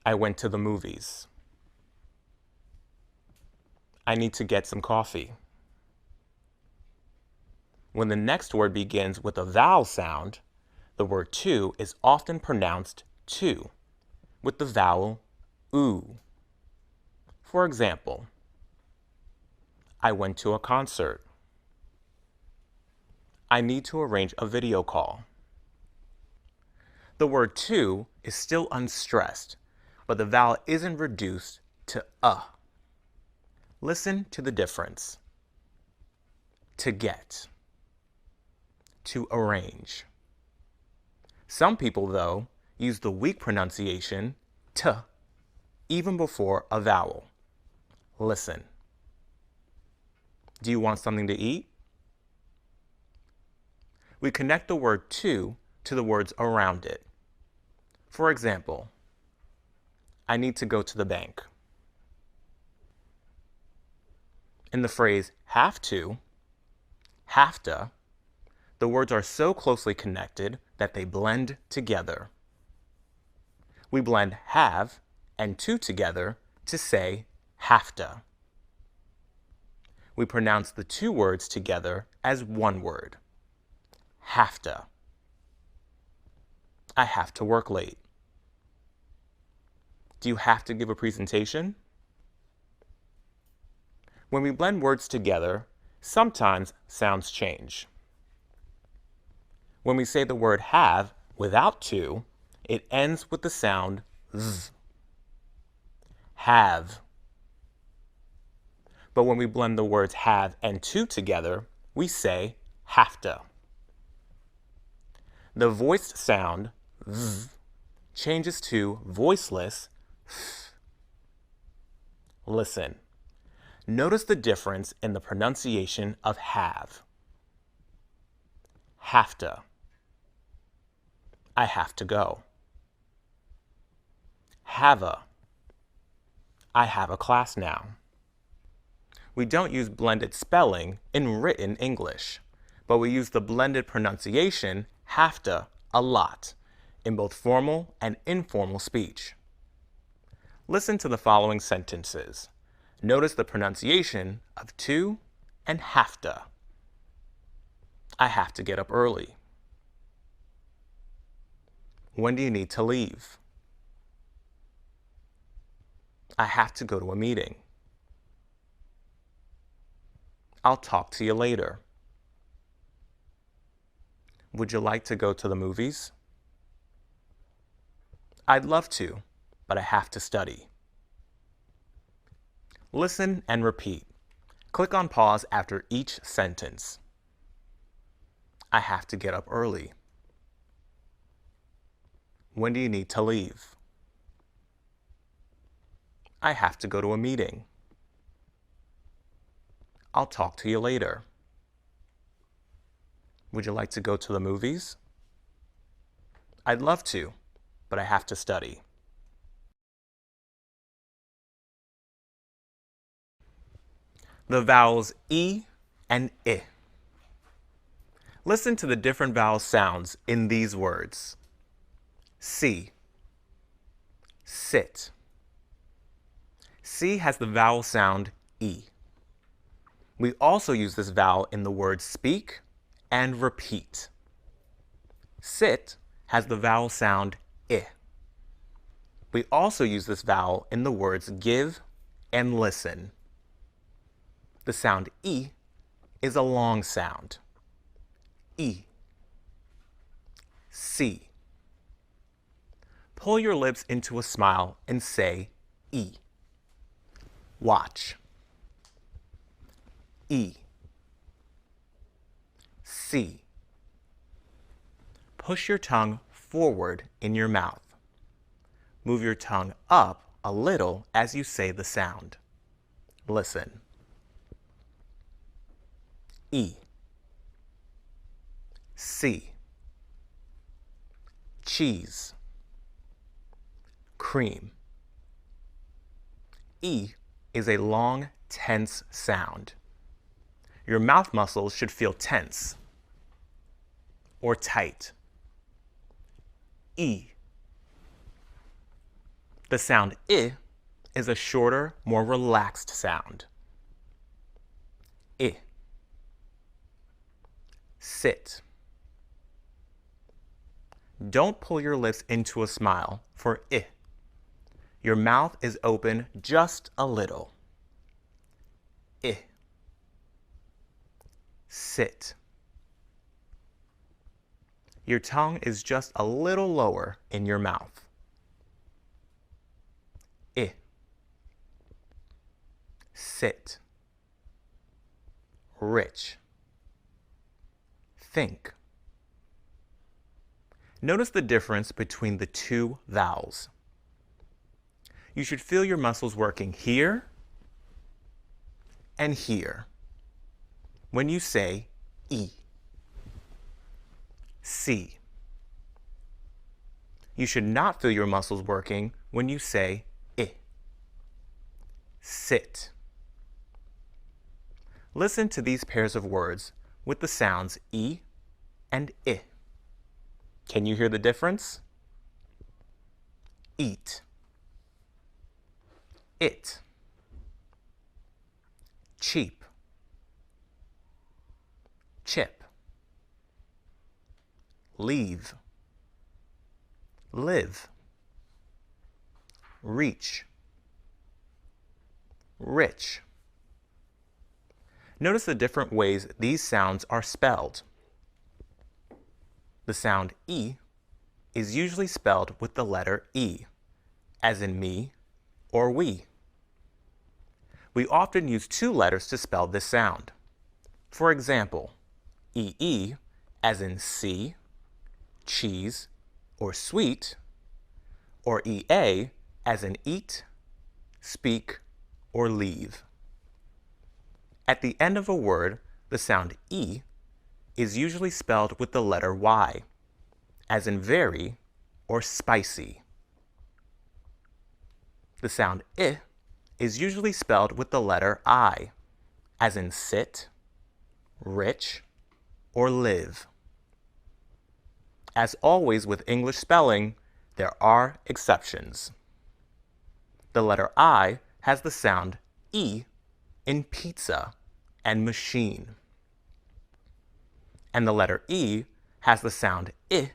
I went to the movies. I need to get some coffee. When the next word begins with a vowel sound, the word to is often pronounced to, with the vowel oo. For example, I went to a concert. I need to arrange a video call. The word to is still unstressed, but the vowel isn't reduced to Listen to the difference. To get. To arrange. Some people, though, use the weak pronunciation t even before a vowel. Listen. Do you want something to eat? We connect the word to the words around it. For example, I need to go to the bank. In the phrase have to, the words are so closely connected that they blend together. We blend have and to together to say have to. We pronounce the two words together as one word. Have to. I have to work late. Do you have to give a presentation? When we blend words together, sometimes sounds change. When we say the word have without to, it ends with the sound z. Have. But when we blend the words have and to together, we say have to. The voiced sound z changes to voiceless f. Listen. Notice the difference in the pronunciation of have. Have to. I have to go. Have a. I have a class now. We don't use blended spelling in written English, but we use the blended pronunciation have to a lot in both formal and informal speech. Listen to the following sentences. Notice the pronunciation of to and have to. I have to get up early. When do you need to leave? I have to go to a meeting. I'll talk to you later. Would you like to go to the movies? I'd love to, but I have to study. Listen and repeat. Click on pause after each sentence. I have to get up early. When do you need to leave? I have to go to a meeting. I'll talk to you later. Would you like to go to the movies? I'd love to, but I have to study. The vowels E and I. Listen to the different vowel sounds in these words. See. Sit. C has the vowel sound E. We also use this vowel in the words speak and repeat. Sit has the vowel sound I. We also use this vowel in the words give and listen. The sound E is a long sound. E. See. Pull your lips into a smile and say E. Watch. E. See. Push your tongue forward in your mouth. Move your tongue up a little as you say the sound. Listen. E. See. cheese, cream. E is a long, tense sound. Your mouth muscles should feel tense or tight. E. The sound I is a shorter, more relaxed sound. I. Sit. Don't pull your lips into a smile for I. Your mouth is open just a little. I. Sit. Your tongue is just a little lower in your mouth. I. Sit. Rich. Think. Notice the difference between the two vowels. You should feel your muscles working here and here when you say E. See. You should not feel your muscles working when you say I. Sit. Listen to these pairs of words with the sounds E and I. Can you hear the difference? Eat. It. Cheap. Chip. Leave. Live. Reach. Rich. Notice the different ways these sounds are spelled. The sound E is usually spelled with the letter E, as in me or we. We often use two letters to spell this sound. For example, EE, as in see, cheese, or sweet, or EA, as in eat, speak, or leave. At the end of a word, the sound E is usually spelled with the letter Y, as in very or spicy. The sound I is usually spelled with the letter I, as in sit, rich, or live. As always with English spelling, there are exceptions. The letter I has the sound E in pizza and machine. And the letter E has the sound I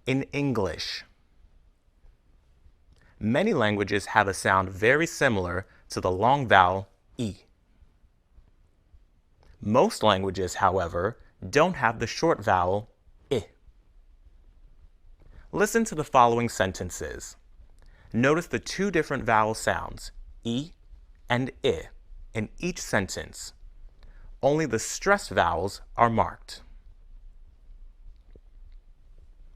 in English. Many languages have a sound very similar to the long vowel E. Most languages, however, don't have the short vowel I. Listen to the following sentences. Notice the two different vowel sounds, E and I, in each sentence. Only the stressed vowels are marked.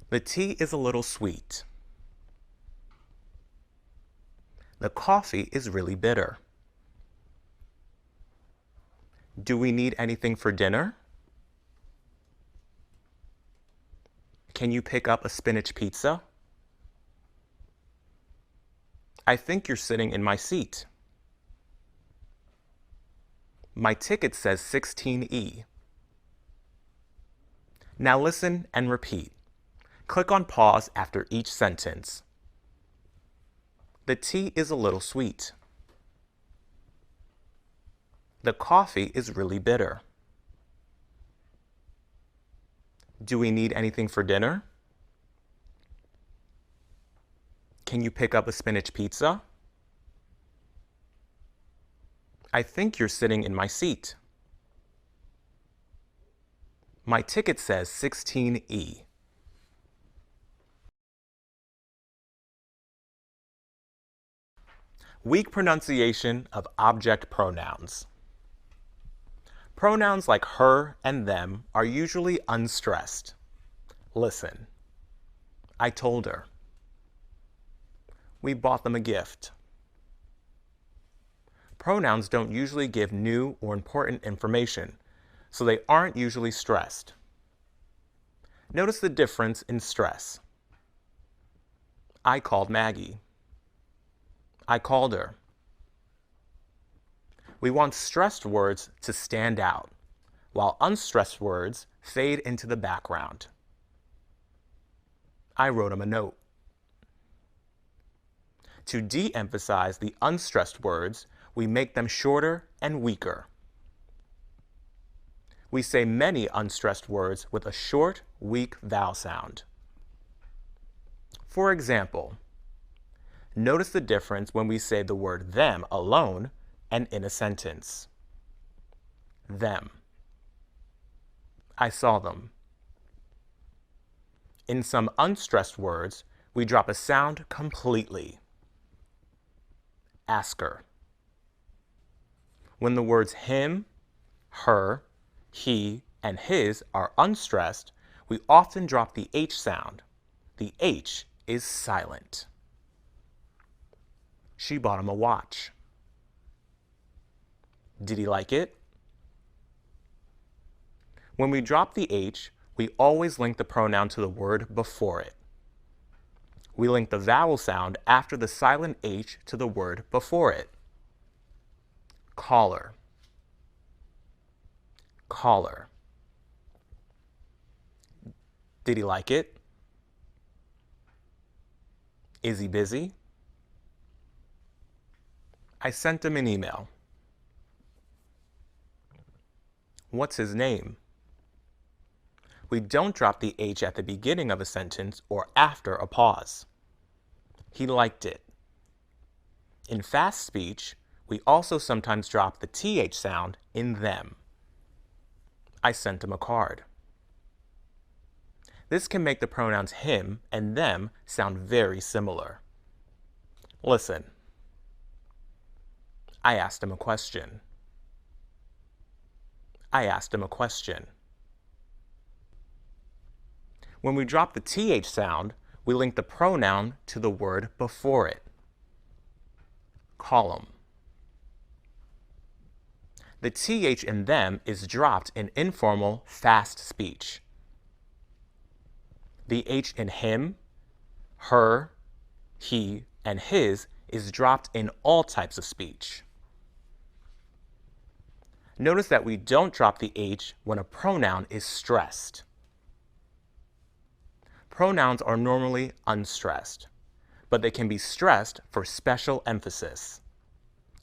The tea is a little sweet. The coffee is really bitter. Do we need anything for dinner? Can you pick up a spinach pizza? I think you're sitting in my seat. My ticket says 16E. Now listen and repeat. Click on pause after each sentence. The tea is a little sweet. The coffee is really bitter. Do we need anything for dinner? Can you pick up a spinach pizza? I think you're sitting in my seat. My ticket says 16E. Weak pronunciation of object pronouns. Pronouns like her and them are usually unstressed. Listen. I told her. We bought them a gift. Pronouns don't usually give new or important information, so they aren't usually stressed. Notice the difference in stress. I called Maggie. I called her. We want stressed words to stand out, while unstressed words fade into the background. I wrote him a note. To de-emphasize the unstressed words, we make them shorter and weaker. We say many unstressed words with a short, weak vowel sound. For example, notice the difference when we say the word them alone and in a sentence. Them. I saw them. In some unstressed words, we drop a sound completely. Asker. When the words him, her, he, and his are unstressed, we often drop the H sound. The H is silent. She bought him a watch. Did he like it? When we drop the H, we always link the pronoun to the word before it. We link the vowel sound after the silent H to the word before it. Caller. Caller. Did he like it? Is he busy? I sent him an email. What's his name? We don't drop the H at the beginning of a sentence or after a pause. He liked it. In fast speech, we also sometimes drop the TH sound in them. I sent him a card. This can make the pronouns him and them sound very similar. Listen. I asked him a question. I asked him a question. When we drop the TH sound, we link the pronoun to the word before it. Column. The TH in them is dropped in informal, fast speech. The H in him, her, he, and his is dropped in all types of speech. Notice that we don't drop the H when a pronoun is stressed. Pronouns are normally unstressed, but they can be stressed for special emphasis.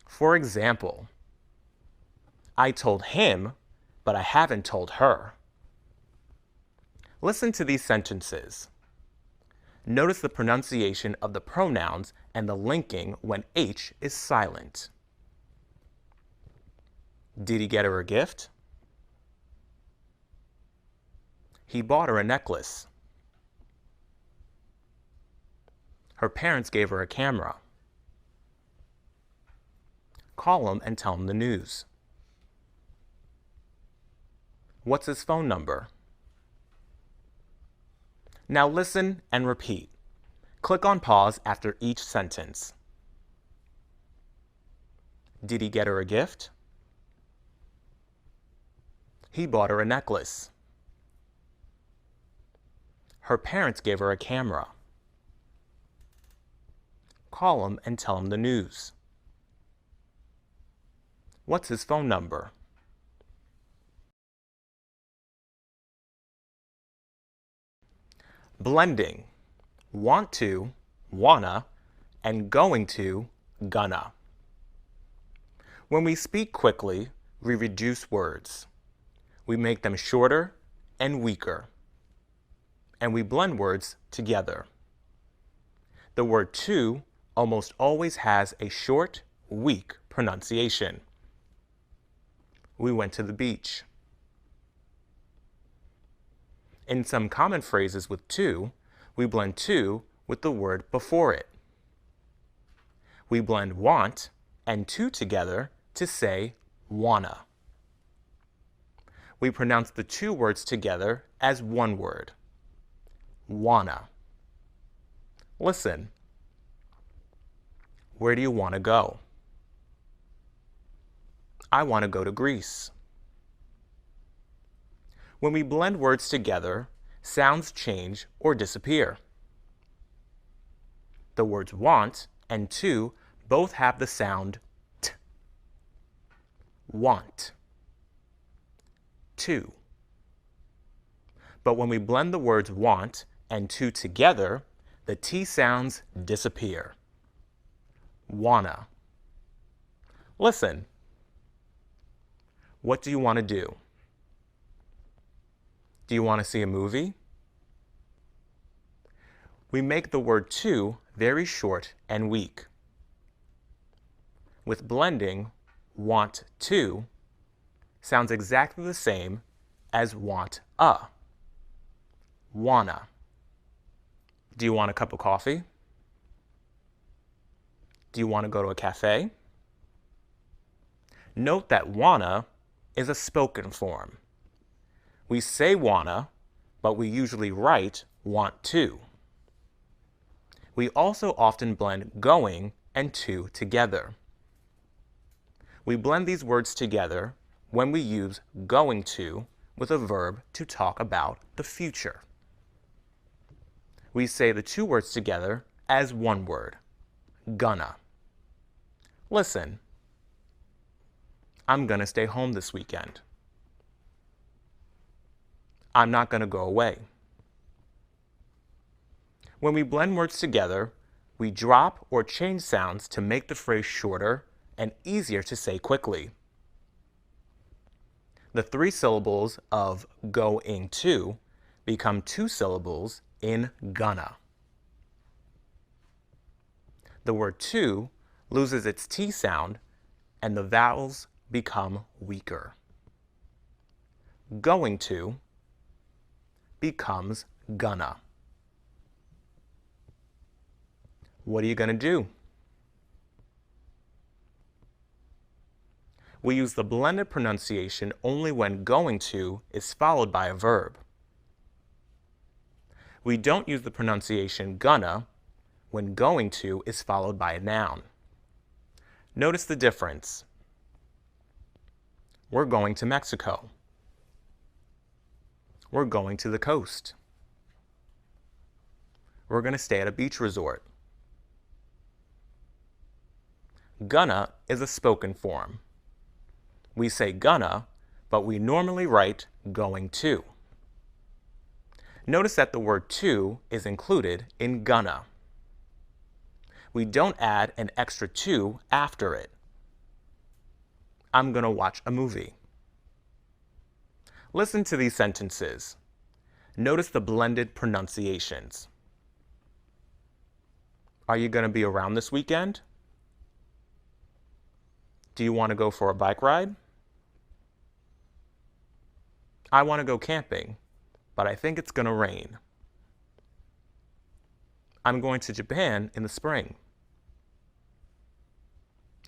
For example, I told him, but I haven't told her. Listen to these sentences. Notice the pronunciation of the pronouns and the linking when H is silent. Did he get her a gift? He bought her a necklace. Her parents gave her a camera. Call him and tell him the news. What's his phone number? Now listen and repeat. Click on pause after each sentence. Did he get her a gift? He bought her a necklace. Her parents gave her a camera. Call him and tell him the news. What's his phone number? Blending. Want to, wanna, and going to, gonna. When we speak quickly, we reduce words. We make them shorter and weaker. And we blend words together. The word to almost always has a short, weak pronunciation. We went to the beach. In some common phrases with to, we blend to with the word before it. We blend want and to together to say wanna. We pronounce the two words together as one word. Wanna. Listen. Where do you want to go? I want to go to Greece. When we blend words together, sounds change or disappear. The words want and to both have the sound t. Want. To. But when we blend the words want and to together, the T sounds disappear. Wanna. Listen. What do you want to do? Do you want to see a movie? We make the word to very short and weak. With blending, want to sounds exactly the same as want a. Wanna. Do you want a cup of coffee? Do you want to go to a cafe? Note that wanna is a spoken form. We say wanna, but we usually write want to. We also often blend going and to together. We blend these words together when we use going to with a verb to talk about the future. We say the two words together as one word, gonna. Listen. I'm gonna stay home this weekend. I'm not gonna go away. When we blend words together, we drop or change sounds to make the phrase shorter and easier to say quickly. The 3 syllables of going to become 2 syllables in gonna. The word to loses its T sound and the vowels become weaker. Going to becomes gonna. What are you going to do? We use the blended pronunciation only when going to is followed by a verb. We don't use the pronunciation gonna when going to is followed by a noun. Notice the difference. We're going to Mexico. We're going to the coast. We're going to stay at a beach resort. Gonna is a spoken form. We say gonna, but we normally write going to. Notice that the word to is included in gonna. We don't add an extra to after it. I'm gonna watch a movie. Listen to these sentences. Notice the blended pronunciations. Are you gonna be around this weekend? Do you want to go for a bike ride? I want to go camping, but I think it's going to rain. I'm going to Japan in the spring.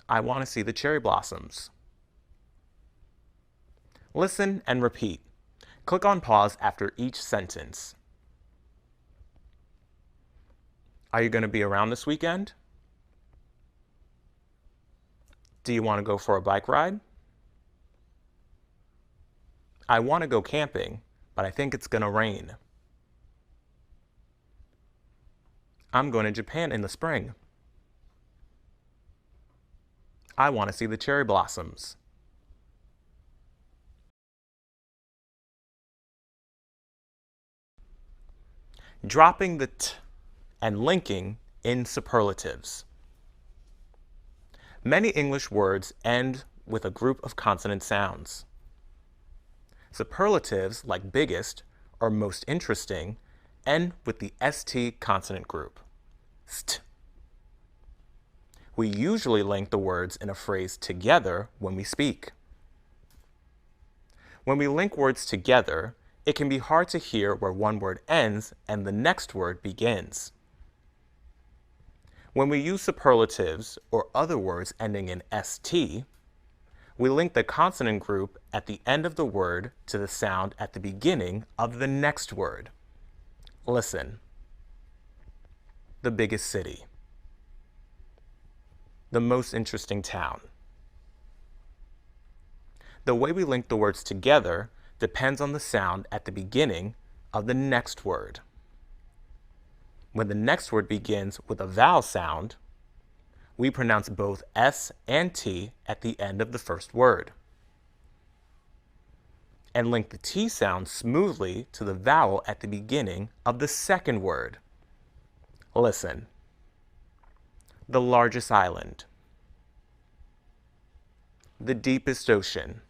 I want to see the cherry blossoms. Listen and repeat. Click on pause after each sentence. Are you going to be around this weekend? Do you want to go for a bike ride? I want to go camping, but I think it's going to rain. I'm going to Japan in the spring. I want to see the cherry blossoms. Dropping the t and linking in superlatives. Many English words end with a group of consonant sounds. Superlatives, like biggest or most interesting, end with the ST consonant group, st. We usually link the words in a phrase together when we speak. When we link words together, it can be hard to hear where one word ends and the next word begins. When we use superlatives or other words ending in ST, we link the consonant group at the end of the word to the sound at the beginning of the next word. Listen. The biggest city. The most interesting town. The way we link the words together depends on the sound at the beginning of the next word. when the next word begins with a vowel sound, we pronounce both S and T at the end of the first word, and link the T sound smoothly to the vowel at the beginning of the second word. Listen. The largest island. The deepest ocean.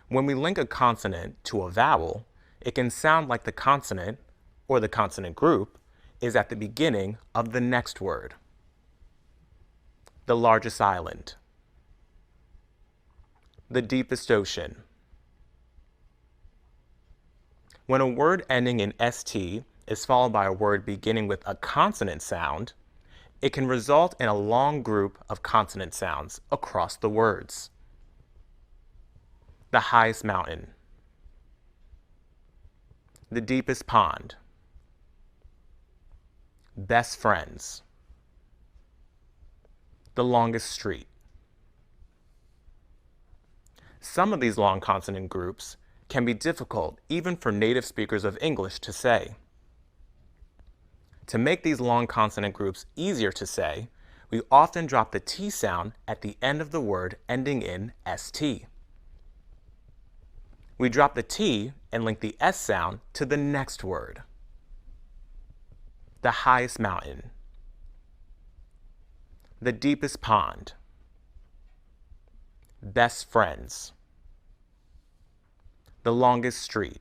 When we link a consonant to a vowel, it can sound like the consonant, or the consonant group, is at the beginning of the next word. The largest island. The deepest ocean. When a word ending in ST is followed by a word beginning with a consonant sound, it can result in a long group of consonant sounds across the words. The highest mountain. The deepest pond. Best friends. The longest street. Some of these long consonant groups can be difficult even for native speakers of English to say. To make these long consonant groups easier to say, we often drop the T sound at the end of the word ending in ST. We drop the T and link the S sound to the next word. The highest mountain. The deepest pond. Best friends. The longest street.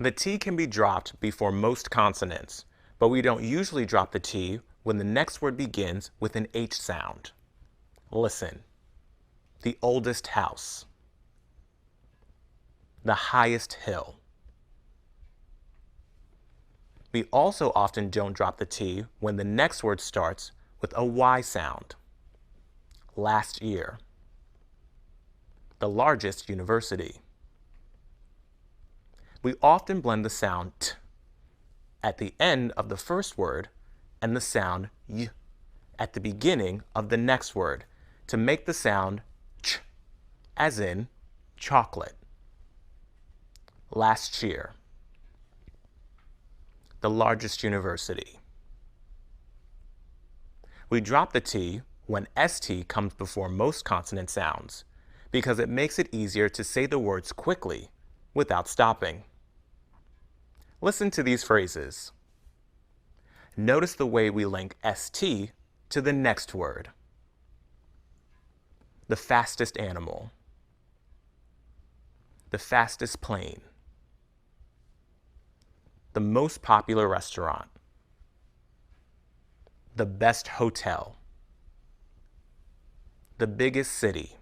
The T can be dropped before most consonants, but we don't usually drop the T when the next word begins with an H sound. Listen. The oldest house. The highest hill. We also often don't drop the T when the next word starts with a Y sound. Last year. The largest university. We often blend the sound T at the end of the first word and the sound Y at the beginning of the next word to make the sound Ch, as in chocolate. Last year. The largest university. We drop the T when ST comes before most consonant sounds because it makes it easier to say the words quickly without stopping. Listen to these phrases. Notice the way we link ST to the next word. The fastest animal. The fastest plane. The most popular restaurant. The best hotel. The biggest city.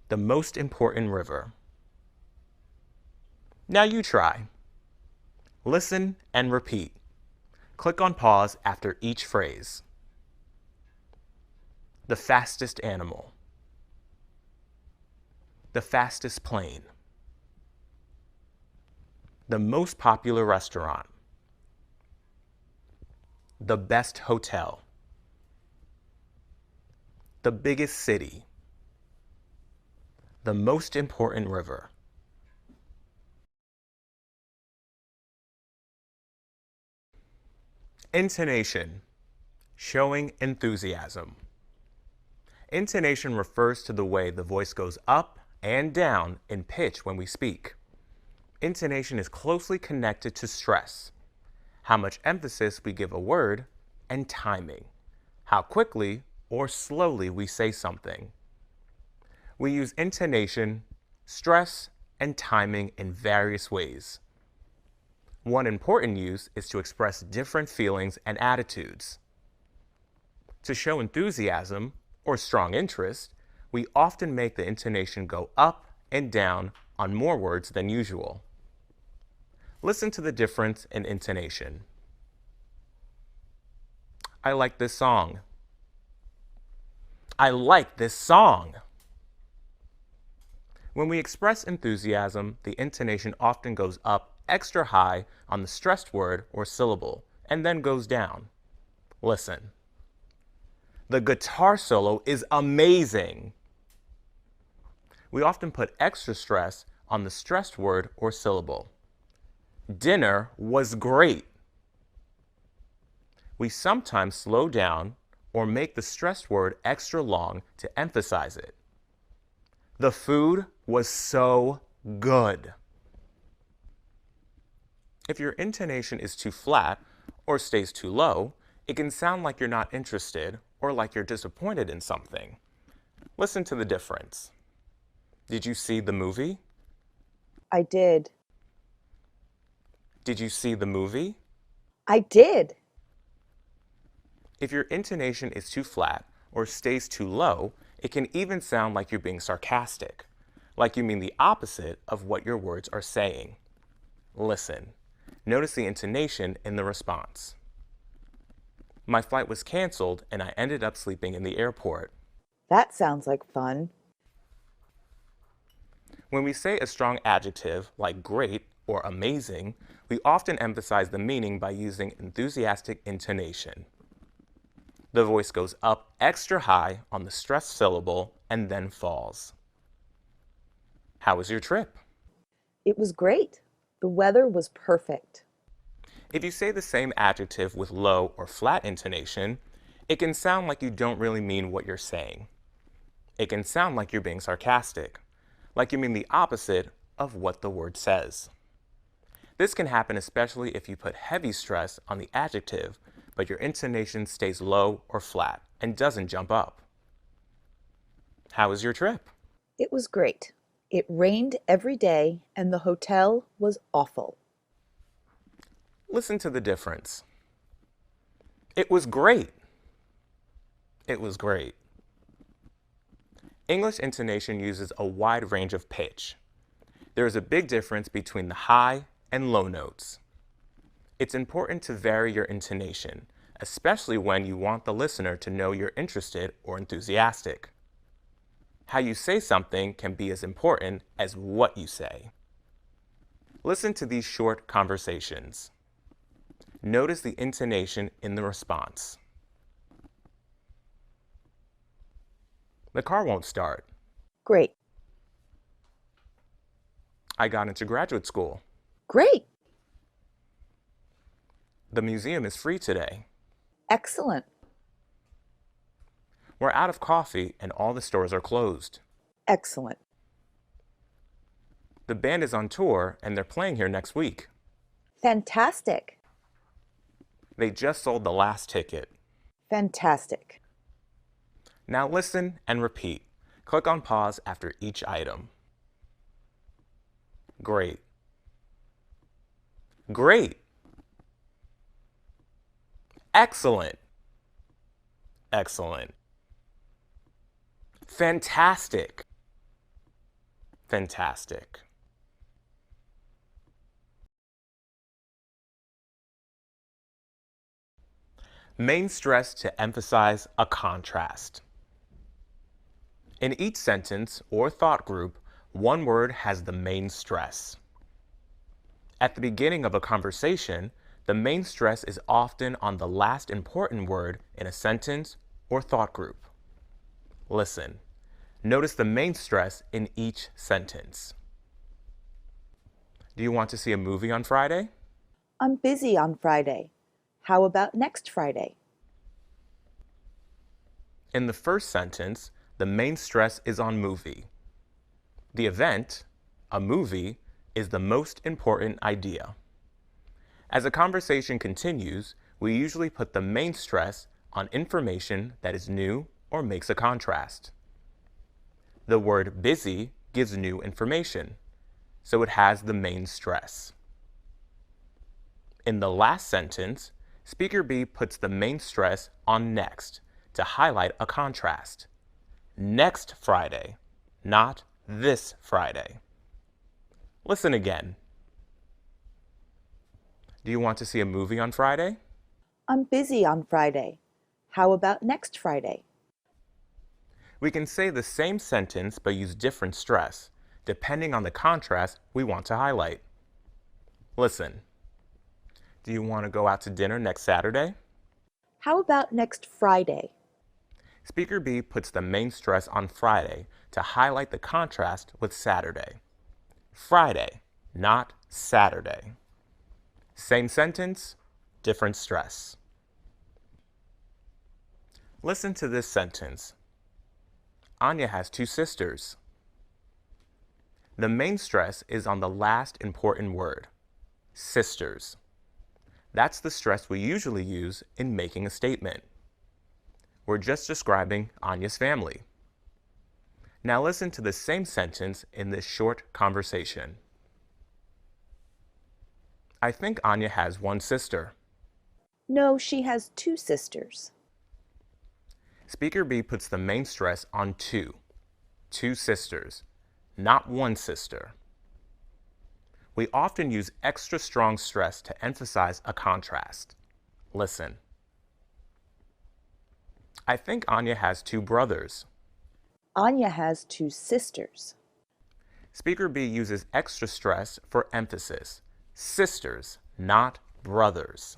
The most important river. Now you try. Listen and repeat. Click on pause after each phrase. The fastest animal. The fastest plane. The most popular restaurant. The best hotel. The biggest city. The most important river. Intonation, showing enthusiasm. Intonation refers to the way the voice goes up and down in pitch when we speak. Intonation is closely connected to stress, how much emphasis we give a word, and timing, how quickly or slowly we say something. We use intonation, stress, and timing in various ways. One important use is to express different feelings and attitudes. To show enthusiasm or strong interest, we often make the intonation go up and down on more words than usual. Listen to the difference in intonation. I like this song. I like this song. When we express enthusiasm, the intonation often goes up extra high on the stressed word or syllable, and then goes down. Listen. The guitar solo is amazing. We often put extra stress on the stressed word or syllable. Dinner was great. We sometimes slow down or make the stressed word extra long to emphasize it. The food was so good. If your intonation is too flat or stays too low, it can sound like you're not interested or like you're disappointed in something. Listen to the difference. Did you see the movie? I did. Did you see the movie? I did. If your intonation is too flat or stays too low, it can even sound like you're being sarcastic, like you mean the opposite of what your words are saying. Listen. Notice the intonation in the response. My flight was canceled and I ended up sleeping in the airport. That sounds like fun. When we say a strong adjective like great or amazing, we often emphasize the meaning by using enthusiastic intonation. The voice goes up extra high on the stressed syllable and then falls. How was your trip? It was great. The weather was perfect. If you say the same adjective with low or flat intonation, it can sound like you don't really mean what you're saying. It can sound like you're being sarcastic, like you mean the opposite of what the word says. This can happen especially if you put heavy stress on the adjective, but your intonation stays low or flat and doesn't jump up. How was your trip? It was great. It rained every day and the hotel was awful. Listen to the difference. It was great. It was great. English intonation uses a wide range of pitch. There is a big difference between the high and low notes. It's important to vary your intonation, especially when you want the listener to know you're interested or enthusiastic. How you say something can be as important as what you say. Listen to these short conversations. Notice the intonation in the response. The car won't start. Great. I got into graduate school. Great. The museum is free today. Excellent. We're out of coffee and all the stores are closed. Excellent. The band is on tour and they're playing here next week. Fantastic. They just sold the last ticket. Fantastic. Now listen and repeat. Click on pause after each item. Great. Great. Excellent. Excellent. Fantastic. Fantastic. Main stress to emphasize a contrast. In each sentence or thought group, one word has the main stress. At the beginning of a conversation, the main stress is often on the last important word in a sentence or thought group. Listen. Notice the main stress in each sentence. Do you want to see a movie on Friday? I'm busy on Friday. How about next Friday? In the first sentence, the main stress is on movie. The event, a movie, is the most important idea. As a conversation continues, we usually put the main stress on information that is new or makes a contrast. The word busy gives new information, so it has the main stress. In the last sentence, Speaker B puts the main stress on next to highlight a contrast. Next Friday, not this Friday. Listen again. Do you want to see a movie on Friday? I'm busy on Friday. How about next Friday? We can say the same sentence but use different stress, depending on the contrast we want to highlight. Listen. Do you want to go out to dinner next Saturday? How about next Friday? Speaker B puts the main stress on Friday to highlight the contrast with Saturday. Friday, not Saturday. Same sentence, different stress. Listen to this sentence. Anya has 2 sisters. The main stress is on the last important word, sisters. That's the stress we usually use in making a statement. We're just describing Anya's family. Now listen to the same sentence in this short conversation. I think Anya has 1 sister. No, she has 2 sisters. Speaker B puts the main stress on 2. 2 sisters, not 1 sister. We often use extra strong stress to emphasize a contrast. Listen. I think Anya has 2 brothers. Anya has 2 sisters. Speaker B uses extra stress for emphasis. Sisters, not brothers.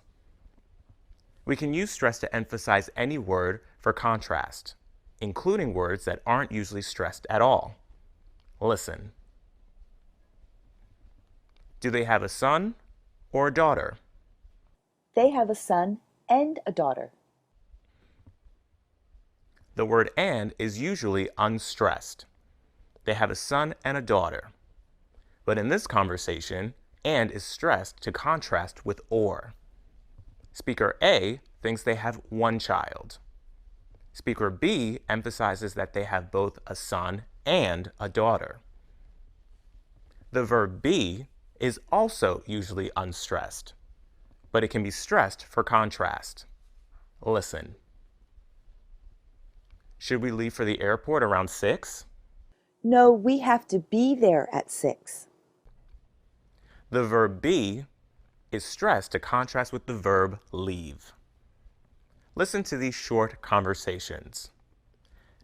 We can use stress to emphasize any word for contrast, including words that aren't usually stressed at all. Listen. Do they have a son or a daughter? They have a son and a daughter. The word and is usually unstressed. They have a son and a daughter. But in this conversation, and is stressed to contrast with or. Speaker A thinks they have 1 child. Speaker B emphasizes that they have both a son and a daughter. The verb be is also usually unstressed, but it can be stressed for contrast. Listen. Should we leave for the airport around 6? No, we have to be there at 6. The verb be is stressed to contrast with the verb leave. Listen to these short conversations.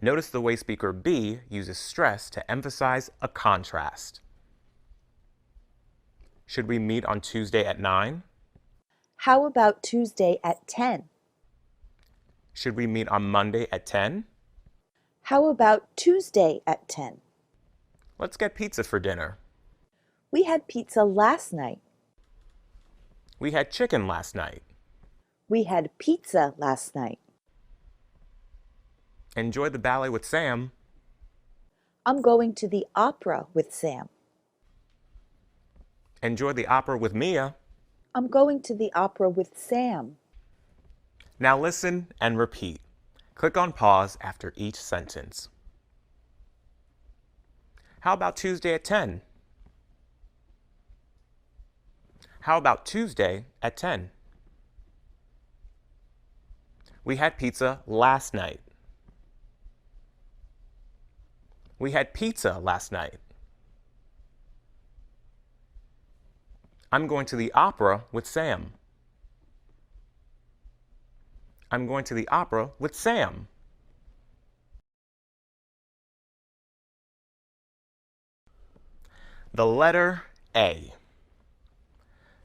Notice the way speaker B uses stress to emphasize a contrast. Should we meet on Tuesday at 9? How about Tuesday at 10? Should we meet on Monday at 10? How about Tuesday at 10? Let's get pizza for dinner. We had pizza last night. We had chicken last night. We had pizza last night. Enjoy the ballet with Sam. I'm going to the opera with Sam. Enjoy the opera with Mia. I'm going to the opera with Sam. Now listen and repeat. Click on pause after each sentence. How about Tuesday at 10? How about Tuesday at 10? We had pizza last night. We had pizza last night. I'm going to the opera with Sam. I'm going to the opera with Sam. The letter A.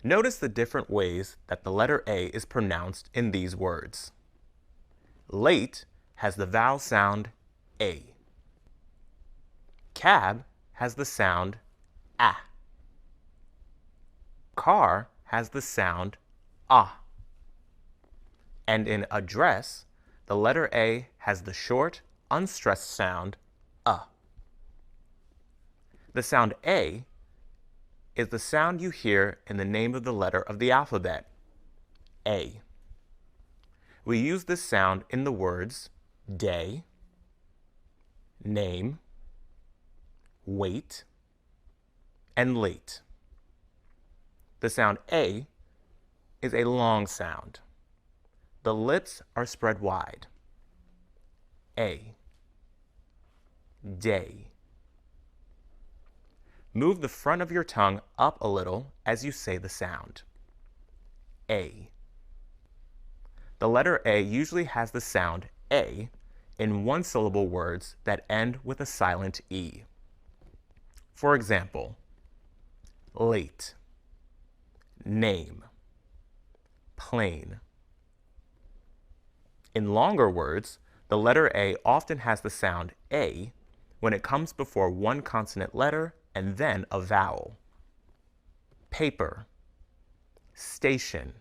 Notice the different ways that the letter A is pronounced in these words. Late has the vowel sound A. Cab has the sound A. Car has the sound ah. And in address, the letter A has the short, unstressed sound The sound A is the sound you hear in the name of the letter of the alphabet, A. We use this sound in the words day, name, wait, and late. The sound A is a long sound. The lips are spread wide. A. Day. Move the front of your tongue up a little as you say the sound. A. The letter A usually has the sound A in one-syllable words that end with a silent E. For example, late, name, plain. In longer words, the letter A often has the sound A when it comes before one consonant letter and then a vowel. Paper, station,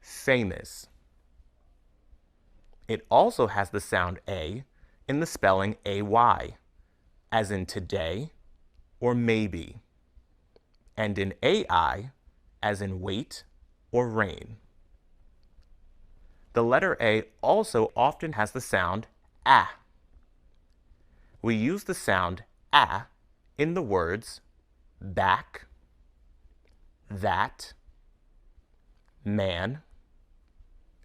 famous. It also has the sound A in the spelling AY, as in today or maybe, and in AI, as in wait or rain. The letter A also often has the sound A. We use the sound A in the words back, that, man,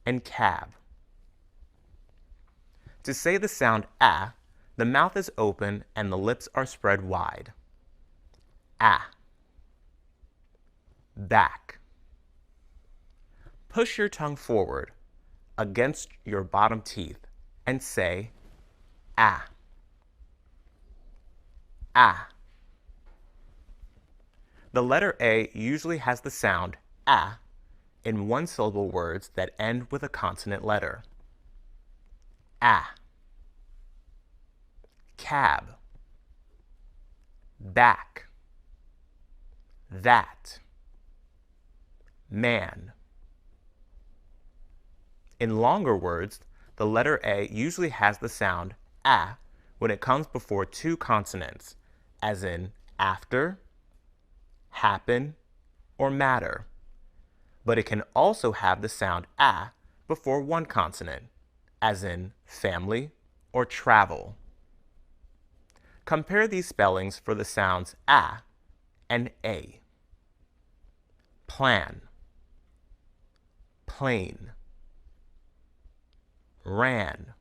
and cab. To say the sound A, the mouth is open and the lips are spread wide. A. Back. Push your tongue forward against your bottom teeth and say A. A. The letter A usually has the sound A in one-syllable words that end with a consonant letter. A. Cab. Back. That. Man. In longer words, the letter A usually has the sound A when it comes before two consonants, as in after, happen, or matter. But it can also have the sound A before one consonant, as in family or travel. Compare these spellings for the sounds A and A. Plan, plane, ran,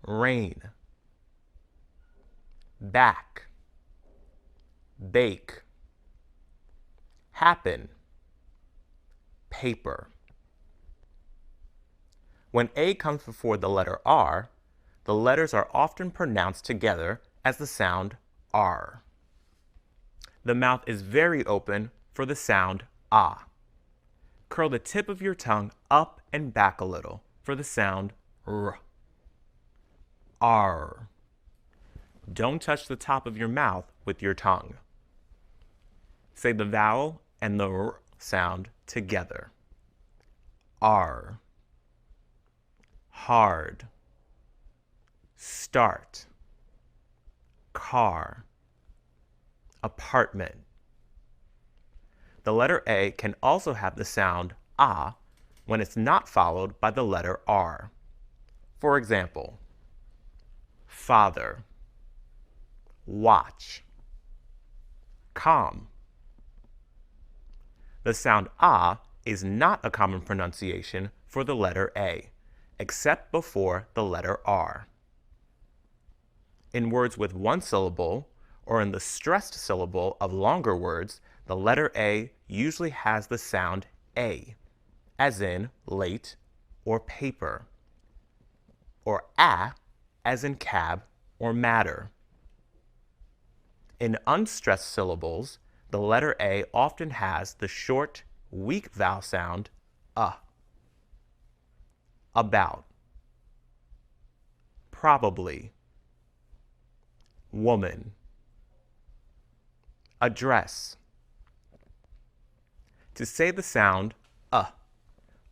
rain, back, bake, happen, paper. When A comes before the letter R, the letters are often pronounced together as the sound R. The mouth is very open for the sound Ah. Curl the tip of your tongue up and back a little for the sound R. R. Don't touch the top of your mouth with your tongue. Say the vowel and the R sound together. R. Hard. Start. Car. Apartment. The letter A can also have the sound Ah when it's not followed by the letter R. For example, father, watch, calm. The sound Ah is not a common pronunciation for the letter A, except before the letter R. In words with one syllable, or in the stressed syllable of longer words, the letter A usually has the sound A, as in late or paper, or A, as in cab or matter. In unstressed syllables, the letter A often has the short, weak vowel sound about, probably, woman, address. To say the sound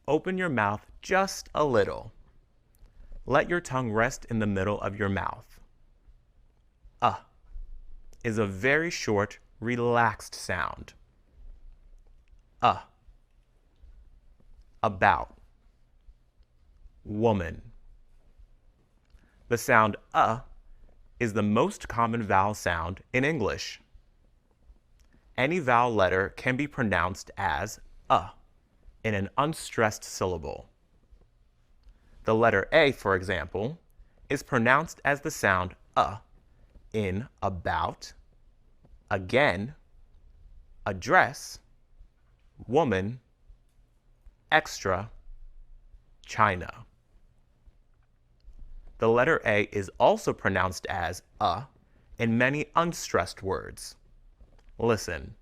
open your mouth just a little. Let your tongue rest in the middle of your mouth. Is a very short, relaxed sound. About, woman. The sound is the most common vowel sound in English. Any vowel letter can be pronounced as in an unstressed syllable. The letter A, for example, is pronounced as the sound in about, again, address, woman, extra, China. The letter A is also pronounced as in many unstressed words. Listen.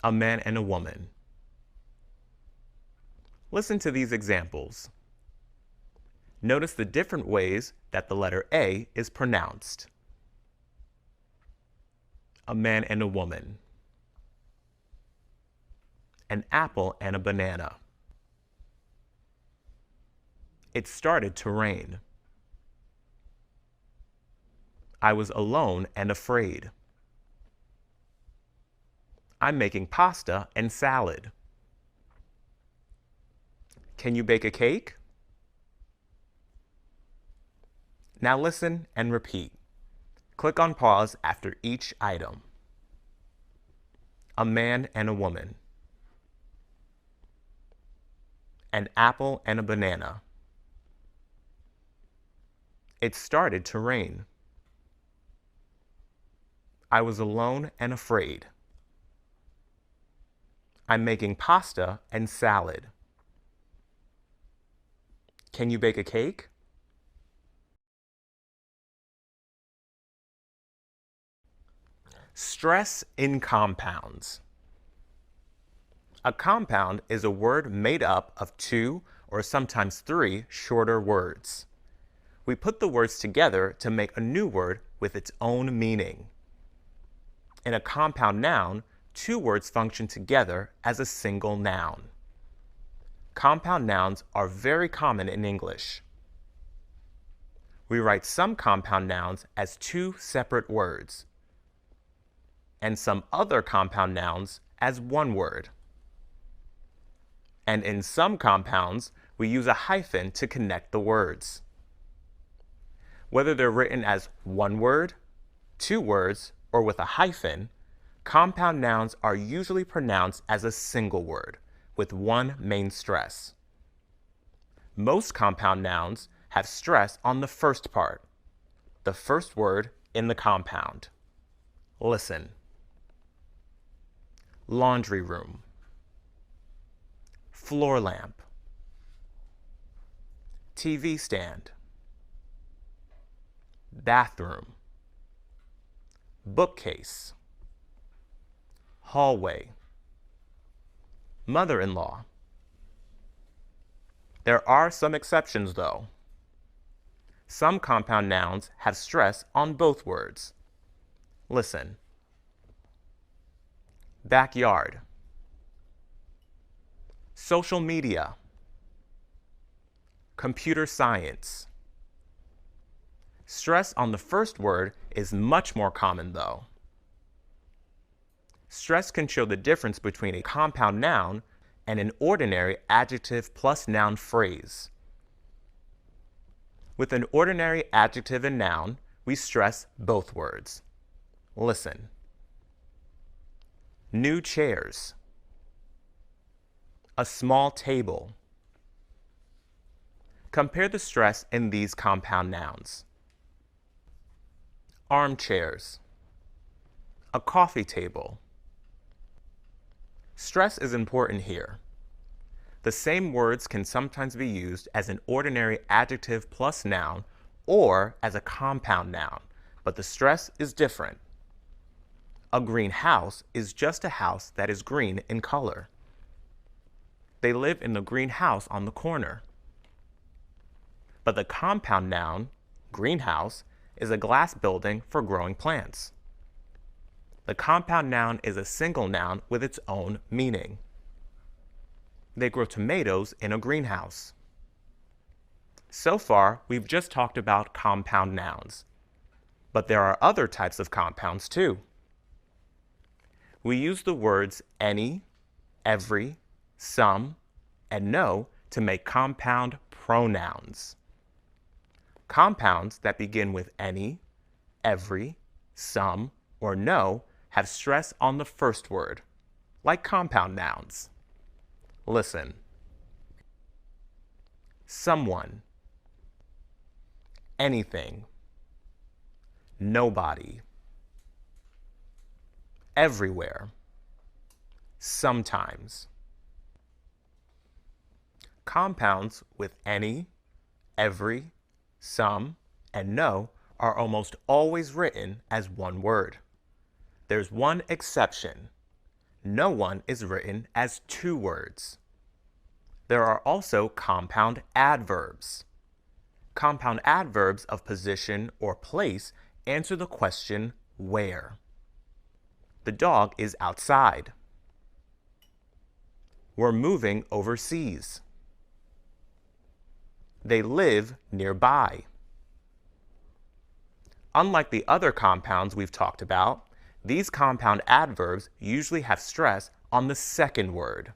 A man and a woman. Listen to these examples. Notice the different ways that the letter A is pronounced. a man and a woman. An apple and a banana. It started to rain. I was alone and afraid. I'm making pasta and salad. Can you bake a cake? Now listen and repeat. Click on pause after each item. A man and a woman. An apple and a banana. It started to rain. I was alone and afraid. I'm making pasta and salad. Can you bake a cake? Stress in compounds. A compound is a word made up of two or sometimes three shorter words. We put the words together to make a new word with its own meaning. In a compound noun, two words function together as a single noun. Compound nouns are very common in English. We write some compound nouns as two separate words, and some other compound nouns as one word. And in some compounds, we use a hyphen to connect the words. Whether they're written as one word, two words, or with a hyphen, compound nouns are usually pronounced as a single word, with one main stress. Most compound nouns have stress on the first part, the first word in the compound. Listen. Laundry room. Floor lamp. TV stand. Bathroom. Bookcase. Hallway. Mother-in-law. There are some exceptions, though. Some compound nouns have stress on both words. Listen. Backyard. Social media. Computer science. Stress on the first word is much more common, though. Stress can show the difference between a compound noun and an ordinary adjective plus noun phrase. With an ordinary adjective and noun, we stress both words. Listen. New chairs. A small table. Compare the stress in these compound nouns. Armchairs. A coffee table. Stress is important here. The same words can sometimes be used as an ordinary adjective plus noun or as a compound noun, but the stress is different. A green house is just a house that is green in color. They live in the green house on the corner. But the compound noun, greenhouse, is a glass building for growing plants. The compound noun is a single noun with its own meaning. They grow tomatoes in a greenhouse. So far, we've just talked about compound nouns. But there are other types of compounds too. We use the words any, every, some, and no to make compound pronouns. Compounds that begin with any, every, some, or no have stress on the first word, like compound nouns. Listen. Someone. Anything. Nobody. Everywhere. Sometimes. Compounds with any, every, some, and no are almost always written as one word. There's one exception. No one is written as two words. There are also compound adverbs. Compound adverbs of position or place answer the question where. The dog is outside. We're moving overseas. They live nearby. Unlike the other compounds we've talked about, these compound adverbs usually have stress on the second word.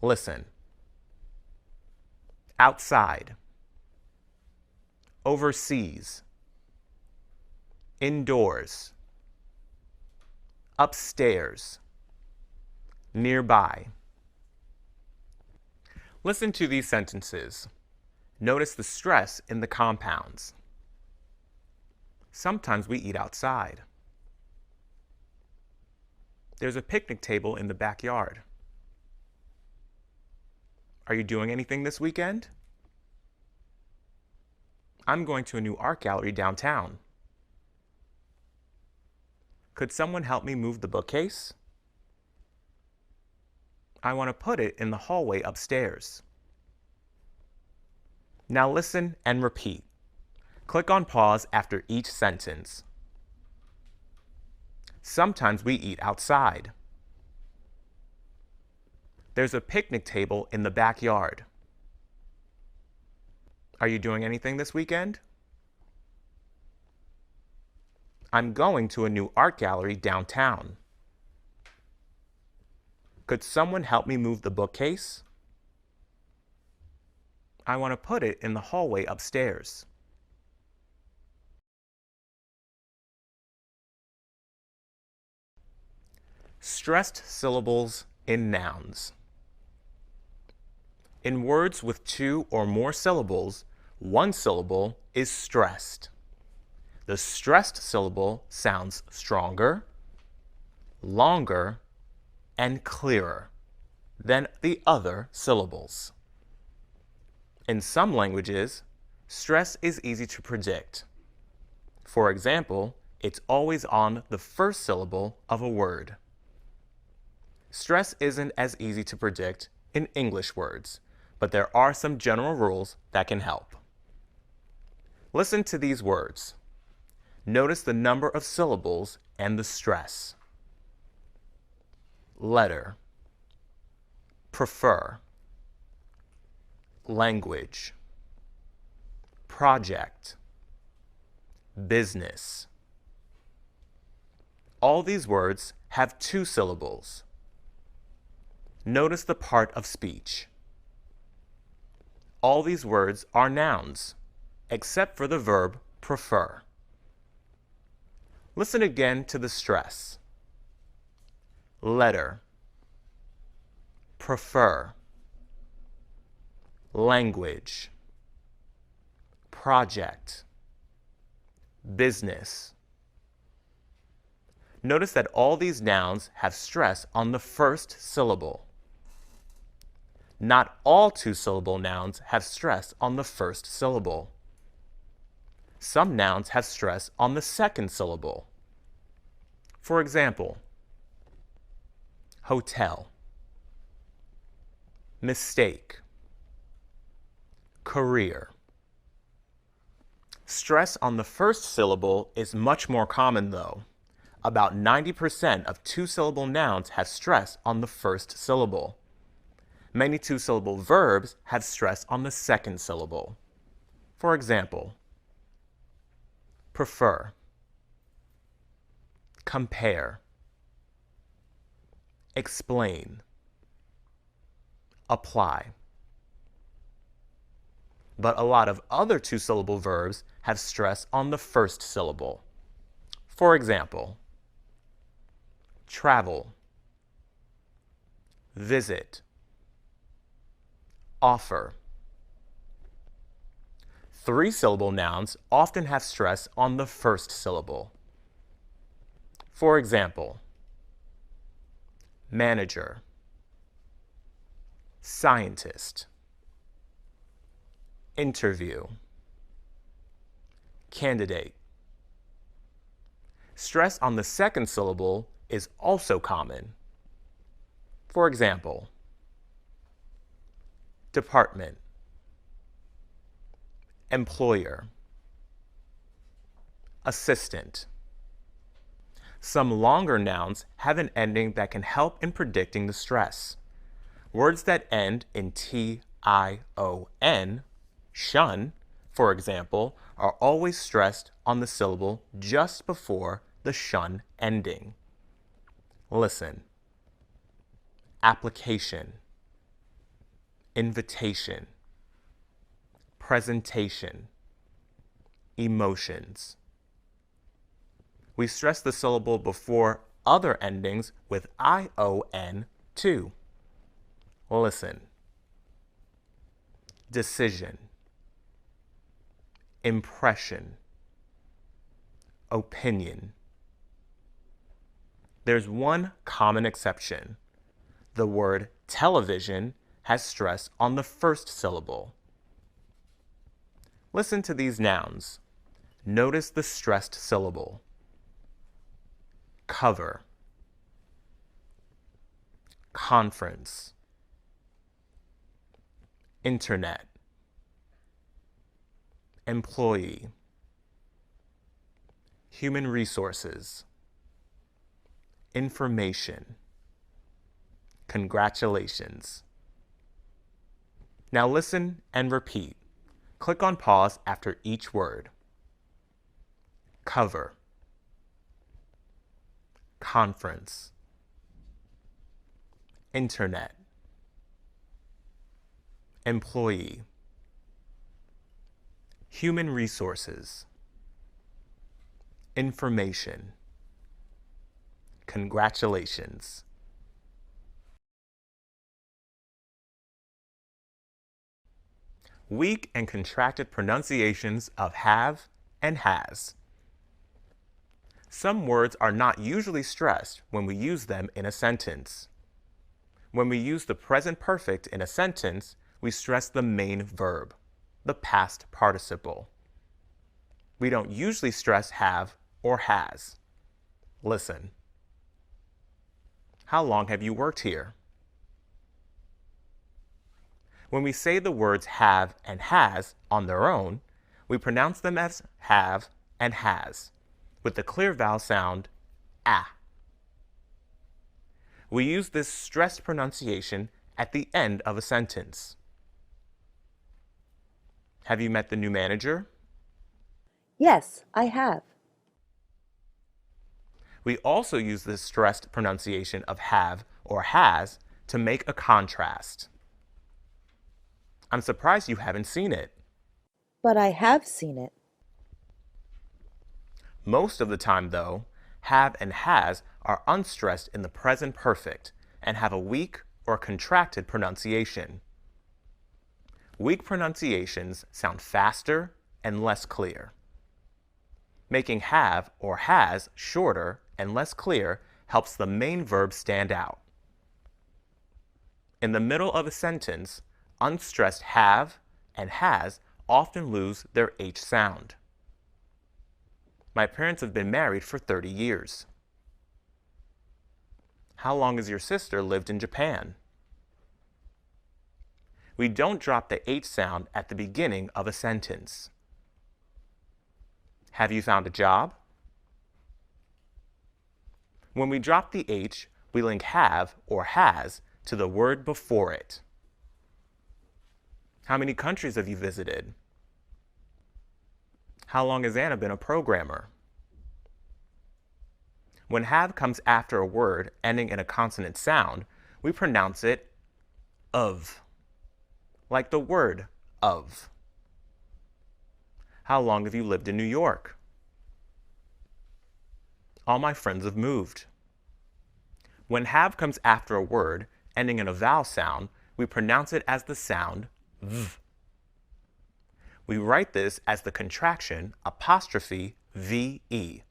Listen. Outside. Overseas. Indoors. Upstairs. Nearby. Listen to these sentences. Notice the stress in the compounds. Sometimes we eat outside. There's a picnic table in the backyard. Are you doing anything this weekend? I'm going to a new art gallery downtown. Could someone help me move the bookcase? I want to put it in the hallway upstairs. Now listen and repeat. Click on pause after each sentence. Sometimes we eat outside. There's a picnic table in the backyard. Are you doing anything this weekend? I'm going to a new art gallery downtown. Could someone help me move the bookcase? I want to put it in the hallway upstairs. Stressed syllables in nouns. In words with 2 or more syllables, one syllable is stressed. The stressed syllable sounds stronger, longer, and clearer than the other syllables. In some languages, stress is easy to predict. For example, it's always on the first syllable of a word. Stress isn't as easy to predict in English words, but there are some general rules that can help. Listen to these words. Notice the number of syllables and the stress. Letter. Prefer. Language. Project. Business. All these words have 2 syllables. Notice the part of speech. All these words are nouns, except for the verb prefer. Listen again to the stress. Letter. Prefer. Language. Project. Business. Notice that all these nouns have stress on the first syllable. Not all 2-syllable nouns have stress on the first syllable. Some nouns have stress on the second syllable. For example, hotel, mistake, career. Stress on the first syllable is much more common though. About 90% of 2-syllable nouns have stress on the first syllable. Many 2-syllable verbs have stress on the second syllable. For example, prefer, compare, explain, apply. But a lot of other 2-syllable verbs have stress on the first syllable. For example, travel, visit, offer. 3-syllable nouns often have stress on the first syllable. For example, manager, scientist, interview, candidate. Stress on the second syllable is also common. For example, department, employer, assistant. Some longer nouns have an ending that can help in predicting the stress. Words that end in T-I-O-N, shun, for example, are always stressed on the syllable just before the shun ending. Listen. Application, invitation, presentation, emotions. We stress the syllable before other endings with I-O-N too. Listen. Decision, impression, opinion. There's one common exception. The word television has stress on the first syllable. Listen to these nouns. Notice the stressed syllable. Cover, conference, internet, employee, human resources, information, congratulations. Now listen and repeat. Click on pause after each word. Cover, conference, internet, employee, human resources, information, congratulations. Weak and contracted pronunciations of have and has. Some words are not usually stressed when we use them in a sentence. When we use the present perfect in a sentence, we stress the main verb, the past participle. We don't usually stress have or has. Listen. How long have you worked here? When we say the words have and has on their own, we pronounce them as have and has, with the clear vowel sound a. We use this stressed pronunciation at the end of a sentence. Have you met the new manager? Yes, I have. We also use this stressed pronunciation of have or has to make a contrast. I'm surprised you haven't seen it. But I have seen it. Most of the time, though, have and has are unstressed in the present perfect and have a weak or contracted pronunciation. Weak pronunciations sound faster and less clear. Making have or has shorter and less clear helps the main verb stand out. In the middle of a sentence, unstressed have and has often lose their H sound. My parents have been married for 30 years. How long has your sister lived in Japan? We don't drop the H sound at the beginning of a sentence. Have you found a job? When we drop the H, we link have or has to the word before it. How many countries have you visited? How long has Anna been a programmer? When have comes after a word ending in a consonant sound, we pronounce it of, like the word of. How long have you lived in New York? All my friends have moved. When have comes after a word ending in a vowel sound, we pronounce it as the sound v. We write this as the contraction apostrophe VE,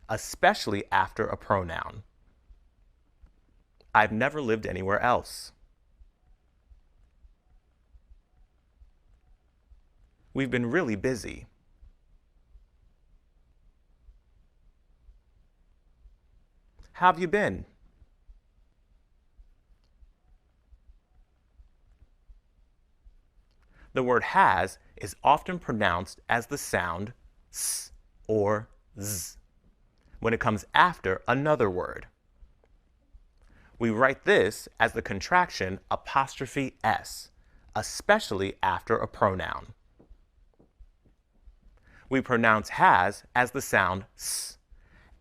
especially after a pronoun. I've never lived anywhere else. We've been really busy. How have you been? The word has is often pronounced as the sound s or z. when it comes after another word. We write this as the contraction apostrophe S, especially after a pronoun. We pronounce has as the sound S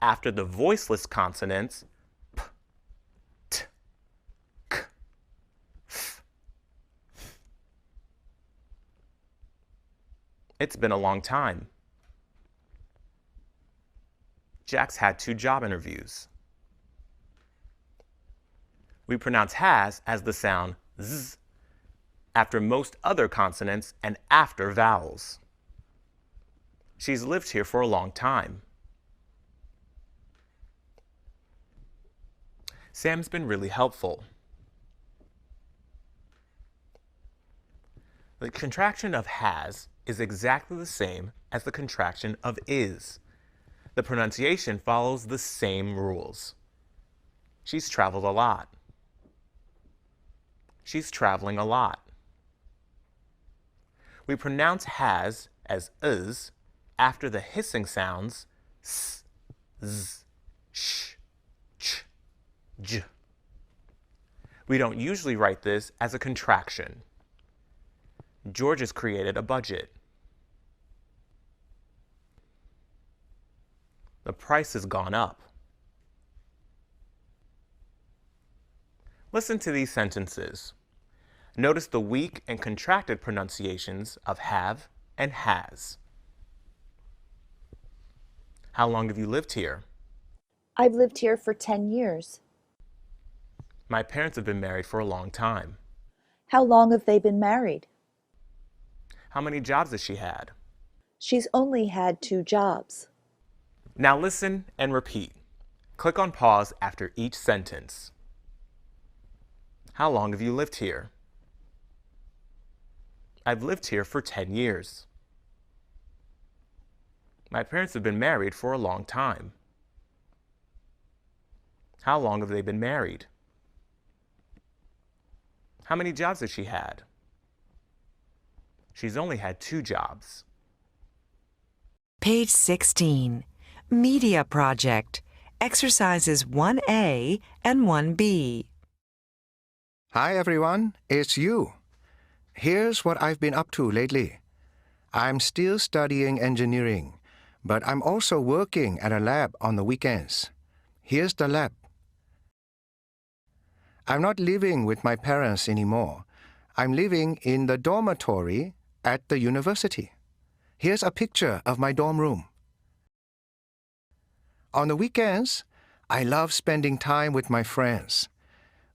after the voiceless consonants P, T, K, F. It's been a long time. Jack's had 2 job interviews. We pronounce has as the sound Z after most other consonants and after vowels. She's lived here for a long time. Sam's been really helpful. The contraction of has is exactly the same as the contraction of is. The pronunciation follows the same rules. She's traveled a lot. She's traveling a lot. We pronounce has as is after the hissing sounds s, z, sh, ch, j. We don't usually write this as a contraction. George has created a budget. The price has gone up. Listen to these sentences. Notice the weak and contracted pronunciations of have and has. How long have you lived here? I've lived here for 10 years. My parents have been married for a long time. How long have they been married? How many jobs has she had? She's only had 2 jobs. Now listen and repeat. Click on pause after each sentence. How long have you lived here? I've lived here for 10 years. My parents have been married for a long time. How long have they been married? How many jobs has she had? She's only had 2 jobs. Page 16, Media Project, Exercises 1A and 1B. Hi everyone, it's you. Here's what I've been up to lately. I'm still studying engineering, but I'm also working at a lab on the weekends. Here's the lab. I'm not living with my parents anymore. I'm living in the dormitory at the university. Here's a picture of my dorm room. On the weekends, I love spending time with my friends.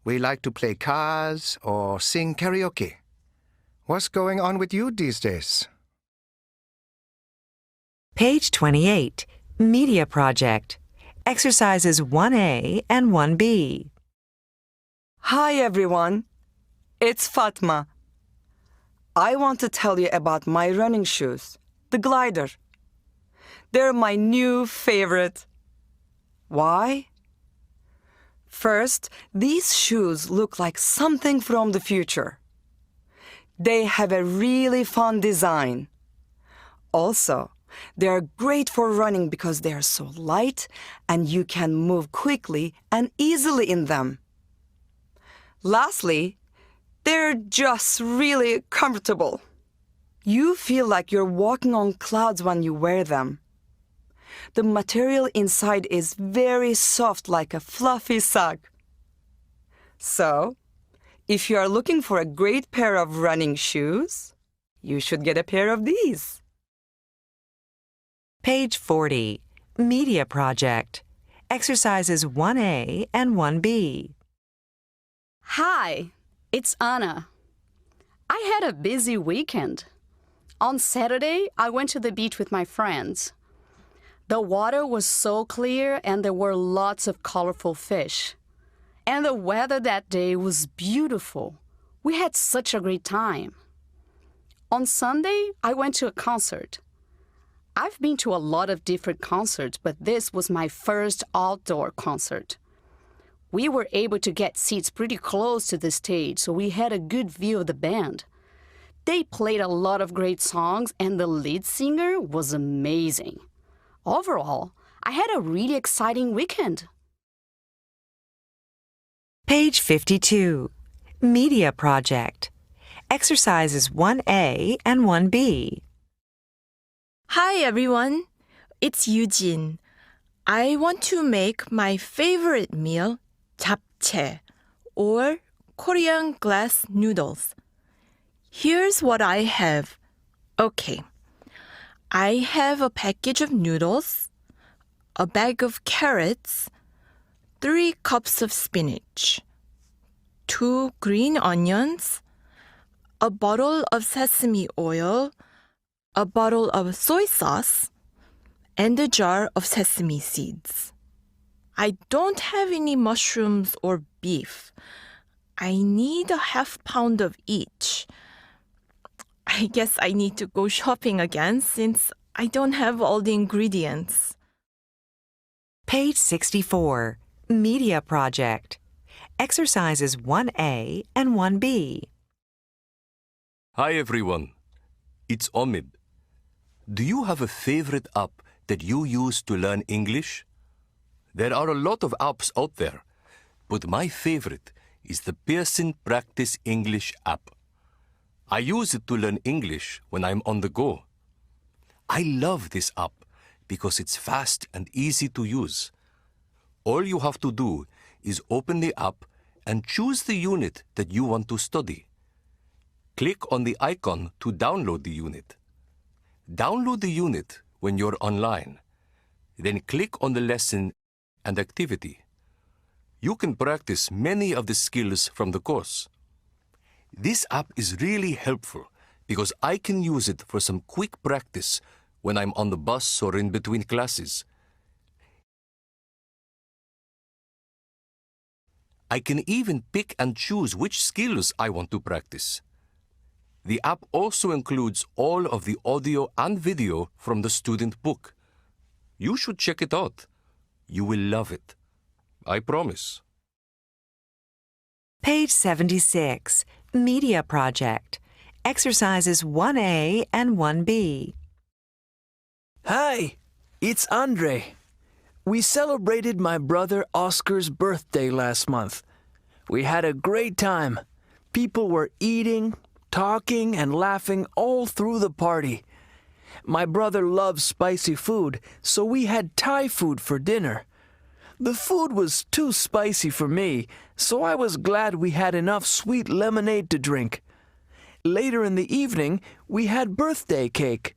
We like to play cards or sing karaoke. What's going on with you these days? Page 28, Media Project, Exercises 1A and 1B. Hi everyone, it's Fatma. I want to tell you about my running shoes, the Glider. They're my new favorite. Why? First, these shoes look like something from the future. They have a really fun design. Also, they are great for running because they are so light and you can move quickly and easily in them. Lastly, they're just really comfortable. You feel like you're walking on clouds when you wear them. The material inside is very soft like a fluffy sock. So, if you are looking for a great pair of running shoes, you should get a pair of these. Page 40, Media Project, Exercises 1A and 1B. Hi, it's Anna. I had a busy weekend. On Saturday, I went to the beach with my friends. The water was so clear and there were lots of colorful fish. And the weather that day was beautiful. We had such a great time. On Sunday, I went to a concert. I've been to a lot of different concerts, but this was my first outdoor concert. We were able to get seats pretty close to the stage, so we had a good view of the band. They played a lot of great songs, and the lead singer was amazing. Overall, I had a really exciting weekend. Page 52. Media Project. Exercises 1A and 1B. Hi everyone, it's Eugene. I want to make my favorite meal, japchae, or Korean glass noodles. Here's what I have. Okay, I have a package of noodles, a bag of carrots, 3 cups of spinach, 2 green onions, a bottle of sesame oil, a bottle of soy sauce, and a jar of sesame seeds. I don't have any mushrooms or beef. I need a ½ pound of each. I guess I need to go shopping again since I don't have all the ingredients. Page 64. Media Project. Exercises 1A and 1B. Hi everyone, it's Omid. Do you have a favorite app that you use to learn English? There are a lot of apps out there, but my favorite is the Pearson Practice English app. I use it to learn English when I'm on the go. I love this app because it's fast and easy to use. All you have to do is open the app and choose the unit that you want to study. Click on the icon to download the unit. Download the unit when you're online. Then click on the lesson and activity. You can practice many of the skills from the course. This app is really helpful because I can use it for some quick practice when I'm on the bus or in between classes. I can even pick and choose which skills I want to practice. The app also includes all of the audio and video from the student book. You should check it out. You will love it. I promise. Page 76. Media Project. Exercises 1A and 1B. Hi, it's Andre. We celebrated my brother Oscar's birthday last month. We had a great time. People were eating, talking, and laughing all through the party. My brother loves spicy food, so we had Thai food for dinner. The food was too spicy for me, so I was glad we had enough sweet lemonade to drink. Later in the evening, we had birthday cake.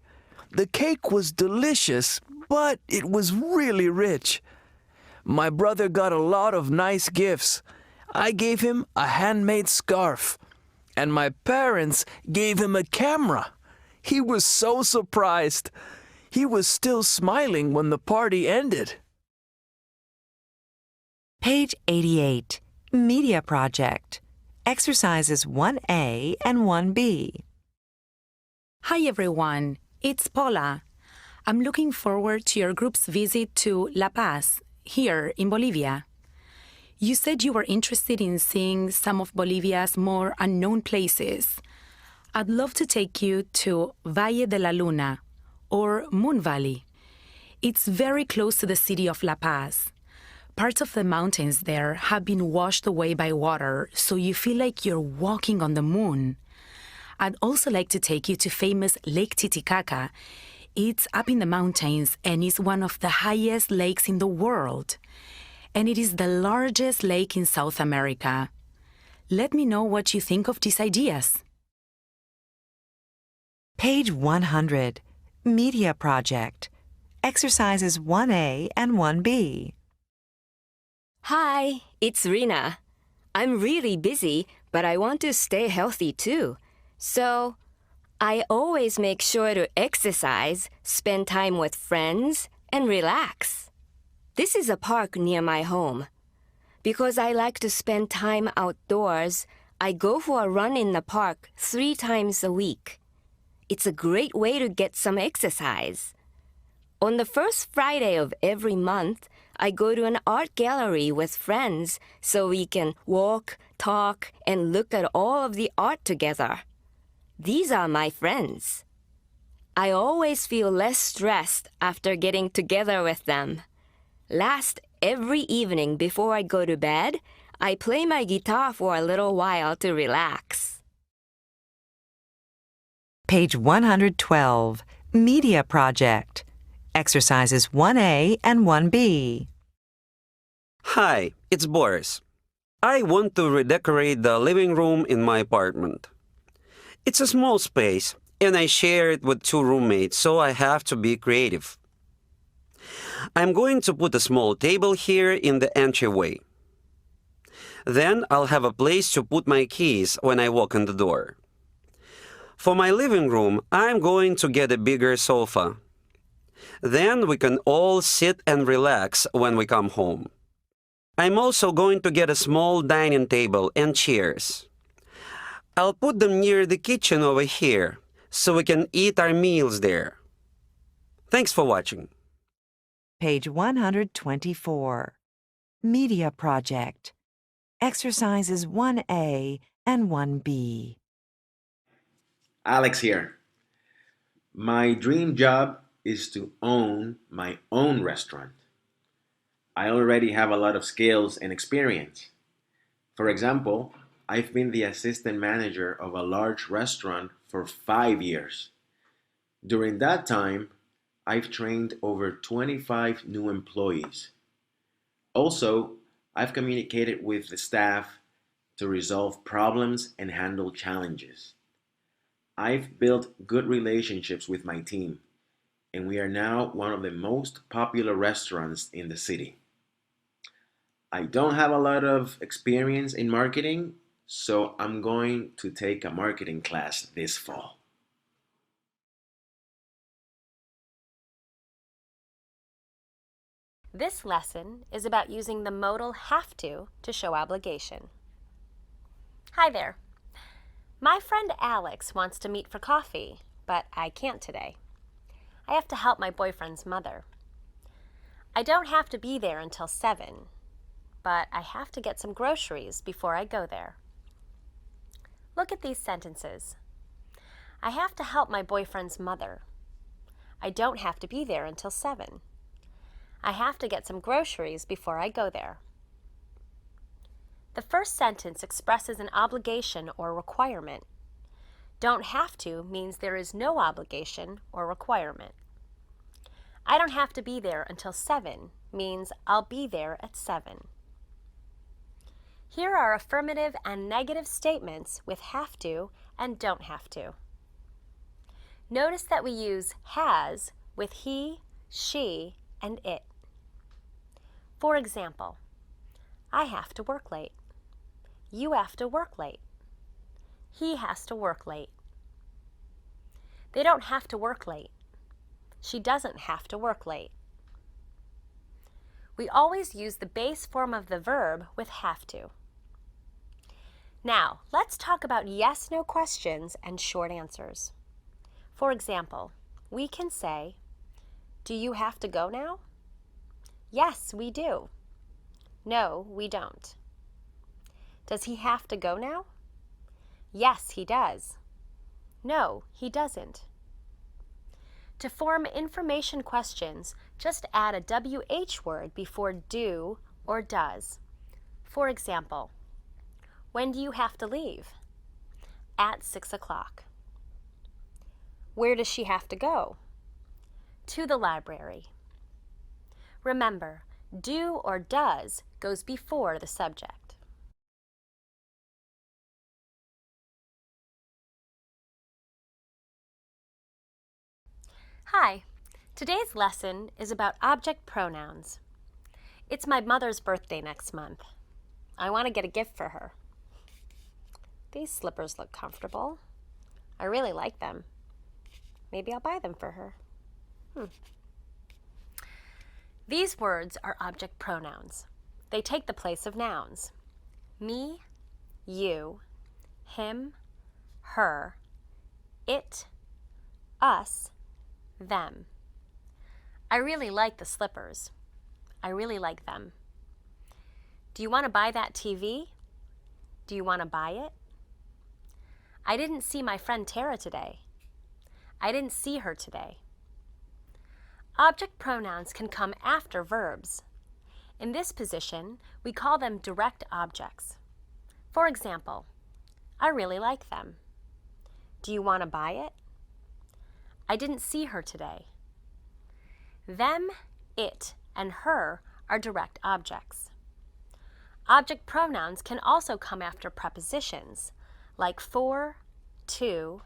The cake was delicious, but it was really rich. My brother got a lot of nice gifts. I gave him a handmade scarf, and my parents gave him a camera. He was so surprised. He was still smiling when the party ended. Page 88. Media Project. Exercises 1A and 1B. Hi everyone, it's Paula. I'm looking forward to your group's visit to La Paz, here in Bolivia. You said you were interested in seeing some of Bolivia's more unknown places. I'd love to take you to Valle de la Luna, or Moon Valley. It's very close to the city of La Paz. Parts of the mountains there have been washed away by water, so you feel like you're walking on the moon. I'd also like to take you to famous Lake Titicaca. It's up in the mountains and is one of the highest lakes in the world. And it is the largest lake in South America. Let me know what you think of these ideas. Page 100. Media Project. Exercises 1A and 1B. Hi, it's Rina. I'm really busy, but I want to stay healthy too. So, I always make sure to exercise, spend time with friends, and relax. This is a park near my home. Because I like to spend time outdoors, I go for a run in the park 3 times a week. It's a great way to get some exercise. On the first Friday of every month, I go to an art gallery with friends so we can walk, talk, and look at all of the art together. These are my friends. I always feel less stressed after getting together with them. Last every evening before I go to bed, I play my guitar for a little while to relax. Page 112, Media Project. Exercises 1A and 1B. Hi, it's Boris. I want to redecorate the living room in my apartment. It's a small space, and I share it with 2 roommates, so I have to be creative. I'm going to put a small table here in the entryway. Then I'll have a place to put my keys when I walk in the door. For my living room, I'm going to get a bigger sofa. Then we can all sit and relax when we come home. I'm also going to get a small dining table and chairs. I'll put them near the kitchen over here, so we can eat our meals there. Thanks for watching. Page 124, Media Project. Exercises 1A and 1B. Alex here. My dream job is to own my own restaurant. I already have a lot of skills and experience. For example, I've been the assistant manager of a large restaurant for 5 years. During that time, I've trained over 25 new employees. Also, I've communicated with the staff to resolve problems and handle challenges. I've built good relationships with my team, and we are now one of the most popular restaurants in the city. I don't have a lot of experience in marketing, so I'm going to take a marketing class this fall. This lesson is about using the modal have to show obligation. Hi there. My friend Alex wants to meet for coffee, but I can't today. I have to help my boyfriend's mother. I don't have to be there until 7, but I have to get some groceries before I go there. Look at these sentences. I have to help my boyfriend's mother. I don't have to be there until 7. I have to get some groceries before I go there. The first sentence expresses an obligation or requirement. Don't have to means there is no obligation or requirement. I don't have to be there until 7 means I'll be there at 7. Here are affirmative and negative statements with have to and don't have to. Notice that we use has with he, she, and it. For example, I have to work late. You have to work late. He has to work late. They don't have to work late. She doesn't have to work late. We always use the base form of the verb with have to. Now, let's talk about yes/no questions and short answers. For example, we can say, do you have to go now? Yes, we do. No, we don't. Does he have to go now? Yes, he does. No, he doesn't. To form information questions, just add a WH word before do or does. For example, when do you have to leave? At 6 o'clock. Where does she have to go? To the library. Remember, do or does goes before the subject. Hi, today's lesson is about object pronouns. It's my mother's birthday next month. I want to get a gift for her. These slippers look comfortable. I really like them. Maybe I'll buy them for her. These words are object pronouns. They take the place of nouns. Me, you, him, her, it, us, them. I really like the slippers. I really like them. Do you want to buy that TV? Do you want to buy it? I didn't see my friend Tara today. I didn't see her today. Object pronouns can come after verbs, In this position, we call them direct objects. For example, I really like them. Do you want to buy it? I didn't see her today. Them, it, and her are direct objects. Object pronouns can also come after prepositions, like for, to,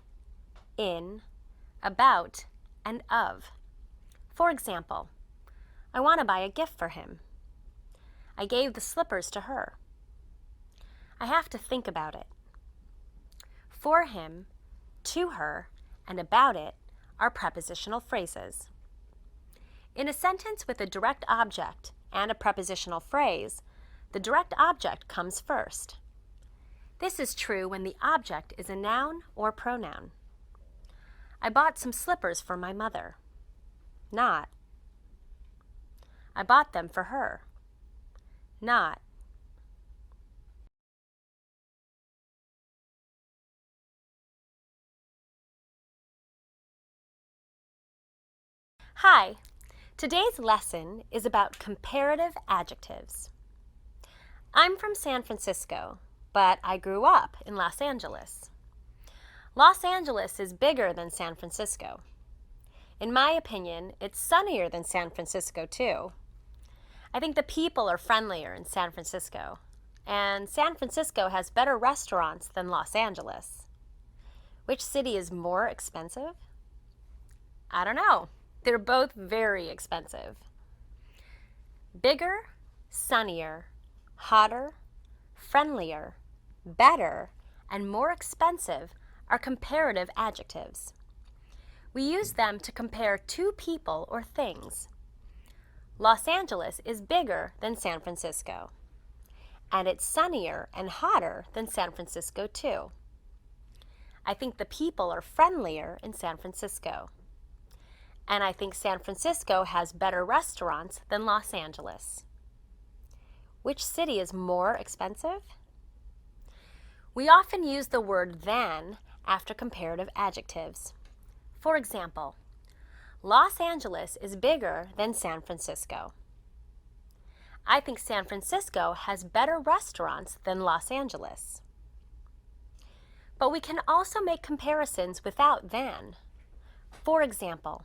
in, about, and of. For example, I want to buy a gift for him. I gave the slippers to her. I have to think about it. For him, to her, and about it are prepositional phrases. In a sentence with a direct object and a prepositional phrase, the direct object comes first. This is true when the object is a noun or pronoun. I bought some slippers for my mother. Not. I bought them for her. Not. Hi, today's lesson is about comparative adjectives. I'm from San Francisco, but I grew up in Los Angeles. Los Angeles is bigger than San Francisco. In my opinion, it's sunnier than San Francisco too. I think the people are friendlier in San Francisco, and San Francisco has better restaurants than Los Angeles. Which city is more expensive? I don't know. They're both very expensive. Bigger, sunnier, hotter, friendlier, better, and more expensive are comparative adjectives. We use them to compare two people or things. Los Angeles is bigger than San Francisco, and it's sunnier and hotter than San Francisco too. I think the people are friendlier in San Francisco, and I think San Francisco has better restaurants than Los Angeles. Which city is more expensive? We often use the word than after comparative adjectives. For example, Los Angeles is bigger than San Francisco. I think San Francisco has better restaurants than Los Angeles. But we can also make comparisons without than. For example,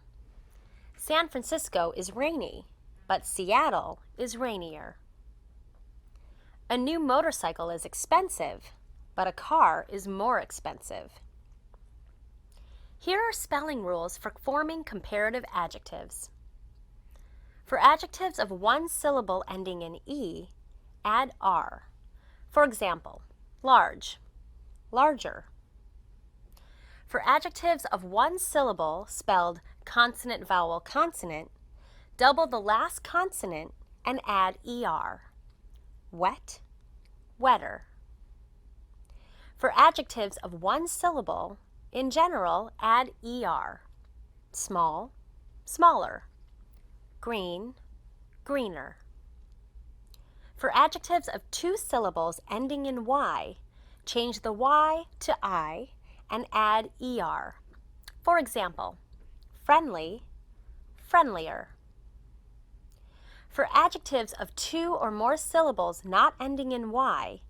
San Francisco is rainy, but Seattle is rainier. A new motorcycle is expensive, but a car is more expensive. Here are spelling rules for forming comparative adjectives. For adjectives of one syllable ending in E, add R. For example, large, larger. For adjectives of one syllable spelled consonant, vowel, consonant, double the last consonant and add ER. Wet, wetter. For adjectives of one syllable, in general, add ER. Small, smaller. Green, greener. For adjectives of two syllables ending in Y, change the Y to I and add ER. For example, friendly, friendlier. For adjectives of two or more syllables not ending in Y,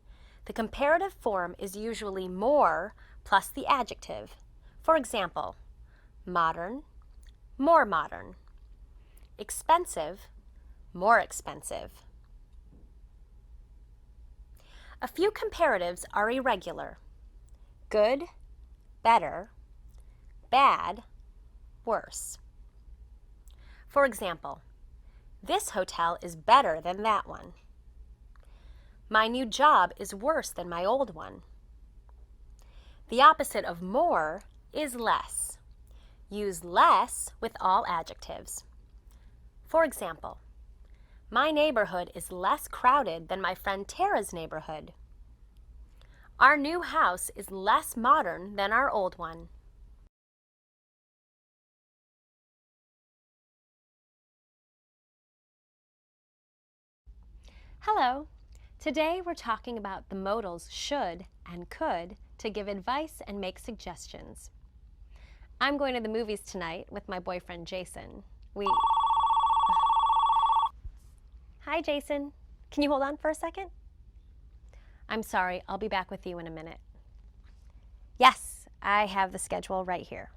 the comparative form is usually more plus the adjective. For example, modern, more modern. Expensive, more expensive. A few comparatives are irregular. Good, better. Bad, worse. For example, this hotel is better than that one. My new job is worse than my old one. The opposite of more is less. Use less with all adjectives. For example, my neighborhood is less crowded than my friend Tara's neighborhood. Our new house is less modern than our old one. Hello. Today we're talking about the modals should and could to give advice and make suggestions. I'm going to the movies tonight with my boyfriend Jason. Hi, Jason. Can you hold on for a second? I'm sorry, I'll be back with you in a minute. Yes, I have the schedule right here.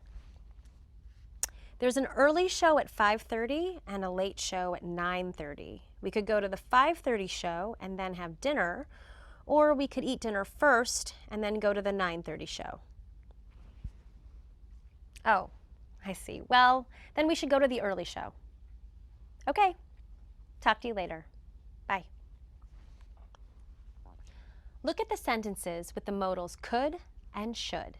There's an early show at 5:30 and a late show at 9:30. We could go to the 5:30 show and then have dinner, or we could eat dinner first and then go to the 9:30 show. Oh, I see. Well, then we should go to the early show. Okay, talk to you later. Bye. Look at the sentences with the modals could and should.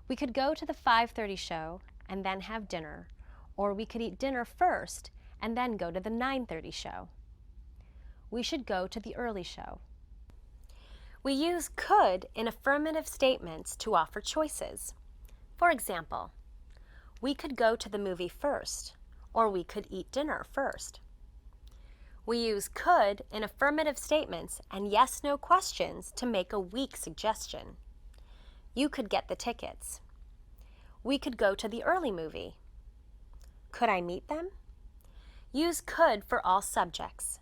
We could go to the 5:30 show and then have dinner, or we could eat dinner first and then go to the 9:30 show. We should go to the early show. We use could in affirmative statements to offer choices. For example, we could go to the movie first, or we could eat dinner first. We use could in affirmative statements and yes/no questions to make a weak suggestion. You could get the tickets. We could go to the early movie. Could I meet them? Use could for all subjects.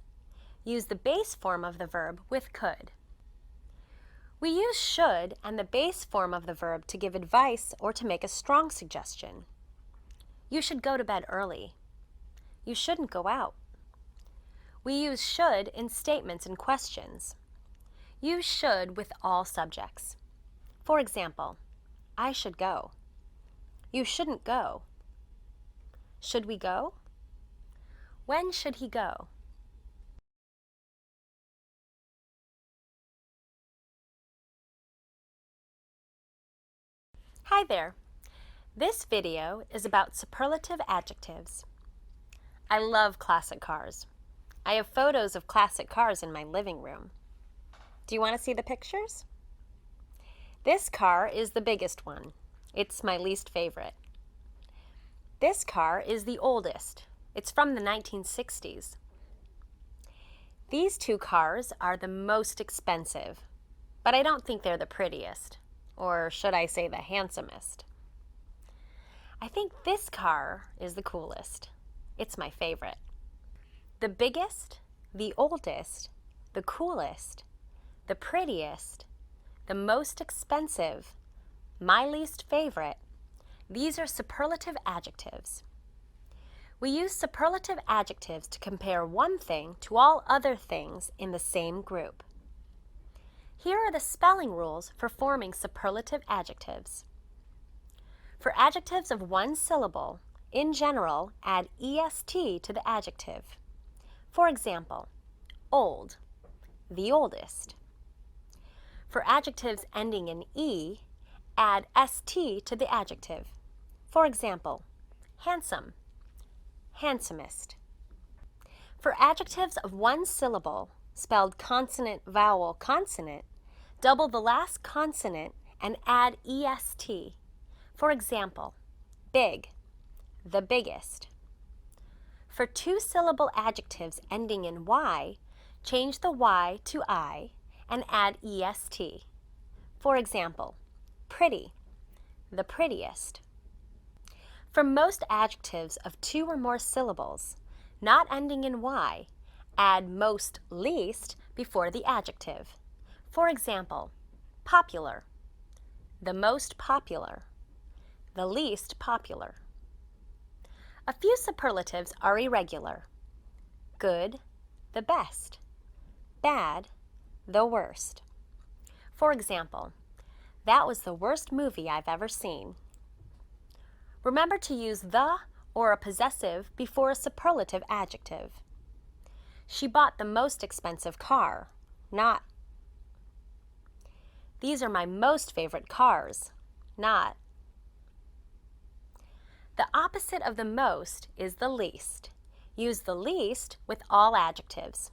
Use the base form of the verb with could. We use should and the base form of the verb to give advice or to make a strong suggestion. You should go to bed early. You shouldn't go out. We use should in statements and questions. Use should with all subjects. For example, I should go. You shouldn't go. Should we go? When should he go? Hi there. This video is about superlative adjectives. I love classic cars. I have photos of classic cars in my living room. Do you want to see the pictures? This car is the biggest one. It's my least favorite. This car is the oldest. It's from the 1960s. These two cars are the most expensive, but I don't think they're the prettiest, or should I say the handsomest. I think this car is the coolest. It's my favorite. The biggest, the oldest, the coolest, the prettiest, the most expensive, my least favorite, these are superlative adjectives. We use superlative adjectives to compare one thing to all other things in the same group. Here are the spelling rules for forming superlative adjectives. For adjectives of one syllable, in general, add est to the adjective. For example, old, the oldest. For adjectives ending in e, add st to the adjective. For example, handsome, handsomest. For adjectives of one syllable, spelled consonant, vowel, consonant, double the last consonant and add est. For example, big, the biggest. For two-syllable adjectives ending in y, change the y to I and add est. For example, pretty, the prettiest. For most adjectives of two or more syllables, not ending in y, add most least before the adjective. For example, popular, the most popular, the least popular. A few superlatives are irregular. Good, the best. Bad, the worst. For example, that was the worst movie I've ever seen. Remember to use the or a possessive before a superlative adjective. She bought the most expensive car, not. These are my most favorite cars, not. The opposite of the most is the least. Use the least with all adjectives.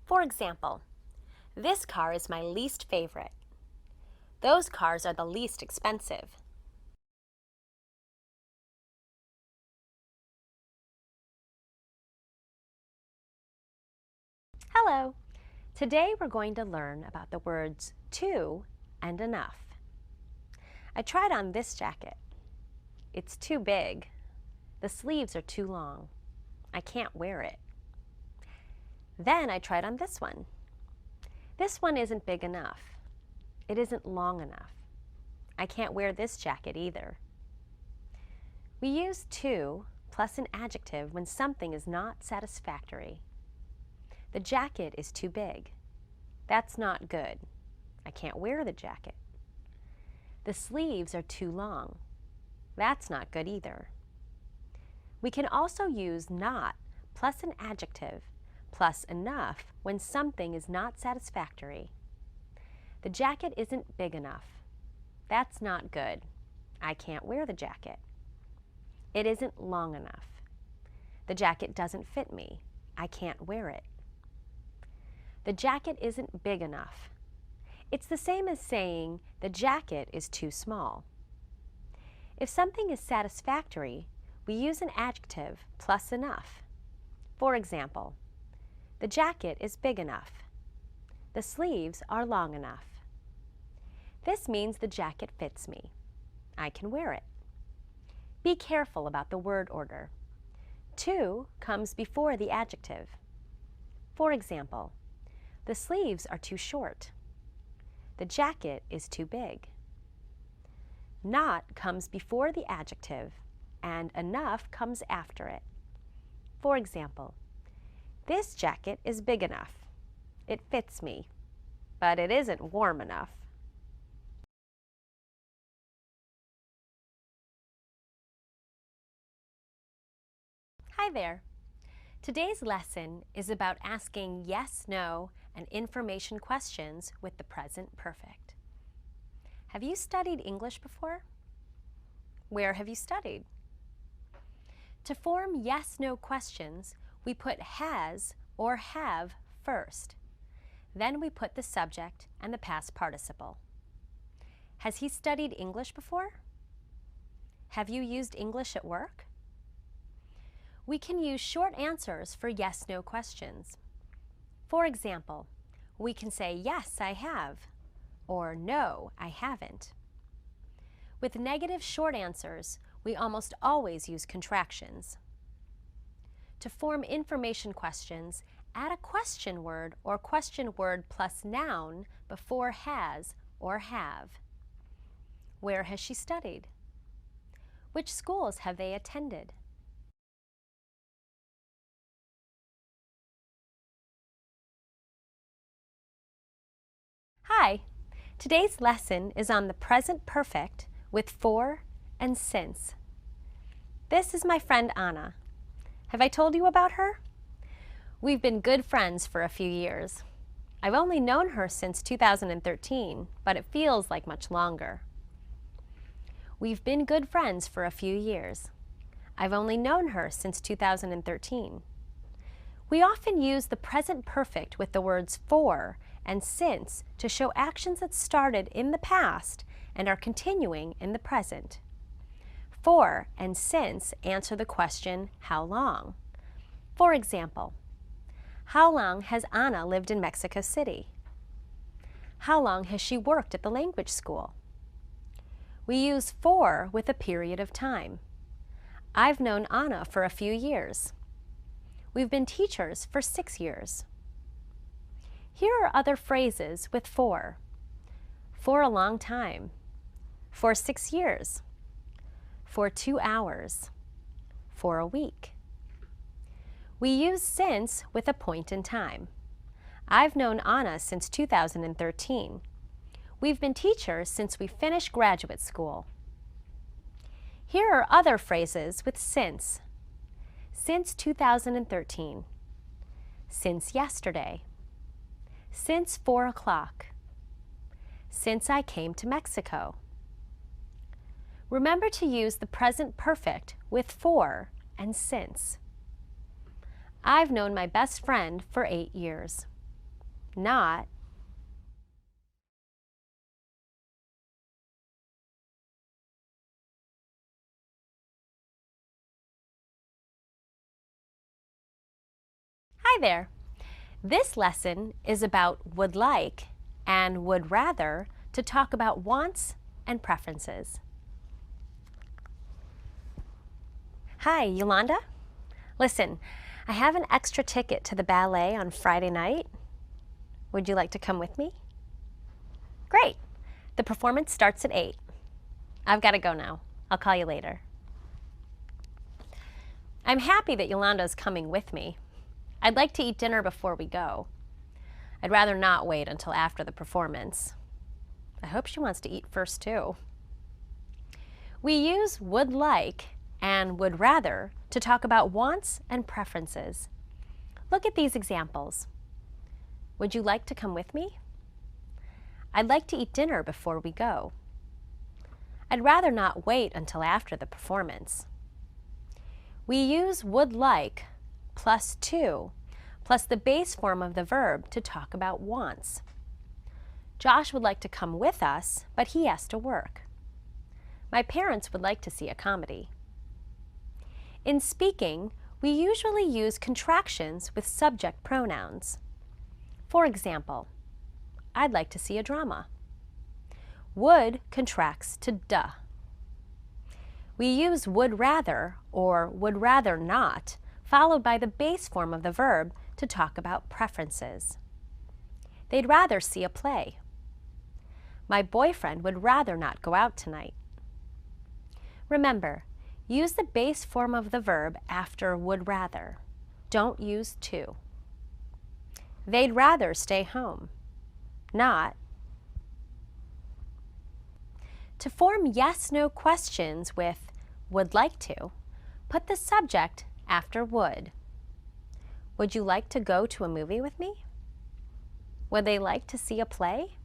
For example, this car is my least favorite. Those cars are the least expensive. Hello. Today we're going to learn about the words too and enough. I tried on this jacket. It's too big. The sleeves are too long. I can't wear it. Then I tried on this one. This one isn't big enough. It isn't long enough. I can't wear this jacket either. We use to plus an adjective when something is not satisfactory. The jacket is too big. That's not good. I can't wear the jacket. The sleeves are too long. That's not good either. We can also use not plus an adjective plus enough when something is not satisfactory. The jacket isn't big enough. That's not good. I can't wear the jacket. It isn't long enough. The jacket doesn't fit me. I can't wear it. The jacket isn't big enough. It's the same as saying the jacket is too small. If something is satisfactory, we use an adjective plus enough. For example, the jacket is big enough. The sleeves are long enough. This means the jacket fits me. I can wear it. Be careful about the word order. To comes before the adjective. For example, the sleeves are too short. The jacket is too big. Not comes before the adjective, and enough comes after it. For example, this jacket is big enough. It fits me, but it isn't warm enough. Hi there. Today's lesson is about asking yes, no, and information questions with the present perfect. Have you studied English before? Where have you studied? To form yes, no questions, we put has or have first. Then we put the subject and the past participle. Has he studied English before? Have you used English at work? We can use short answers for yes, no questions. For example, we can say, yes, I have, or no, I haven't. With negative short answers, we almost always use contractions. To form information questions, add a question word or question word plus noun before has or have. Where has she studied? Which schools have they attended? Hi, today's lesson is on the present perfect with for and since. This is my friend Anna. Have I told you about her? We've been good friends for a few years. I've only known her since 2013, but it feels like much longer. We've been good friends for a few years. I've only known her since 2013. We often use the present perfect with the words for and since to show actions that started in the past and are continuing in the present. For and since answer the question, how long? For example, how long has Anna lived in Mexico City? How long has she worked at the language school? We use for with a period of time. I've known Anna for a few years. We've been teachers for 6 years. Here are other phrases with for a long time, for 6 years, for 2 hours, for a week. We use since with a point in time. I've known Anna since 2013. We've been teachers since we finished graduate school. Here are other phrases with since. Since 2013. Since yesterday. Since 4 o'clock. Since I came to Mexico. Remember to use the present perfect with for and since. I've known my best friend for 8 years. Not Hi there. This lesson is about would like and would rather to talk about wants and preferences. Hi, Yolanda. Listen, I have an extra ticket to the ballet on Friday night. Would you like to come with me? Great. The performance starts at 8. I've got to go now. I'll call you later. I'm happy that Yolanda's coming with me. I'd like to eat dinner before we go. I'd rather not wait until after the performance. I hope she wants to eat first too. We use would like and would rather to talk about wants and preferences. Look at these examples. Would you like to come with me? I'd like to eat dinner before we go. I'd rather not wait until after the performance. We use would like plus to plus the base form of the verb to talk about wants. Josh would like to come with us, but he has to work. My parents would like to see a comedy. In speaking, we usually use contractions with subject pronouns. For example, I'd like to see a drama. Would contracts to duh. We use would rather or would rather not, followed by the base form of the verb to talk about preferences. They'd rather see a play. My boyfriend would rather not go out tonight. Remember, use the base form of the verb after would rather. Don't use to. They'd rather stay home. Not. To form yes-no questions with would like to, put the subject after would. Would you like to go to a movie with me? Would they like to see a play?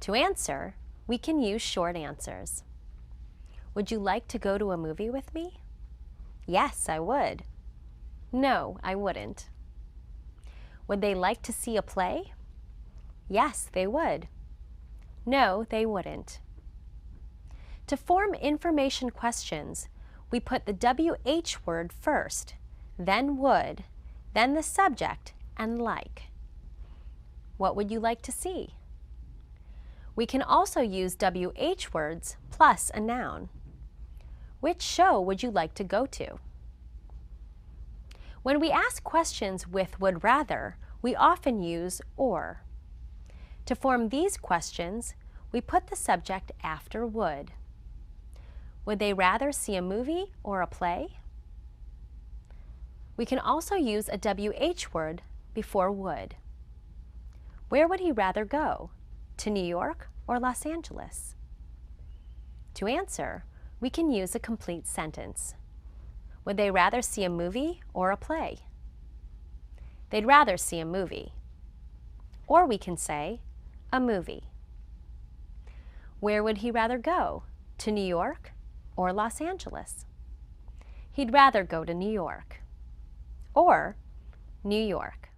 To answer, we can use short answers. Would you like to go to a movie with me? Yes, I would. No, I wouldn't. Would they like to see a play? Yes, they would. No, they wouldn't. To form information questions, we put the WH word first, then would, then the subject, and like. What would you like to see? We can also use WH words plus a noun. Which show would you like to go to? When we ask questions with would rather, we often use or. To form these questions, we put the subject after would. Would they rather see a movie or a play? We can also use a WH word before would. Where would he rather go? To New York or Los Angeles? To answer, we can use a complete sentence. Would they rather see a movie or a play? They'd rather see a movie. Or we can say, a movie. Where would he rather go? To New York or Los Angeles? He'd rather go to New York. Or New York.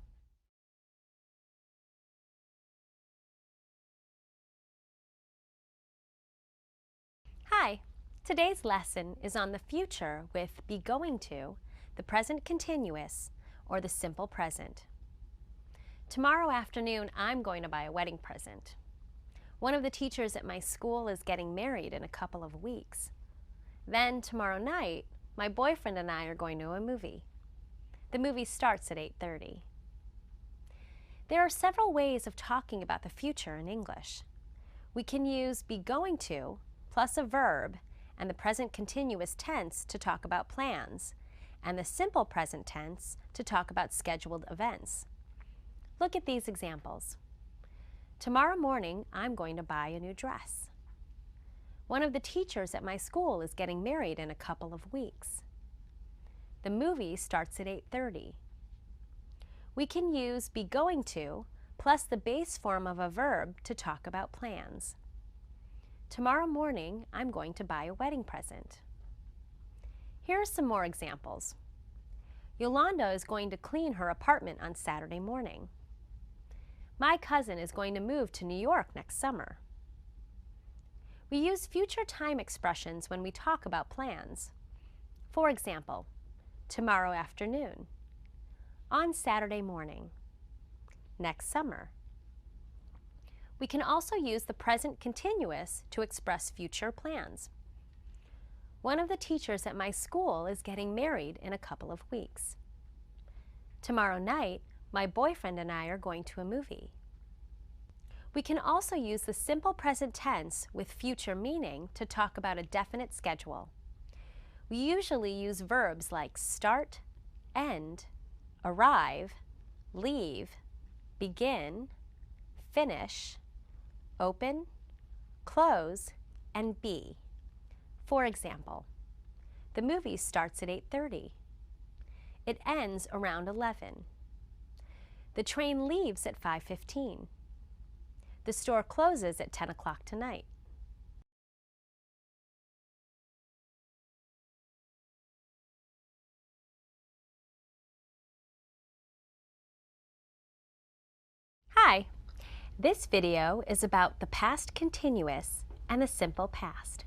Hi, today's lesson is on the future with be going to, the present continuous, or the simple present. Tomorrow afternoon, I'm going to buy a wedding present. One of the teachers at my school is getting married in a couple of weeks. Then tomorrow night, my boyfriend and I are going to a movie. The movie starts at 8:30. There are several ways of talking about the future in English. We can use be going to plus a verb and the present continuous tense to talk about plans, and the simple present tense to talk about scheduled events. Look at these examples. Tomorrow morning, I'm going to buy a new dress. One of the teachers at my school is getting married in a couple of weeks. The movie starts at 8:30. We can use be going to plus the base form of a verb to talk about plans. Tomorrow morning, I'm going to buy a wedding present. Here are some more examples. Yolanda is going to clean her apartment on Saturday morning. My cousin is going to move to New York next summer. We use future time expressions when we talk about plans. For example, tomorrow afternoon, on Saturday morning, next summer. We can also use the present continuous to express future plans. One of the teachers at my school is getting married in a couple of weeks. Tomorrow night, my boyfriend and I are going to a movie. We can also use the simple present tense with future meaning to talk about a definite schedule. We usually use verbs like start, end, arrive, leave, begin, finish, open, close, and be. For example, the movie starts at 8:30. It ends around 11. The train leaves at 5:15. The store closes at 10 o'clock tonight. Hi, this video is about the past continuous and the simple past.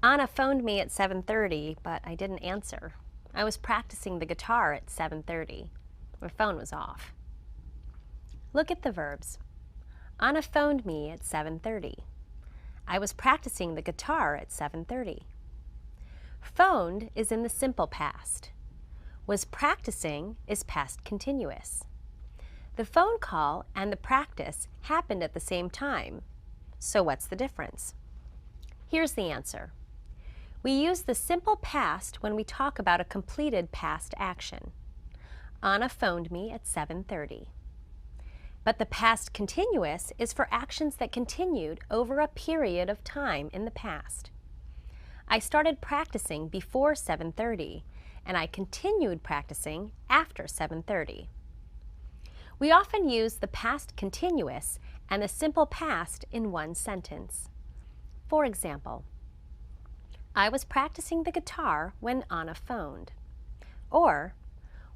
Anna phoned me at 7:30, but I didn't answer. I was practicing the guitar at 7:30. My phone was off. Look at the verbs. Anna phoned me at 7:30. I was practicing the guitar at 7:30. Phoned is in the simple past. Was practicing is past continuous. The phone call and the practice happened at the same time. So what's the difference? Here's the answer. We use the simple past when we talk about a completed past action. Anna phoned me at 7:30. But the past continuous is for actions that continued over a period of time in the past. I started practicing before 7:30, and I continued practicing after 7:30. We often use the past continuous and the simple past in one sentence. For example, I was practicing the guitar when Anna phoned. Or,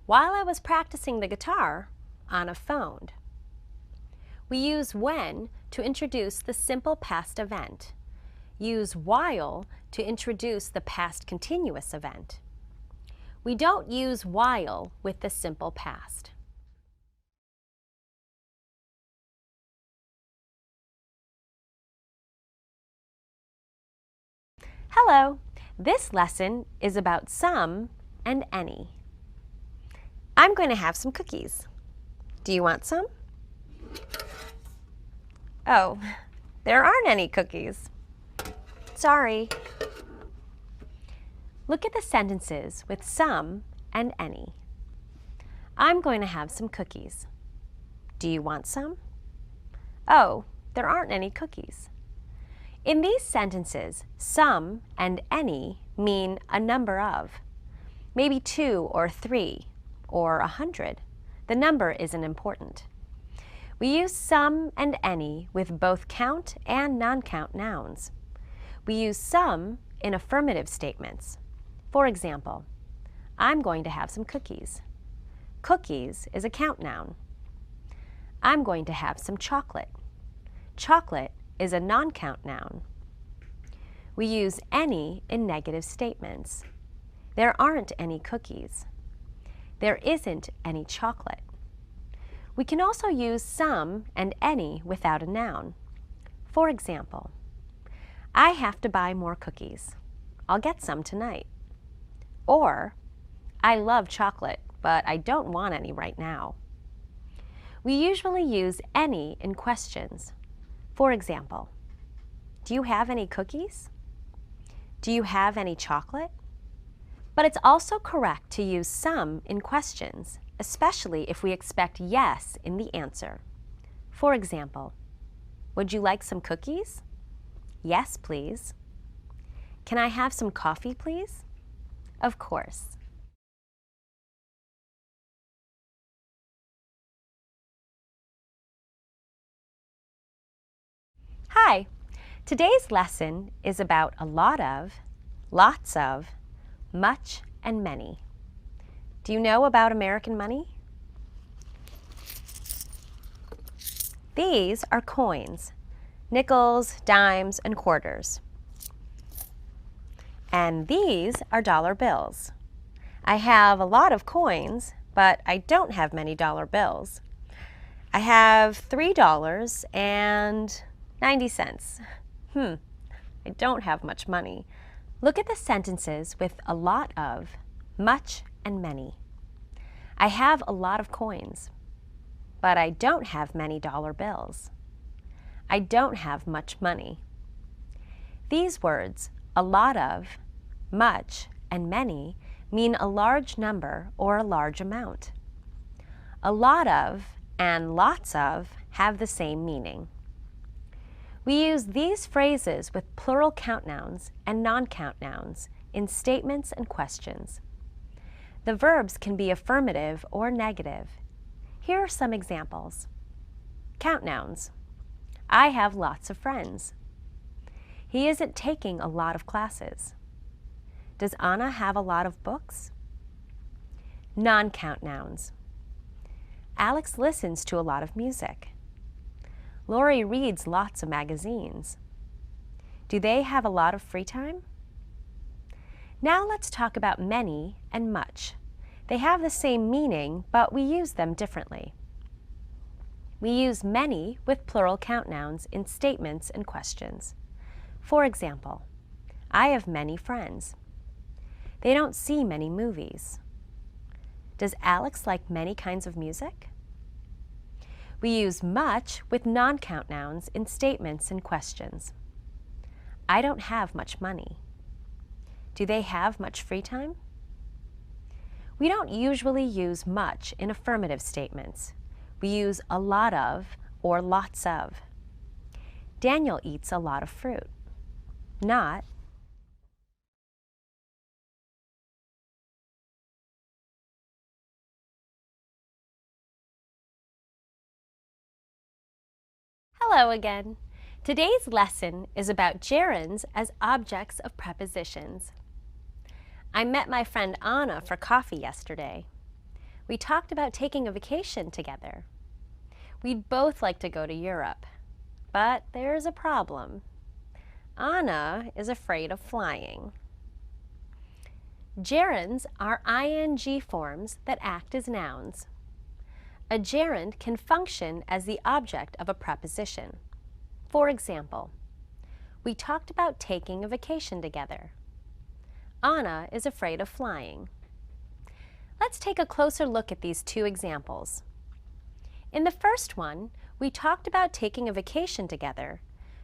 while I was practicing the guitar, Anna phoned. We use when to introduce the simple past event. Use while to introduce the past continuous event. We don't use while with the simple past. Hello, this lesson is about some and any. I'm going to have some cookies. Do you want some? Oh, there aren't any cookies. Sorry. Look at the sentences with some and any. I'm going to have some cookies. Do you want some? Oh, there aren't any cookies. In these sentences, some and any mean a number of. Maybe 2 or 3 or 100. The number isn't important. We use some and any with both count and non-count nouns. We use some in affirmative statements. For example, I'm going to have some cookies. Cookies is a count noun. I'm going to have some chocolate. Chocolate is a non-count noun. We use any in negative statements. There aren't any cookies. There isn't any chocolate. We can also use some and any without a noun. For example, I have to buy more cookies. I'll get some tonight. Or, I love chocolate, but I don't want any right now. We usually use any in questions. For example, do you have any cookies? Do you have any chocolate? But it's also correct to use some in questions, especially if we expect yes in the answer. For example, would you like some cookies? Yes, please. Can I have some coffee, please? Of course. Hi, today's lesson is about a lot of, lots of, much, and many. Do you know about American money? These are coins, nickels, dimes, and quarters. And these are dollar bills. I have a lot of coins, but I don't have many dollar bills. I have $3.90. I don't have much money. Look at the sentences with a lot of, much and many. I have a lot of coins, but I don't have many dollar bills. I don't have much money. These words, a lot of, much, and many, mean a large number or a large amount. A lot of and lots of have the same meaning. We use these phrases with plural count nouns and non-count nouns in statements and questions. The verbs can be affirmative or negative. Here are some examples. Count nouns. I have lots of friends. He isn't taking a lot of classes. Does Anna have a lot of books? Non-count nouns. Alex listens to a lot of music. Lori reads lots of magazines. Do they have a lot of free time? Now let's talk about many and much. They have the same meaning, but we use them differently. We use many with plural count nouns in statements and questions. For example, I have many friends. They don't see many movies. Does Alex like many kinds of music? We use much with non-count nouns in statements and questions. I don't have much money. Do they have much free time? We don't usually use much in affirmative statements. We use a lot of or lots of. Daniel eats a lot of fruit. Not, hello again. Today's lesson is about gerunds as objects of prepositions. I met my friend Anna for coffee yesterday. We talked about taking a vacation together. We'd both like to go to Europe, but there's a problem. Anna is afraid of flying. Gerunds are ing forms that act as nouns. A gerund can function as the object of a preposition. For example, we talked about taking a vacation together. Anna is afraid of flying. Let's take a closer look at these two examples. In the first one, we talked about taking a vacation together.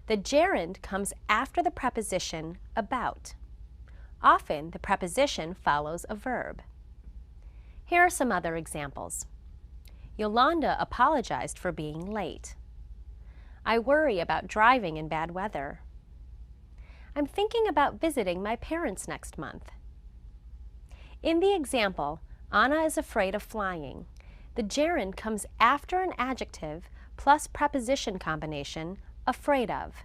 The gerund comes after the preposition about. Often, the preposition follows a verb. Here are some other examples. Yolanda apologized for being late. I worry about driving in bad weather. I'm thinking about visiting my parents next month. In the example, Anna is afraid of flying. The gerund comes after an adjective plus preposition combination, afraid of.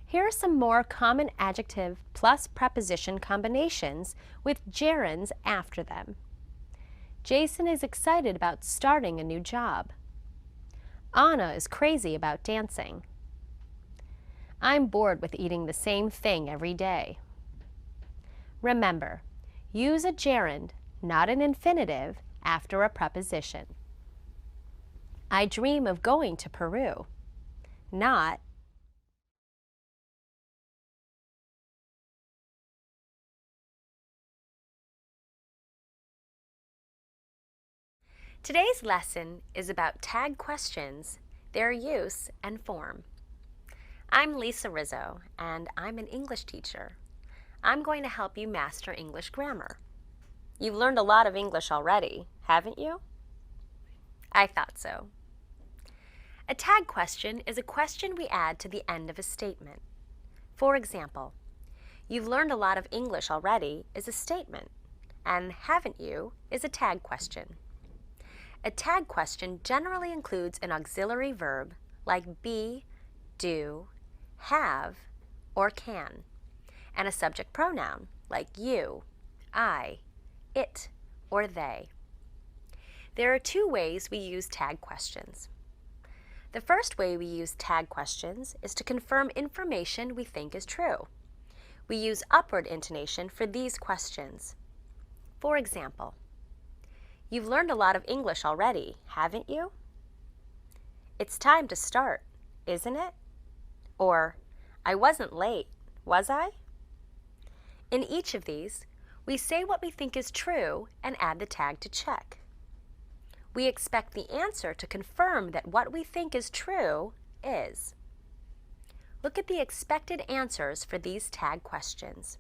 Here are some more common adjective plus preposition combinations with gerunds after them. Jason is excited about starting a new job. Anna is crazy about dancing. I'm bored with eating the same thing every day. Remember, use a gerund, not an infinitive, after a preposition. I dream of going to Peru. Not, today's lesson is about tag questions, their use and form. I'm Lisa Rizzo, and I'm an English teacher. I'm going to help you master English grammar. You've learned a lot of English already, haven't you? I thought so. A tag question is a question we add to the end of a statement. For example, you've learned a lot of English already is a statement, and haven't you is a tag question. A tag question generally includes an auxiliary verb like be, do, have, or can, and a subject pronoun like you, I, it, or they. There are two ways we use tag questions. The first way we use tag questions is to confirm information we think is true. We use upward intonation for these questions. For example, you've learned a lot of English already, haven't you? It's time to start, isn't it? Or, I wasn't late, was I? In each of these, We say what we think is true and add the tag to check. We expect the answer to confirm that what we think is true is. Look at the expected answers for these tag questions.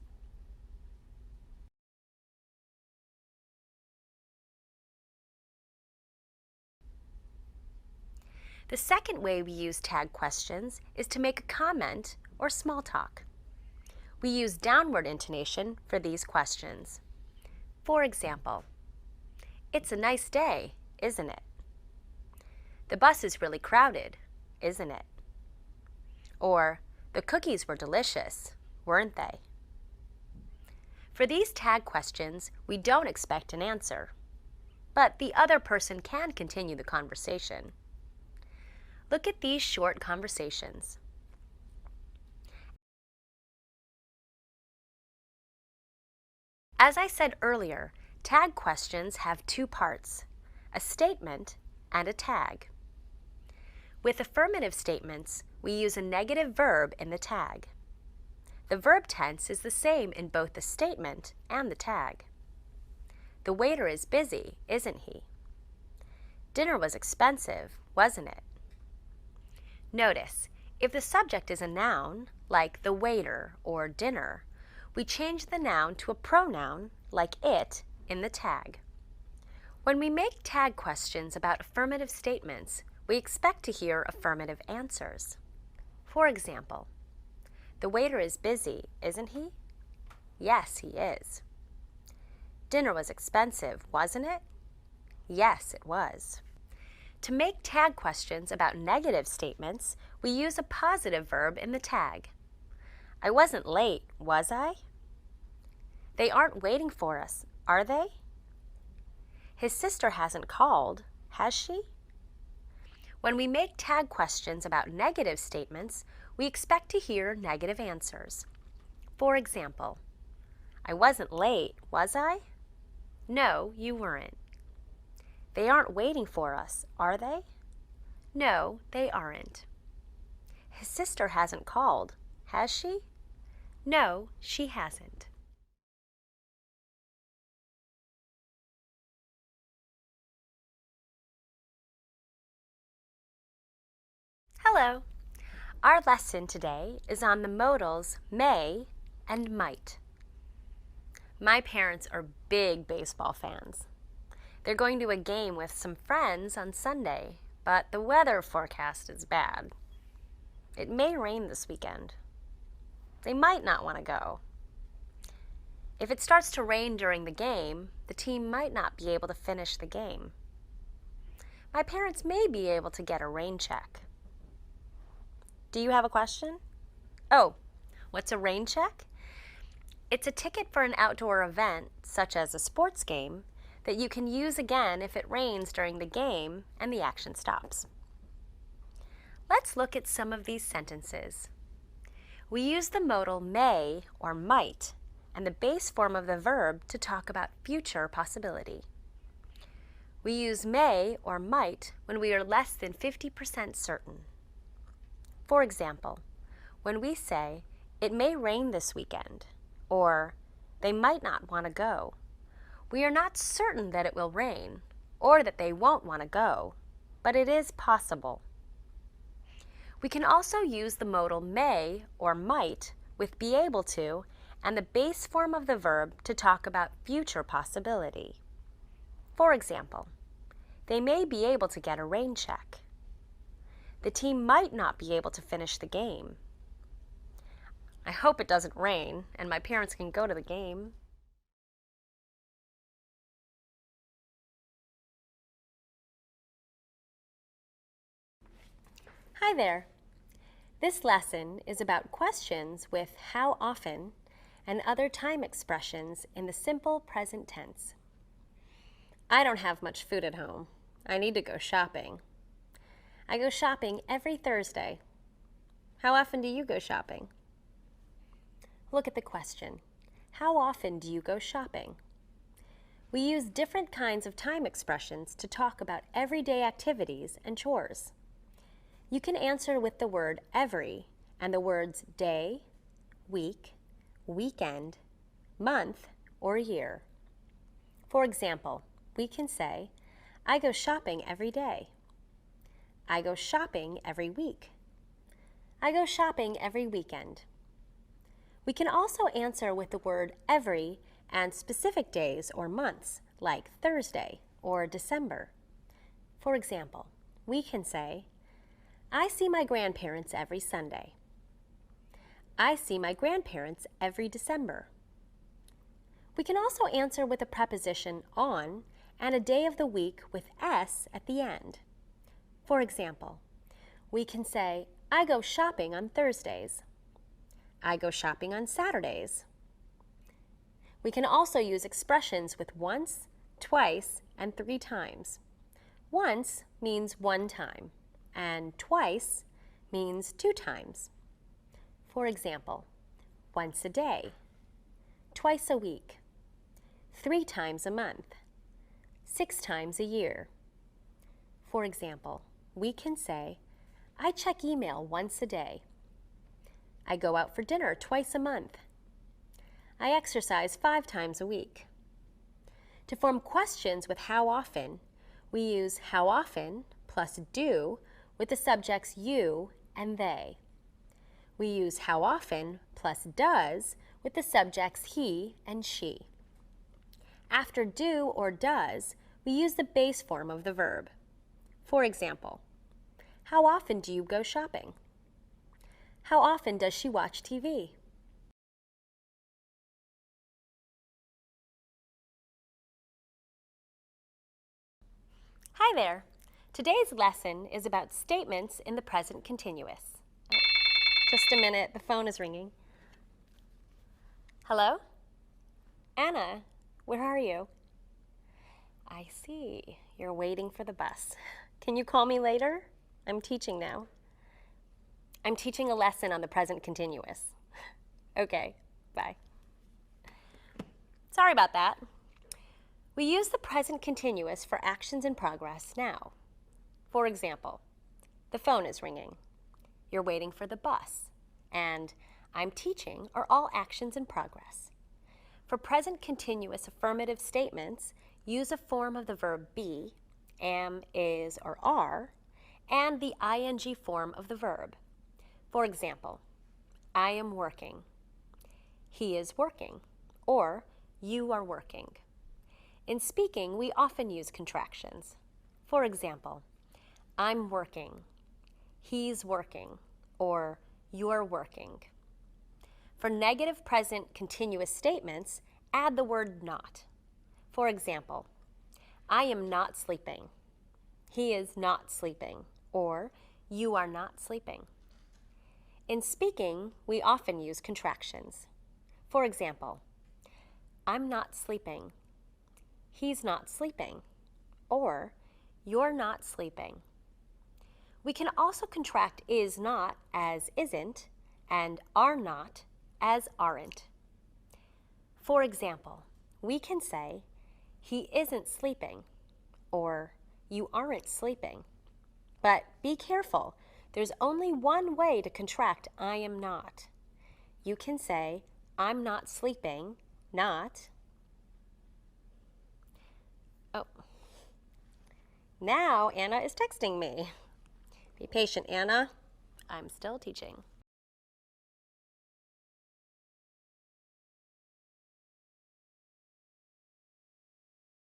The second way we use tag questions is to make a comment or small talk. We use downward intonation for these questions. For example, "It's a nice day, isn't it?" "The bus is really crowded, isn't it?" Or, "The cookies were delicious, weren't they?" For these tag questions, we don't expect an answer, but the other person can continue the conversation. Look at these short conversations. As I said earlier, tag questions have two parts, a statement and a tag. With affirmative statements, we use a negative verb in the tag. The verb tense is the same in both the statement and the tag. "The waiter is busy, isn't he?" "Dinner was expensive, wasn't it?" Notice, if the subject is a noun, like the waiter or dinner, we change the noun to a pronoun, like it, in the tag. When we make tag questions about affirmative statements, we expect to hear affirmative answers. For example, "The waiter is busy, isn't he?" "Yes, he is." "Dinner was expensive, wasn't it?" "Yes, it was." To make tag questions about negative statements, we use a positive verb in the tag. "I wasn't late, was I?" "They aren't waiting for us, are they?" "His sister hasn't called, has she?" When we make tag questions about negative statements, we expect to hear negative answers. For example, "I wasn't late, was I?" "No, you weren't." "They aren't waiting for us, are they?" "No, they aren't." "His sister hasn't called, has she?" "No, she hasn't." Hello! Our lesson today is on the modals may and might. My parents are big baseball fans. They're going to a game with some friends on Sunday, but the weather forecast is bad. It may rain this weekend. They might not want to go. If it starts to rain during the game, the team might not be able to finish the game. My parents may be able to get a rain check. Do you have a question? Oh, what's a rain check? It's a ticket for an outdoor event, such as a sports game, that you can use again if it rains during the game and the action stops. Let's look at some of these sentences. We use the modal may or might and the base form of the verb to talk about future possibility. We use may or might when we are less than 50% certain. For example, when we say, "It may rain this weekend," or "They might not want to go," we are not certain that it will rain or that they won't want to go, but it is possible. We can also use the modal may or might with be able to and the base form of the verb to talk about future possibility. For example, they may be able to get a rain check. The team might not be able to finish the game. I hope it doesn't rain and my parents can go to the game. Hi there. This lesson is about questions with how often and other time expressions in the simple present tense. I don't have much food at home. I need to go shopping. I go shopping every Thursday. How often do you go shopping? Look at the question. How often do you go shopping? We use different kinds of time expressions to talk about everyday activities and chores. You can answer with the word every and the words day, week, weekend, month, or year. For example, we can say, I go shopping every day. I go shopping every week. I go shopping every weekend. We can also answer with the word every and specific days or months, like Thursday or December. For example, we can say, I see my grandparents every Sunday. I see my grandparents every December. We can also answer with a preposition on and a day of the week with s at the end. For example, we can say, I go shopping on Thursdays. I go shopping on Saturdays. We can also use expressions with once, twice, and 3 times. Once means 1 time, and twice means 2 times. For example, once a day, twice a week, 3 times a month, 6 times a year. For example, we can say, I check email once a day. I go out for dinner twice a month. I exercise 5 times a week. To form questions with how often, we use how often plus do with the subjects you and they. We use how often plus does with the subjects he and she. After do or does, we use the base form of the verb. For example, how often do you go shopping? How often does she watch TV? Hi there. Today's lesson is about statements in the present continuous. Just a minute, the phone is ringing. Hello? Anna, where are you? I see. You're waiting for the bus. Can you call me later? I'm teaching now. I'm teaching a lesson on the present continuous. Okay, bye. Sorry about that. We use the present continuous for actions in progress now. For example, the phone is ringing. You're waiting for the bus. And I'm teaching are all actions in progress. For present continuous affirmative statements, use a form of the verb be, am, is, or are, and the ing form of the verb. For example, I am working. He is working. Or you are working. In speaking, we often use contractions. For example, I'm working. He's working. Or you're working. For negative present continuous statements, add the word not. For example, I am not sleeping. He is not sleeping. Or you are not sleeping. In speaking, we often use contractions. For example, I'm not sleeping. He's not sleeping. Or you're not sleeping. We can also contract is not as isn't and are not as aren't. For example, we can say, he isn't sleeping, or you aren't sleeping. But be careful, there's only one way to contract I am not. You can say, I'm not sleeping, not. Oh. Now Anna is texting me. Be patient, Anna. I'm still teaching.